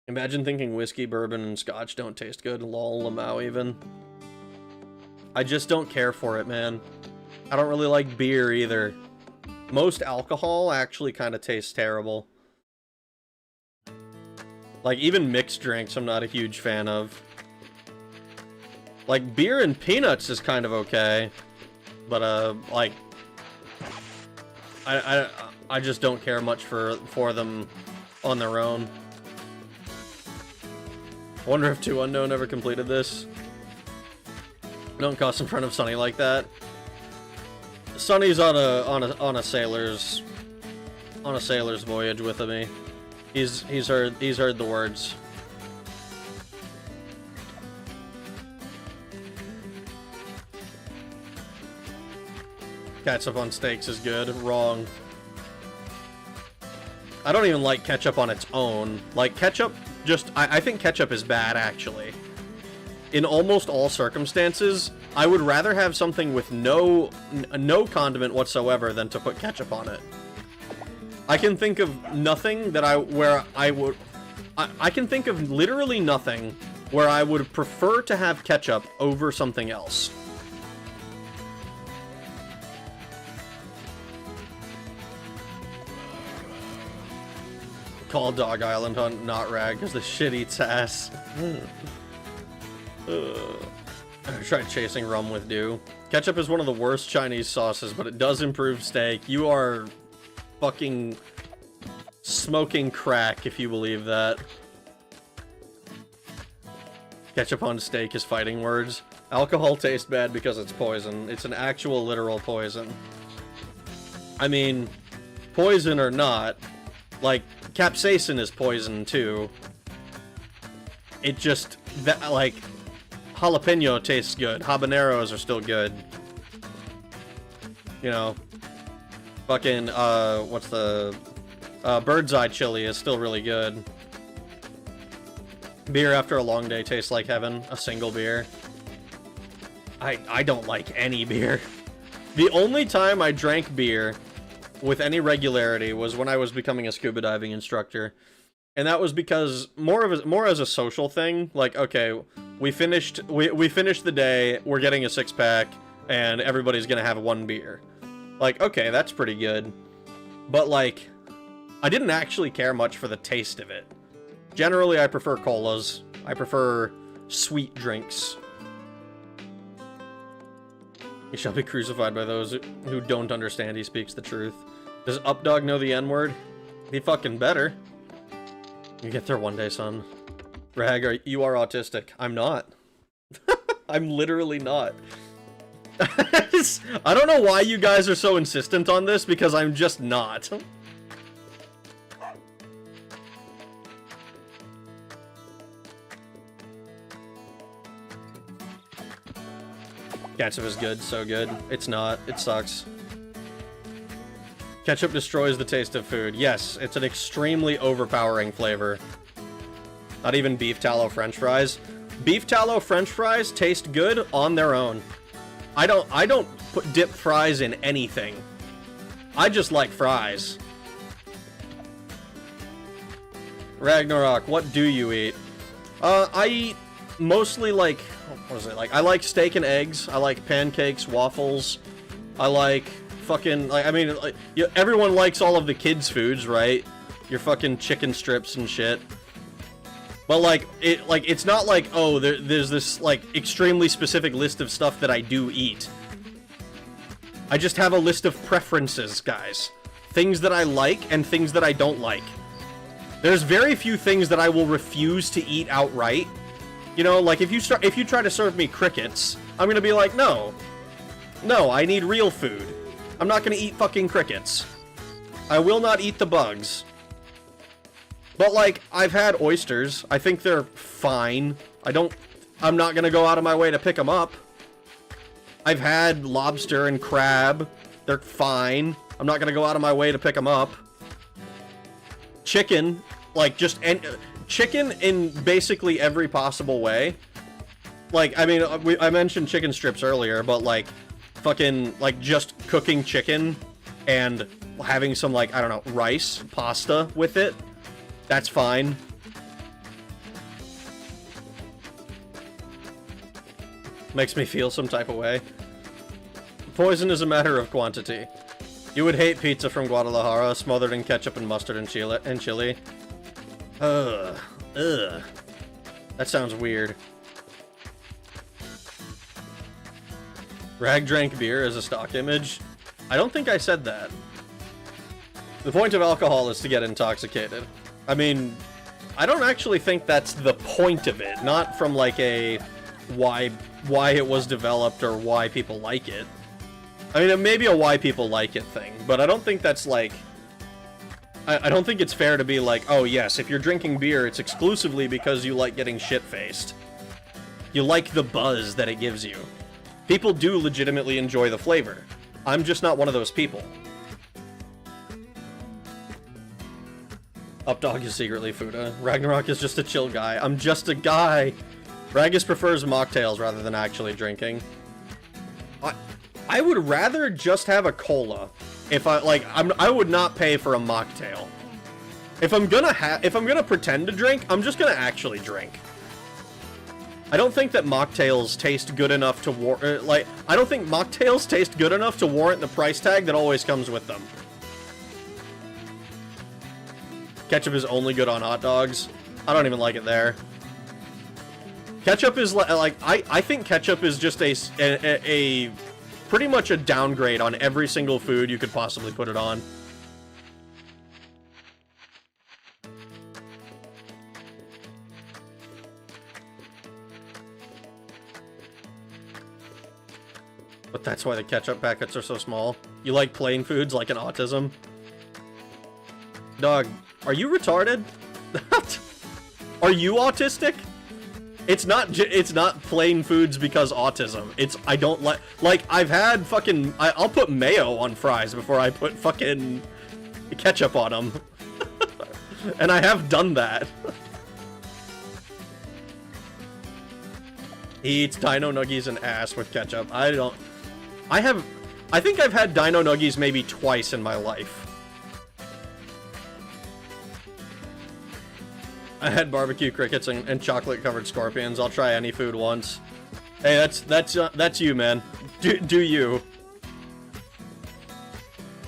Imagine thinking whiskey, bourbon, and scotch don't taste good. Lol, Lamau even. I just don't care for it, man. I don't really like beer either. Most alcohol actually kind of tastes terrible. Like, even mixed drinks I'm not a huge fan of. Like, beer and peanuts is kind of okay. But, like... I just don't care much for them on their own. Wonder if 2 Unknown ever completed this. Don't cuss in front of Sonny like that. Sonny's on a sailor's voyage with me. He's heard the words. Ketchup on steaks is good. Wrong. I don't even like ketchup on its own. Like, ketchup just... I think ketchup is bad, actually. In almost all circumstances, I would rather have something with no condiment whatsoever than to put ketchup on it. I can think of nothing that I can think of literally nothing where I would prefer to have ketchup over something else. Call Dog Island on Not Rag because the shit eats ass. I tried chasing rum with dew. Ketchup is one of the worst Chinese sauces, but it does improve steak. You are fucking smoking crack if you believe that. Ketchup on steak is fighting words. Alcohol tastes bad because it's poison. It's an actual literal poison. I mean, poison or not, like, capsaicin is poison too. It just, that, like, jalapeno tastes good. Habaneros are still good. You know, fucking, what's the, bird's eye chili is still really good. Beer after a long day tastes like heaven. A single beer. I don't like any beer. The only time I drank beer with any regularity was when I was becoming a scuba diving instructor. And that was because more as a social thing. Like, okay, we finished the day, we're getting a 6-pack, and everybody's gonna have 1 beer. Like, okay, that's pretty good. But, like, I didn't actually care much for the taste of it. Generally, I prefer colas. I prefer sweet drinks. He shall be crucified by those who don't understand he speaks the truth. Does Updog know the N-word? He fucking better. You get there one day, son. Rag, you are autistic. I'm not. I'm literally not. I don't know why you guys are so insistent on this, because I'm just not. Ketchup is good, so good. It's not. It sucks. Ketchup destroys the taste of food. Yes, it's an extremely overpowering flavor. Not even beef tallow french fries. Beef tallow french fries taste good on their own. I don't dip fries in anything. I just like fries. Ragnarok, what do you eat? I eat mostly like, what is it like? I like steak and eggs. I like pancakes, waffles. I like fucking, like, I mean, like, everyone likes all of the kids' foods, right? Your fucking chicken strips and shit. But like, it's not like, oh, there's this like extremely specific list of stuff that I do eat. I just have a list of preferences, guys. Things that I like and things that I don't like. There's very few things that I will refuse to eat outright. You know, like if you try to serve me crickets, I'm gonna be like, no, I need real food. I'm not gonna eat fucking crickets. I will not eat the bugs. But like, I've had oysters. I think they're fine. I'm not gonna go out of my way to pick them up. I've had lobster and crab. They're fine. I'm not gonna go out of my way to pick them up. Chicken, like chicken in basically every possible way. Like, I mean, I mentioned chicken strips earlier, but like, fucking, like, just cooking chicken and having some, like, I don't know, rice, pasta with it. That's fine. Makes me feel some type of way. Poison is a matter of quantity. You would hate pizza from Guadalajara, smothered in ketchup and mustard and chili. Ugh. That sounds weird. Rag drank beer as a stock image? I don't think I said that. The point of alcohol is to get intoxicated. I mean, I don't actually think that's the point of it. Not from, like, a why it was developed or why people like it. I mean, it may be a why people like it thing, but I don't think that's, like... I don't think it's fair to be like, oh yes, if you're drinking beer, it's exclusively because you like getting shit-faced. You like the buzz that it gives you. People do legitimately enjoy the flavor. I'm just not one of those people. Updog is secretly Fuda. Ragnarok is just a chill guy. I'm just a guy! Ragus prefers mocktails rather than actually drinking. I would rather just have a cola. If I would not pay for a mocktail. If I'm gonna pretend to drink, I'm just gonna actually drink. I don't think that mocktails taste good enough to I don't think mocktails taste good enough to warrant the price tag that always comes with them. Ketchup is only good on hot dogs. I don't even like it there. Ketchup is like I think ketchup is just a pretty much a downgrade on every single food you could possibly put it on. But that's why the ketchup packets are so small. You like plain foods like an autism? Dog, are you retarded? Are you autistic? It's not plain foods because autism. It's, I don't like, I've had fucking, I'll put mayo on fries before I put fucking ketchup on them. And I have done that. He eats Dino Nuggies and ass with ketchup. I think I've had Dino Nuggies maybe twice in my life. I had barbecue crickets and chocolate-covered scorpions. I'll try any food once. Hey, that's you, man. Do you.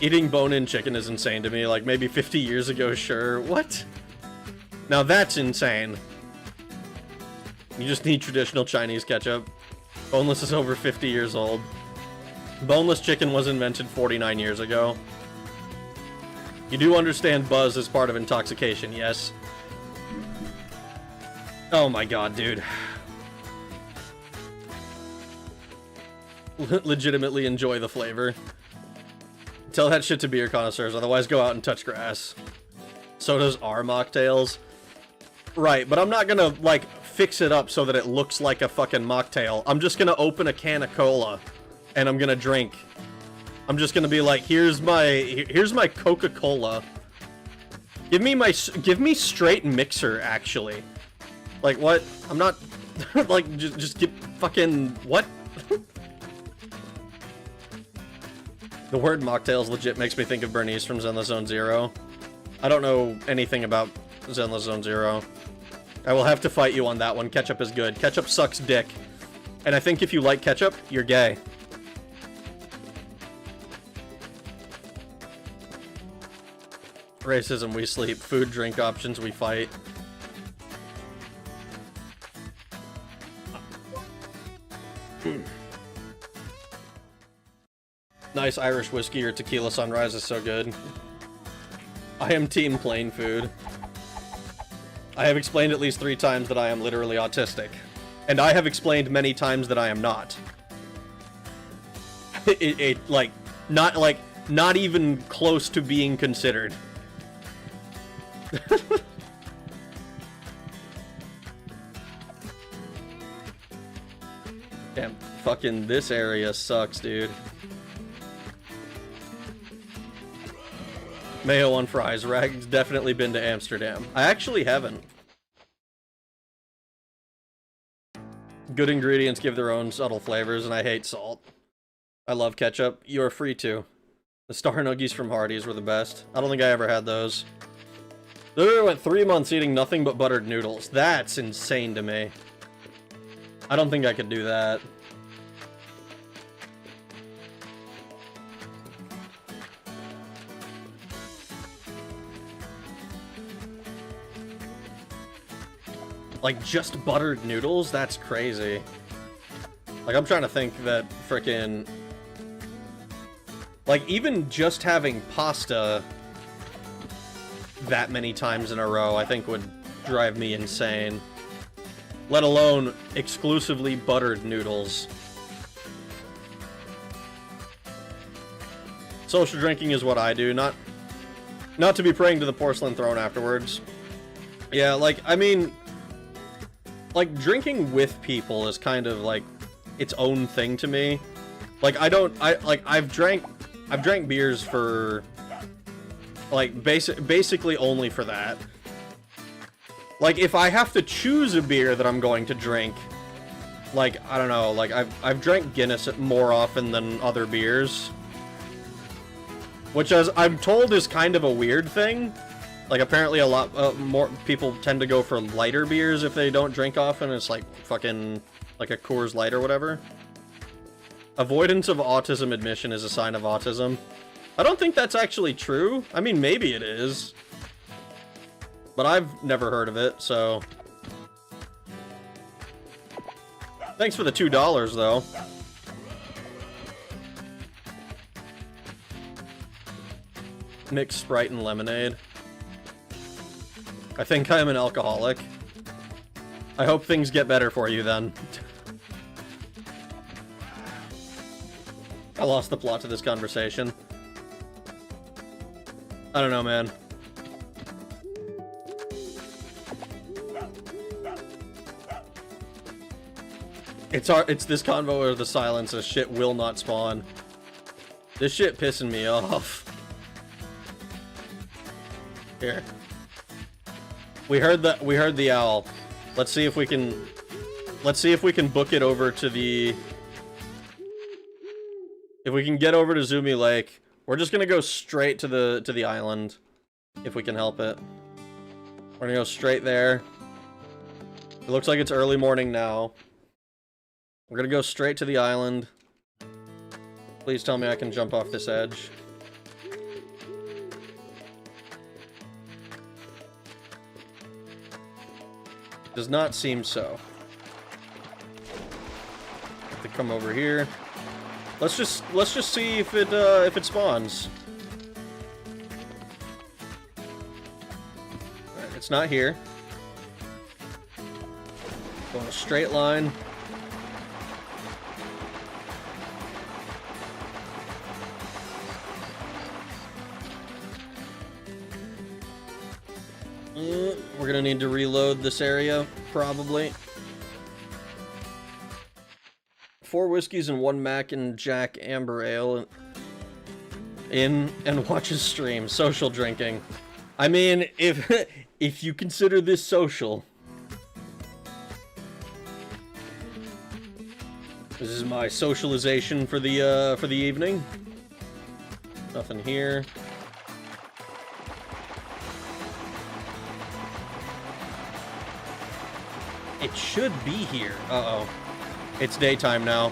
Eating bone-in chicken is insane to me. Like, maybe 50 years ago, sure. What? Now that's insane. You just need traditional Chinese ketchup. Boneless is over 50 years old. Boneless chicken was invented 49 years ago. You do understand buzz is part of intoxication, yes? Oh my god, dude. Legitimately enjoy the flavor. Tell that shit to beer connoisseurs, otherwise go out and touch grass. Sodas are mocktails. Right, but I'm not gonna, like, fix it up so that it looks like a fucking mocktail. I'm just gonna open a can of cola, and I'm gonna drink. I'm just gonna be like, here's my Coca-Cola. Give me straight mixer, actually. Like, what? I'm not, like, just get fucking, what? The word mocktails legit makes me think of Bernice from Zenless Zone Zero. I don't know anything about Zenless Zone Zero. I will have to fight you on that one. Ketchup is good. Ketchup sucks dick. And I think if you like ketchup, you're gay. Racism, we sleep. Food, drink options, we fight. Nice Irish whiskey or tequila sunrise is so good. I am team plain food. I have explained at least 3 times that I am literally autistic. And I have explained many times that I am not. Not even close to being considered. Damn, fucking this area sucks, dude. Mayo on fries. Rag's definitely been to Amsterdam. I actually haven't. Good ingredients give their own subtle flavors, and I hate salt. I love ketchup. You are free to. The Star Nuggies from Hardee's were the best. I don't think I ever had those. Literally went 3 months eating nothing but buttered noodles. That's insane to me. I don't think I could do that. Like, just buttered noodles? That's crazy. Like, I'm trying to think that frickin'... Like, even just having pasta that many times in a row, I think would drive me insane. Let alone exclusively buttered noodles. Social drinking is what I do, not to be praying to the porcelain throne afterwards. Yeah, like, I mean... Like, drinking with people is kind of, like, its own thing to me. Like, I've drank beers for, like, basically only for that. Like, if I have to choose a beer that I'm going to drink, like, I don't know, like, I've drank Guinness more often than other beers. Which, as I'm told, is kind of a weird thing. Like, apparently a lot more people tend to go for lighter beers if they don't drink often. It's like fucking, like a Coors Light or whatever. Avoidance of autism admission is a sign of autism. I don't think that's actually true. I mean, maybe it is. But I've never heard of it, so... Thanks for the $2, though. Mixed Sprite and lemonade. I think I am an alcoholic. I hope things get better for you, then. I lost the plot to this conversation. I don't know, man. It's this convo or the silence, as shit will not spawn. This shit pissing me off. Here. We heard the owl. Let's see if we can book it over to the... If we can get over to Zumi Lake, we're just gonna go straight to the island, if we can help it. We're gonna go straight there. It looks like it's early morning now. We're gonna go straight to the island. Please tell me I can jump off this edge. Does not seem so. Have to come over here. Let's just see if it spawns. Alright, it's not here. Go in a straight line. We're gonna need to reload this area, probably. 4 whiskeys and 1 Mac and Jack Amber Ale in and watch his stream. Social drinking. I mean, if you consider this social. This is my socialization for the evening. Nothing here. It should be here. Uh-oh. It's daytime now.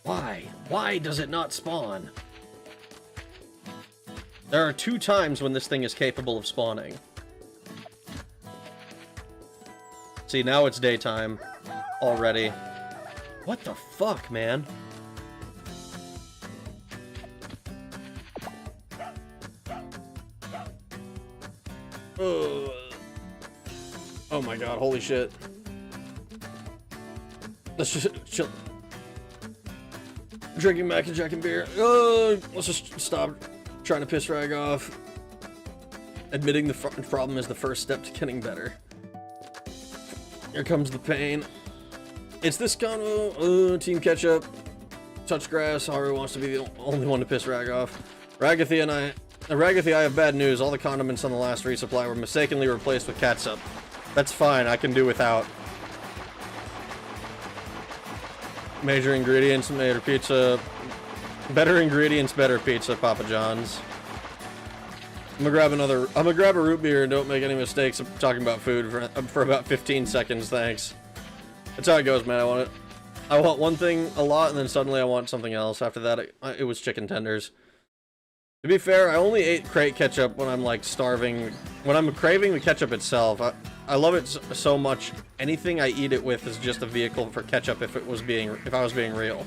Why? Why does it not spawn? There are 2 times when this thing is capable of spawning. See, now it's daytime already. What the fuck, man? Oh my god, holy shit. Let's just chill. Drinking Mac and Jack and beer. Let's just stop trying to piss Rag off. Admitting the problem is the first step to getting better. Here comes the pain. It's this convo. Team Ketchup. Touch grass. Haru wants to be the only one to piss Rag off. Ragathy and I have bad news. All the condiments on the last resupply were mistakenly replaced with catsup. That's fine. I can do without. Major ingredients, better pizza. Better ingredients, better pizza, Papa John's. I'm gonna grab a root beer and don't make any mistakes. I'm talking about food for about 15 seconds, thanks. That's how it goes, man. I want one thing a lot, and then suddenly I want something else. After that, it was chicken tenders. To be fair, I only ate crate ketchup when I'm, like, starving. When I'm craving the ketchup itself, I love it so much. Anything I eat it with is just a vehicle for ketchup if I was being real.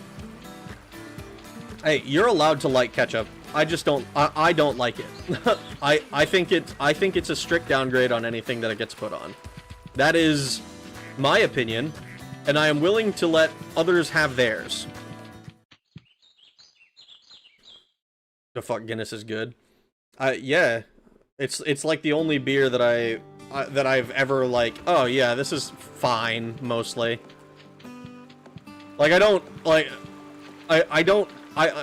Hey, you're allowed to like ketchup. I just don't, I don't like it. I think it's a strict downgrade on anything that it gets put on. That is my opinion, and I am willing to let others have theirs. The fuck, Guinness is good. Yeah, it's like the only beer that I've ever like. Oh yeah, this is fine mostly. Like I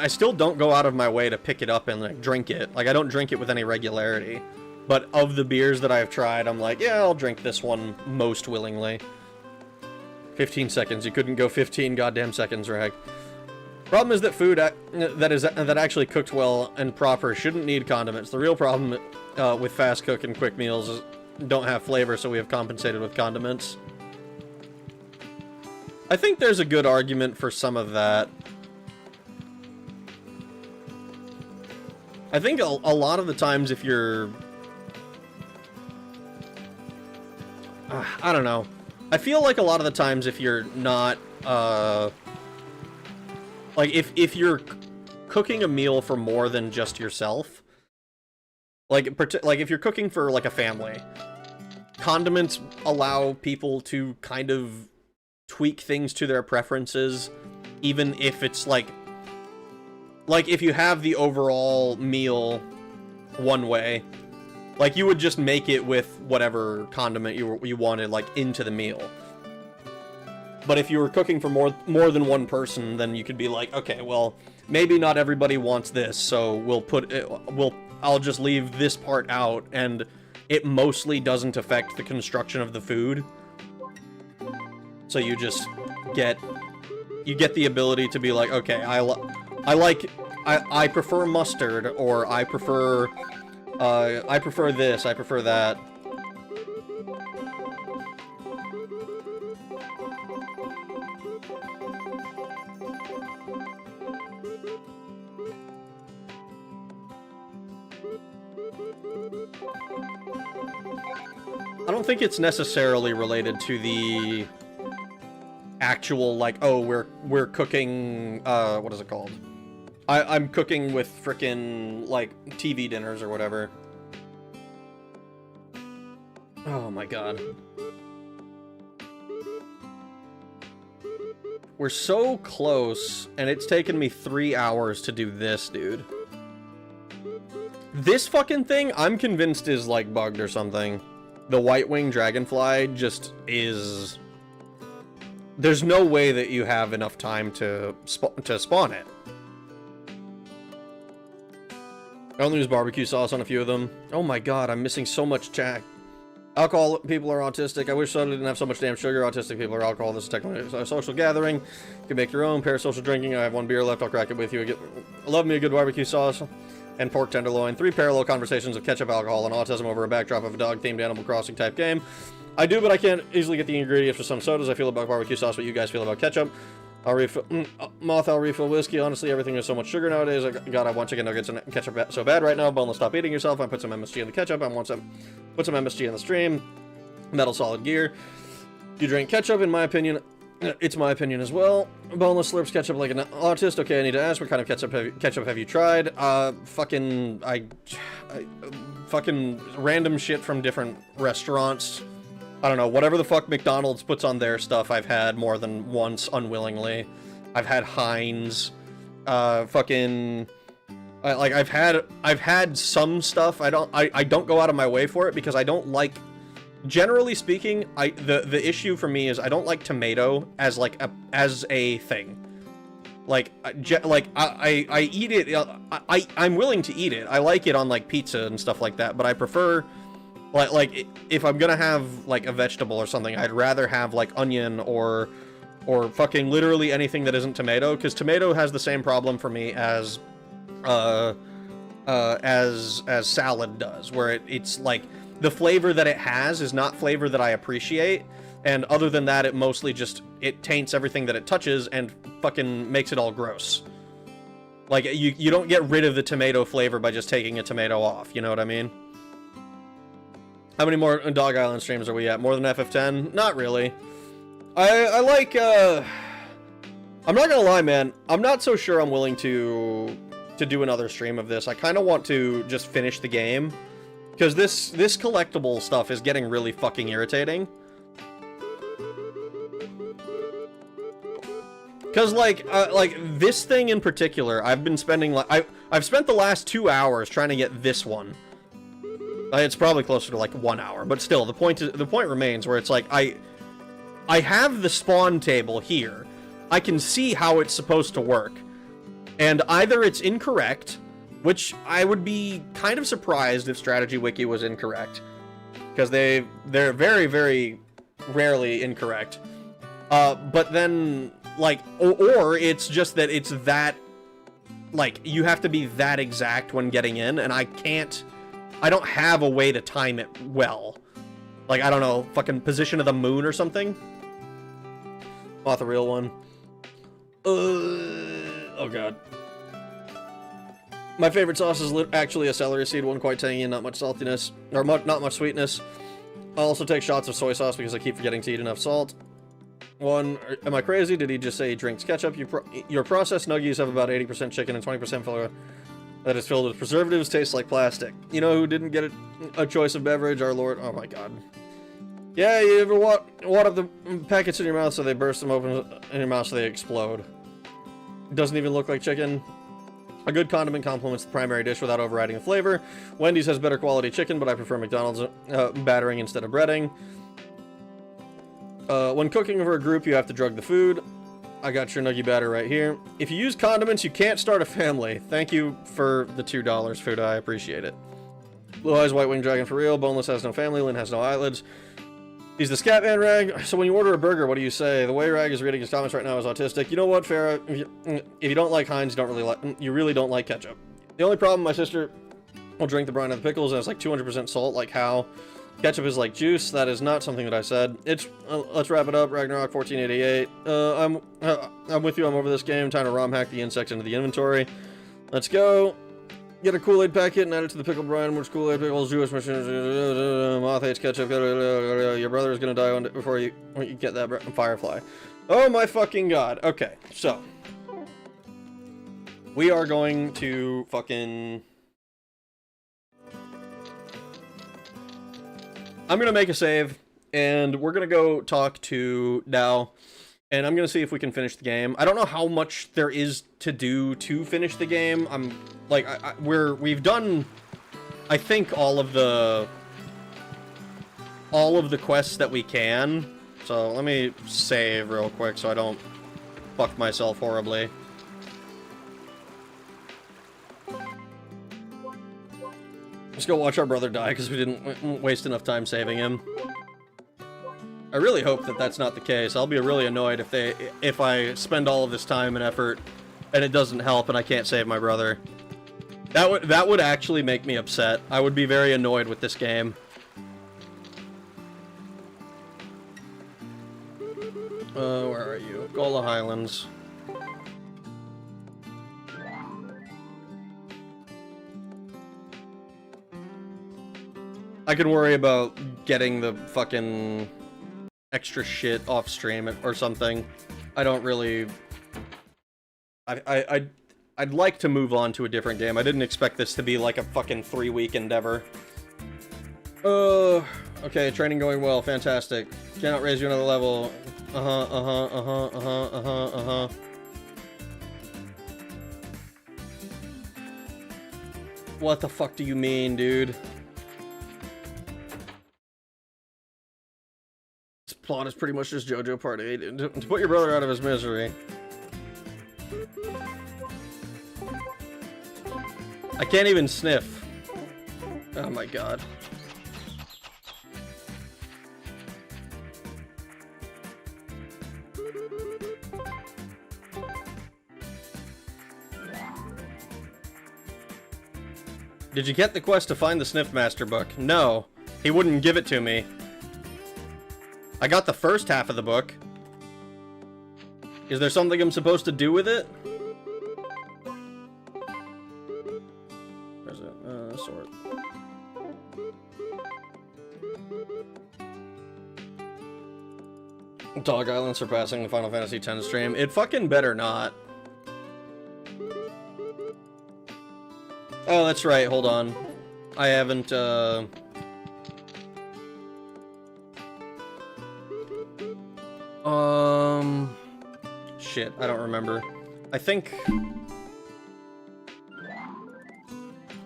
still don't go out of my way to pick it up and like drink it. Like I don't drink it with any regularity. But of the beers that I've tried, I'm like, yeah, I'll drink this one most willingly. 15 seconds. You couldn't go 15 goddamn seconds, Rag. Problem is that food that actually cooked well and proper shouldn't need condiments. The real problem with fast cook and quick meals is don't have flavor, so we have compensated with condiments. I think there's a good argument for some of that. I think a lot of the times if you're... I don't know. I feel like a lot of the times if you're not... like, if you're cooking a meal for more than just yourself, like if you're cooking for, like, a family, condiments allow people to kind of tweak things to their preferences, even if it's, like, if you have the overall meal one way, like, you would just make it with whatever condiment you wanted, like, into the meal. But if you were cooking for more than one person, then you could be like, okay, well, maybe not everybody wants this, so I'll just leave this part out, and it mostly doesn't affect the construction of the food. So you just get the ability to be like, okay, I prefer mustard, or I prefer this, I prefer that. I don't think it's necessarily related to the actual, like, oh, we're cooking, what is it called? I'm cooking with frickin', like, TV dinners or whatever. Oh my god. We're so close, and it's taken me 3 hours to do this, dude. This fucking thing, I'm convinced is, like, bugged or something. The white-winged dragonfly just is... There's no way that you have enough time to spawn it. I only use barbecue sauce on a few of them. Oh my god, I'm missing so much chat. Alcohol people are autistic. I wish soda didn't have so much damn sugar. Autistic people are alcohol. This is technically a social gathering. You can make your own. Parasocial drinking. I have one beer left. I'll crack it with you. Love me a good barbecue sauce and pork tenderloin. 3 parallel conversations of ketchup, alcohol, and autism over a backdrop of a dog-themed Animal Crossing type game. I do, but I can't easily get the ingredients for some sodas. I feel about barbecue sauce, what you guys feel about ketchup. I'll refill whiskey. Honestly, everything is so much sugar nowadays. God, I want chicken nuggets and ketchup so bad right now. Boneless, stop eating yourself. I put some MSG in the ketchup. I want some. Put some MSG in the stream. Metal Solid Gear. You drink ketchup, in my opinion. It's my opinion as well. Boneless slurps ketchup like an artist. Okay, I need to ask, what kind of ketchup have you tried? Fucking random shit from different restaurants. I don't know, whatever the fuck McDonald's puts on their stuff, I've had more than once unwillingly. I've had Heinz. I've had some stuff. I don't go out of my way for it because I don't like. Generally speaking, the issue for me is I don't like tomato as a thing. I eat it. I'm willing to eat it. I like it on like pizza and stuff like that, but I prefer. Like if I'm gonna have like a vegetable or something, I'd rather have like onion or fucking literally anything that isn't tomato, because tomato has the same problem for me as salad does, where it's like the flavor that it has is not flavor that I appreciate, And other than that, it mostly just, it taints everything that it touches and fucking makes it all gross. Like, you don't get rid of the tomato flavor by just taking a tomato off, you know what I mean? How many more Dog Island streams are we at? More than FF10? Not really. I like, I'm not gonna lie, man. I'm not so sure I'm willing to do another stream of this. I kind of want to just finish the game. Because this collectible stuff is getting really fucking irritating. Because, like this thing in particular, I've been spending, like, I've spent the last 2 hours trying to get this one. It's probably closer to, like, 1 hour, but still, the point remains where it's like, I have the spawn table here. I can see how it's supposed to work. And either it's incorrect, which I would be kind of surprised if Strategy Wiki was incorrect. Because they're very, very rarely incorrect. But then, like, or it's just that it's that, like, you have to be that exact when getting in, and I don't have a way to time it well. Like, I don't know, fucking position of the moon or something? Oh, the real one. Oh god. My favorite sauce is actually a celery seed one, quite tangy and not much saltiness, or not much sweetness. I'll also take shots of soy sauce because I keep forgetting to eat enough salt. One, am I crazy? Did he just say he drinks ketchup? Your processed nuggies have about 80% chicken and 20% filler that is filled with preservatives, tastes like plastic. You know who didn't get a choice of beverage? Our Lord. Oh my god. Yeah, you ever wad up the packets in your mouth so they burst them open in your mouth so they explode. It doesn't even look like chicken. A good condiment complements the primary dish without overriding the flavor. Wendy's has better quality chicken, but I prefer McDonald's battering instead of breading. When cooking for a group, you have to drug the food. I got your nugget batter right here. If you use condiments, you can't start a family. Thank you for the $2, food. I appreciate it. Blue Eyes White Winged Dragon for real. Boneless has no family. Lynn has no eyelids. He's the Scatman Rag. So when you order a burger, what do you say? The way Rag is reading his comments right now is autistic. You know what, Farrah? If you don't like Heinz, you really don't like ketchup. The only problem, my sister will drink the brine of the pickles, and it's like 200% salt. Like how? Ketchup is like juice. That is not something that I said. It's let's wrap it up. Ragnarok 1488. I'm with you. I'm over this game. Time to ROM hack the insects into the inventory. Let's go. Get a Kool-Aid packet and add it to the pickle brine, which Kool-Aid, pickles, Jewish machines, moth hates ketchup, your brother is gonna die before you get that firefly. Oh my fucking god. Okay, so. We are going to fucking... I'm gonna make a save, and we're gonna go talk to Dow, and I'm gonna see if we can finish the game. I don't know how much there is to do to finish the game. I'm like, we've done, I think, all of the quests that we can. So let me save real quick so I don't fuck myself horribly. Just go watch our brother die because we didn't waste enough time saving him. I really hope that that's not the case. I'll be really annoyed if I spend all of this time and effort and it doesn't help and I can't save my brother. That would actually make me upset. I would be very annoyed with this game. Where are you? Gola Highlands. I could worry about getting the fucking extra shit off stream or something. I don't really... I'd like to move on to a different game. I didn't expect this to be like a fucking 3-week endeavor. Okay, training going well. Fantastic. Cannot raise you another level. What the fuck do you mean, dude? This plot is pretty much just JoJo Part 8. To put your brother out of his misery. I can't even sniff. Oh my god. Did you get the quest to find the Sniff Master book? No. He wouldn't give it to me. I got the first half of the book. Is there something I'm supposed to do with it? There's a sword. Dog Island surpassing the Final Fantasy X stream. It fucking better not. Oh, that's right. Hold on. I haven't, shit, I don't remember. I think...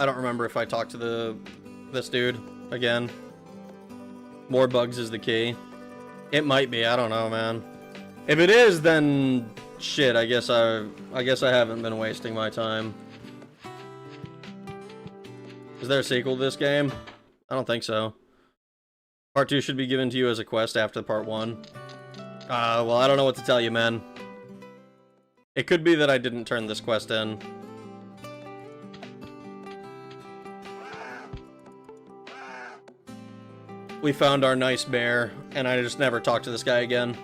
I don't remember if I talked to this dude again. More bugs is the key. It might be, I don't know, man. If it is, then... shit, I guess I haven't been wasting my time. Is there a sequel to this game? I don't think so. Part 2 should be given to you as a quest after Part 1. Well, I don't know what to tell you, man. It could be that I didn't turn this quest in. We found our nice bear, and I just never talked to this guy again.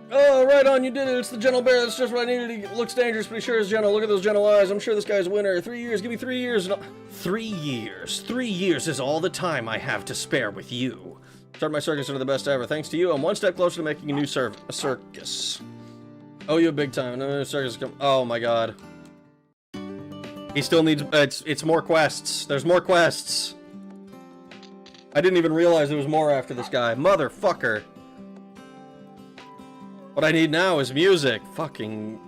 Oh, right on, you did it. It's the gentle bear. That's just what I needed. He looks dangerous, but he sure is gentle. Look at those gentle eyes. I'm sure this guy's a winner. 3 years. Give me 3 years. 3 years. 3 years is all the time I have to spare with you. Start my circus into the best ever. Thanks to you, I'm one step closer to making a new circus. Oh, you a big time. No circus come. Oh my god. He still needs. It's more quests. There's more quests. I didn't even realize there was more after this guy. Motherfucker. What I need now is music. Fucking...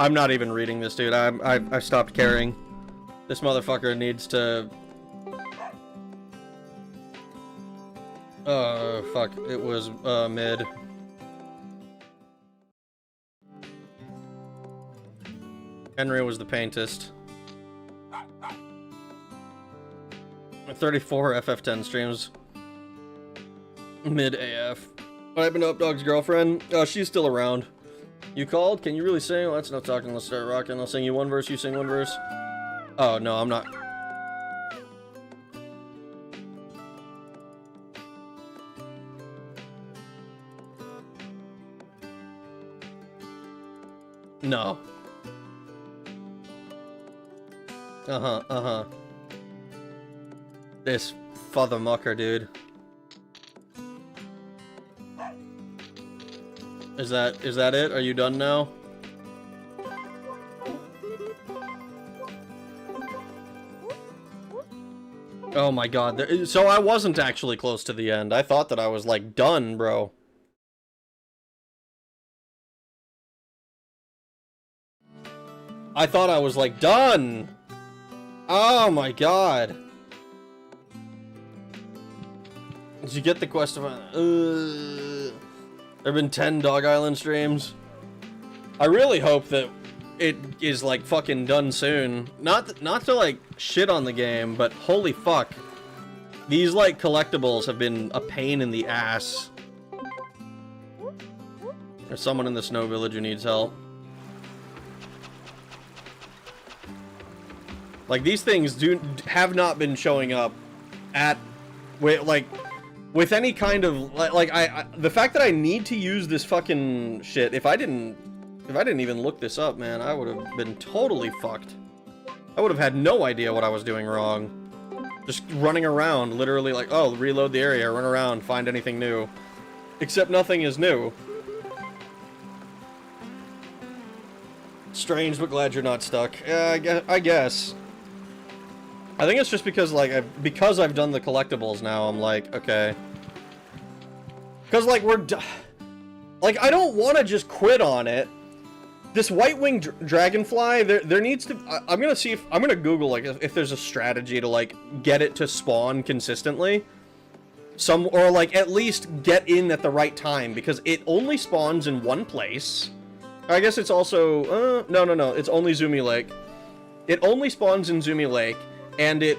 I'm not even reading this, dude. I stopped caring. This motherfucker needs to... fuck. It was, mid. Henry was the paintist. 34 FF10 streams. Mid AF. What happened to Updog's girlfriend? She's still around. You called? Can you really sing? Let's not talking, let's start rocking. I'll sing you one verse, you sing one verse. Oh, no, I'm not. No. Uh-huh. This father mucker, dude. Is that it? Are you done now? Oh my god. So I wasn't actually close to the end. I thought that I was, like, done, bro. I thought I was, like, done! Oh my god. Did you get the quest of... there have been 10 Dog Island streams. I really hope that it is, like, fucking done soon. Not to, like, shit on the game, but holy fuck. These, like, collectibles have been a pain in the ass. There's someone in the snow village who needs help. Like, these things have not been showing up at, with any kind of, the fact that I need to use this fucking shit, if I didn't even look this up, man, I would have been totally fucked. I would have had no idea what I was doing wrong. Just running around, literally like, oh, reload the area, run around, find anything new. Except nothing is new. Strange, but glad you're not stuck. Yeah, I guess. I think it's just because, like, because I've done the collectibles now, I'm like, okay. Because, like, like, I don't want to just quit on it. This white-winged dragonfly, there needs to... I'm gonna see if... I'm gonna Google, like, if there's a strategy to, like, get it to spawn consistently. Or, like, at least get in at the right time, because it only spawns in one place. I guess it's also... no. It's only Zumi Lake. It only spawns in Zumi Lake. And it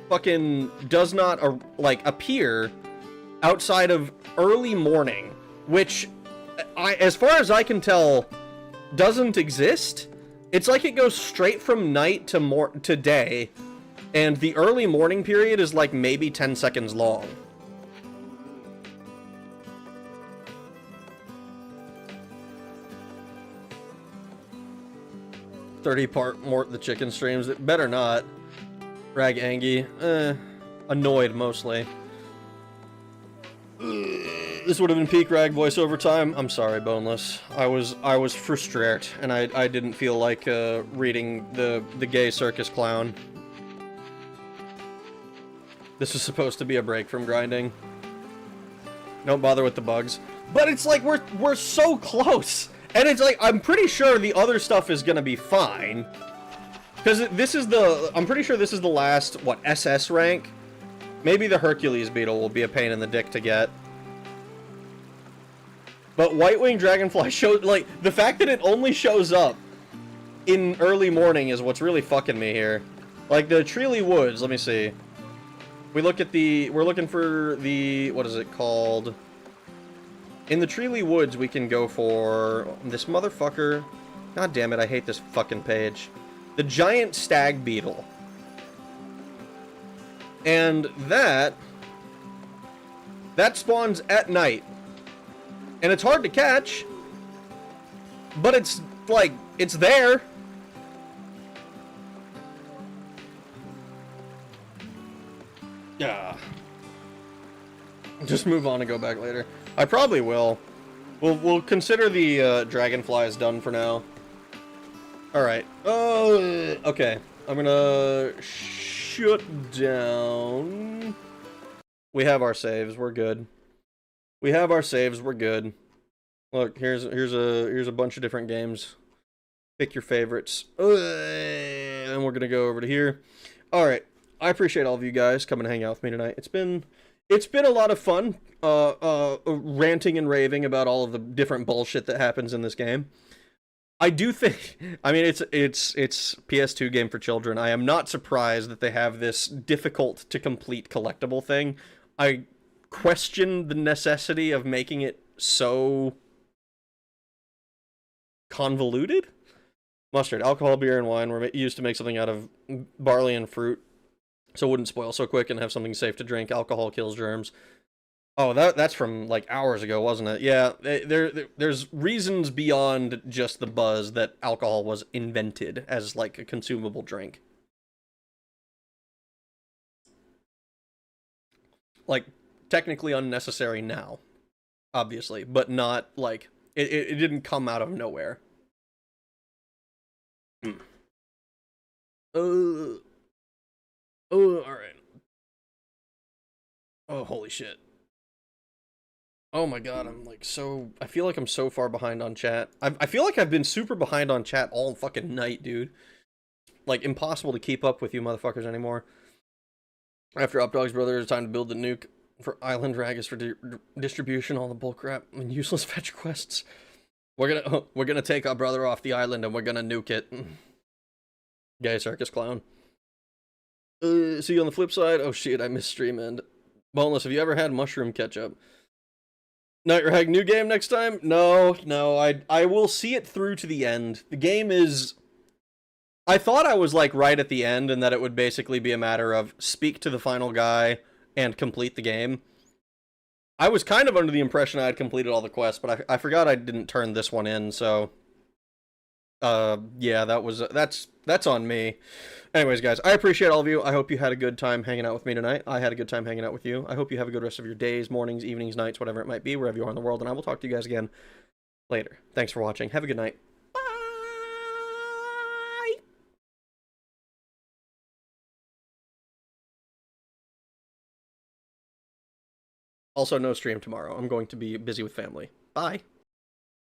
fucking does not, like, appear outside of early morning, which, as far as I can tell, doesn't exist. It's like it goes straight from night to day, And the early morning period is like maybe 10 seconds long. "30-part Mort the Chicken streams." It better not. Rag Angie. Annoyed, mostly. This would have been peak Rag voiceover time. I'm sorry, Boneless. I was frustrated, and I didn't feel like reading the gay circus clown. This is supposed to be a break from grinding. Don't bother with the bugs. But it's like, we're so close! And it's like, I'm pretty sure the other stuff is gonna be fine. Because this is I'm pretty sure this is the last, what, SS rank? Maybe the Hercules beetle will be a pain in the dick to get. But White-Winged Dragonfly shows, like, the fact that it only shows up in early morning is what's really fucking me here. Like, the Treely Woods, let me see. We're looking for the, what is it called? In the Treely Woods, we can go for this motherfucker. God damn it, I hate this fucking page. The giant stag beetle. And that spawns at night. And it's hard to catch, but it's, like, it's there. Yeah. Just move on and go back later. I probably will. We'll consider the dragonflies done for now. Alright. Oh, okay. I'm gonna shut down. We have our saves. We're good. We have our saves. We're good. Look, here's a bunch of different games. Pick your favorites. And we're gonna go over to here. All right. I appreciate all of you guys coming to hang out with me tonight. It's been a lot of fun. Ranting and raving about all of the different bullshit that happens in this game. I do think, I mean, it's PS2 game for children. I am not surprised that they have this difficult to complete collectible thing. I question the necessity of making it so convoluted. Mustard, alcohol, beer, and wine were used to make something out of barley and fruit, so it wouldn't spoil so quick and have something safe to drink. Alcohol kills germs. Oh, that's from, like, hours ago, wasn't it? Yeah, there's reasons beyond just the buzz that alcohol was invented as, like, a consumable drink. Like, technically unnecessary now, obviously, but not, like, it didn't come out of nowhere. Alright. Oh, holy shit. Oh my god, I feel like I'm so far behind on chat. I feel like I've been super behind on chat all fucking night, dude. Like, impossible to keep up with you motherfuckers anymore. After Updog's brother, it's time to build the nuke for Island Ragus for distribution, all the bullcrap and useless fetch quests. We're gonna take our brother off the island and we're gonna nuke it. Gay circus clown. See you on the flip side. Oh shit, I missed stream end. Boneless, have you ever had mushroom ketchup? Night Rag, new game next time? No, I will see it through to the end. The game is... I thought I was, like, right at the end, and that it would basically be a matter of speak to the final guy and complete the game. I was kind of under the impression I had completed all the quests, but I forgot I didn't turn this one in, so... yeah, that's on me. Anyways, guys, I appreciate all of you. I hope you had a good time hanging out with me tonight. I had a good time hanging out with you. I hope you have a good rest of your days, mornings, evenings, nights, whatever it might be, wherever you are in the world, and I will talk to you guys again later. Thanks for watching. Have a good night. Bye! Also, no stream tomorrow. I'm going to be busy with family. Bye!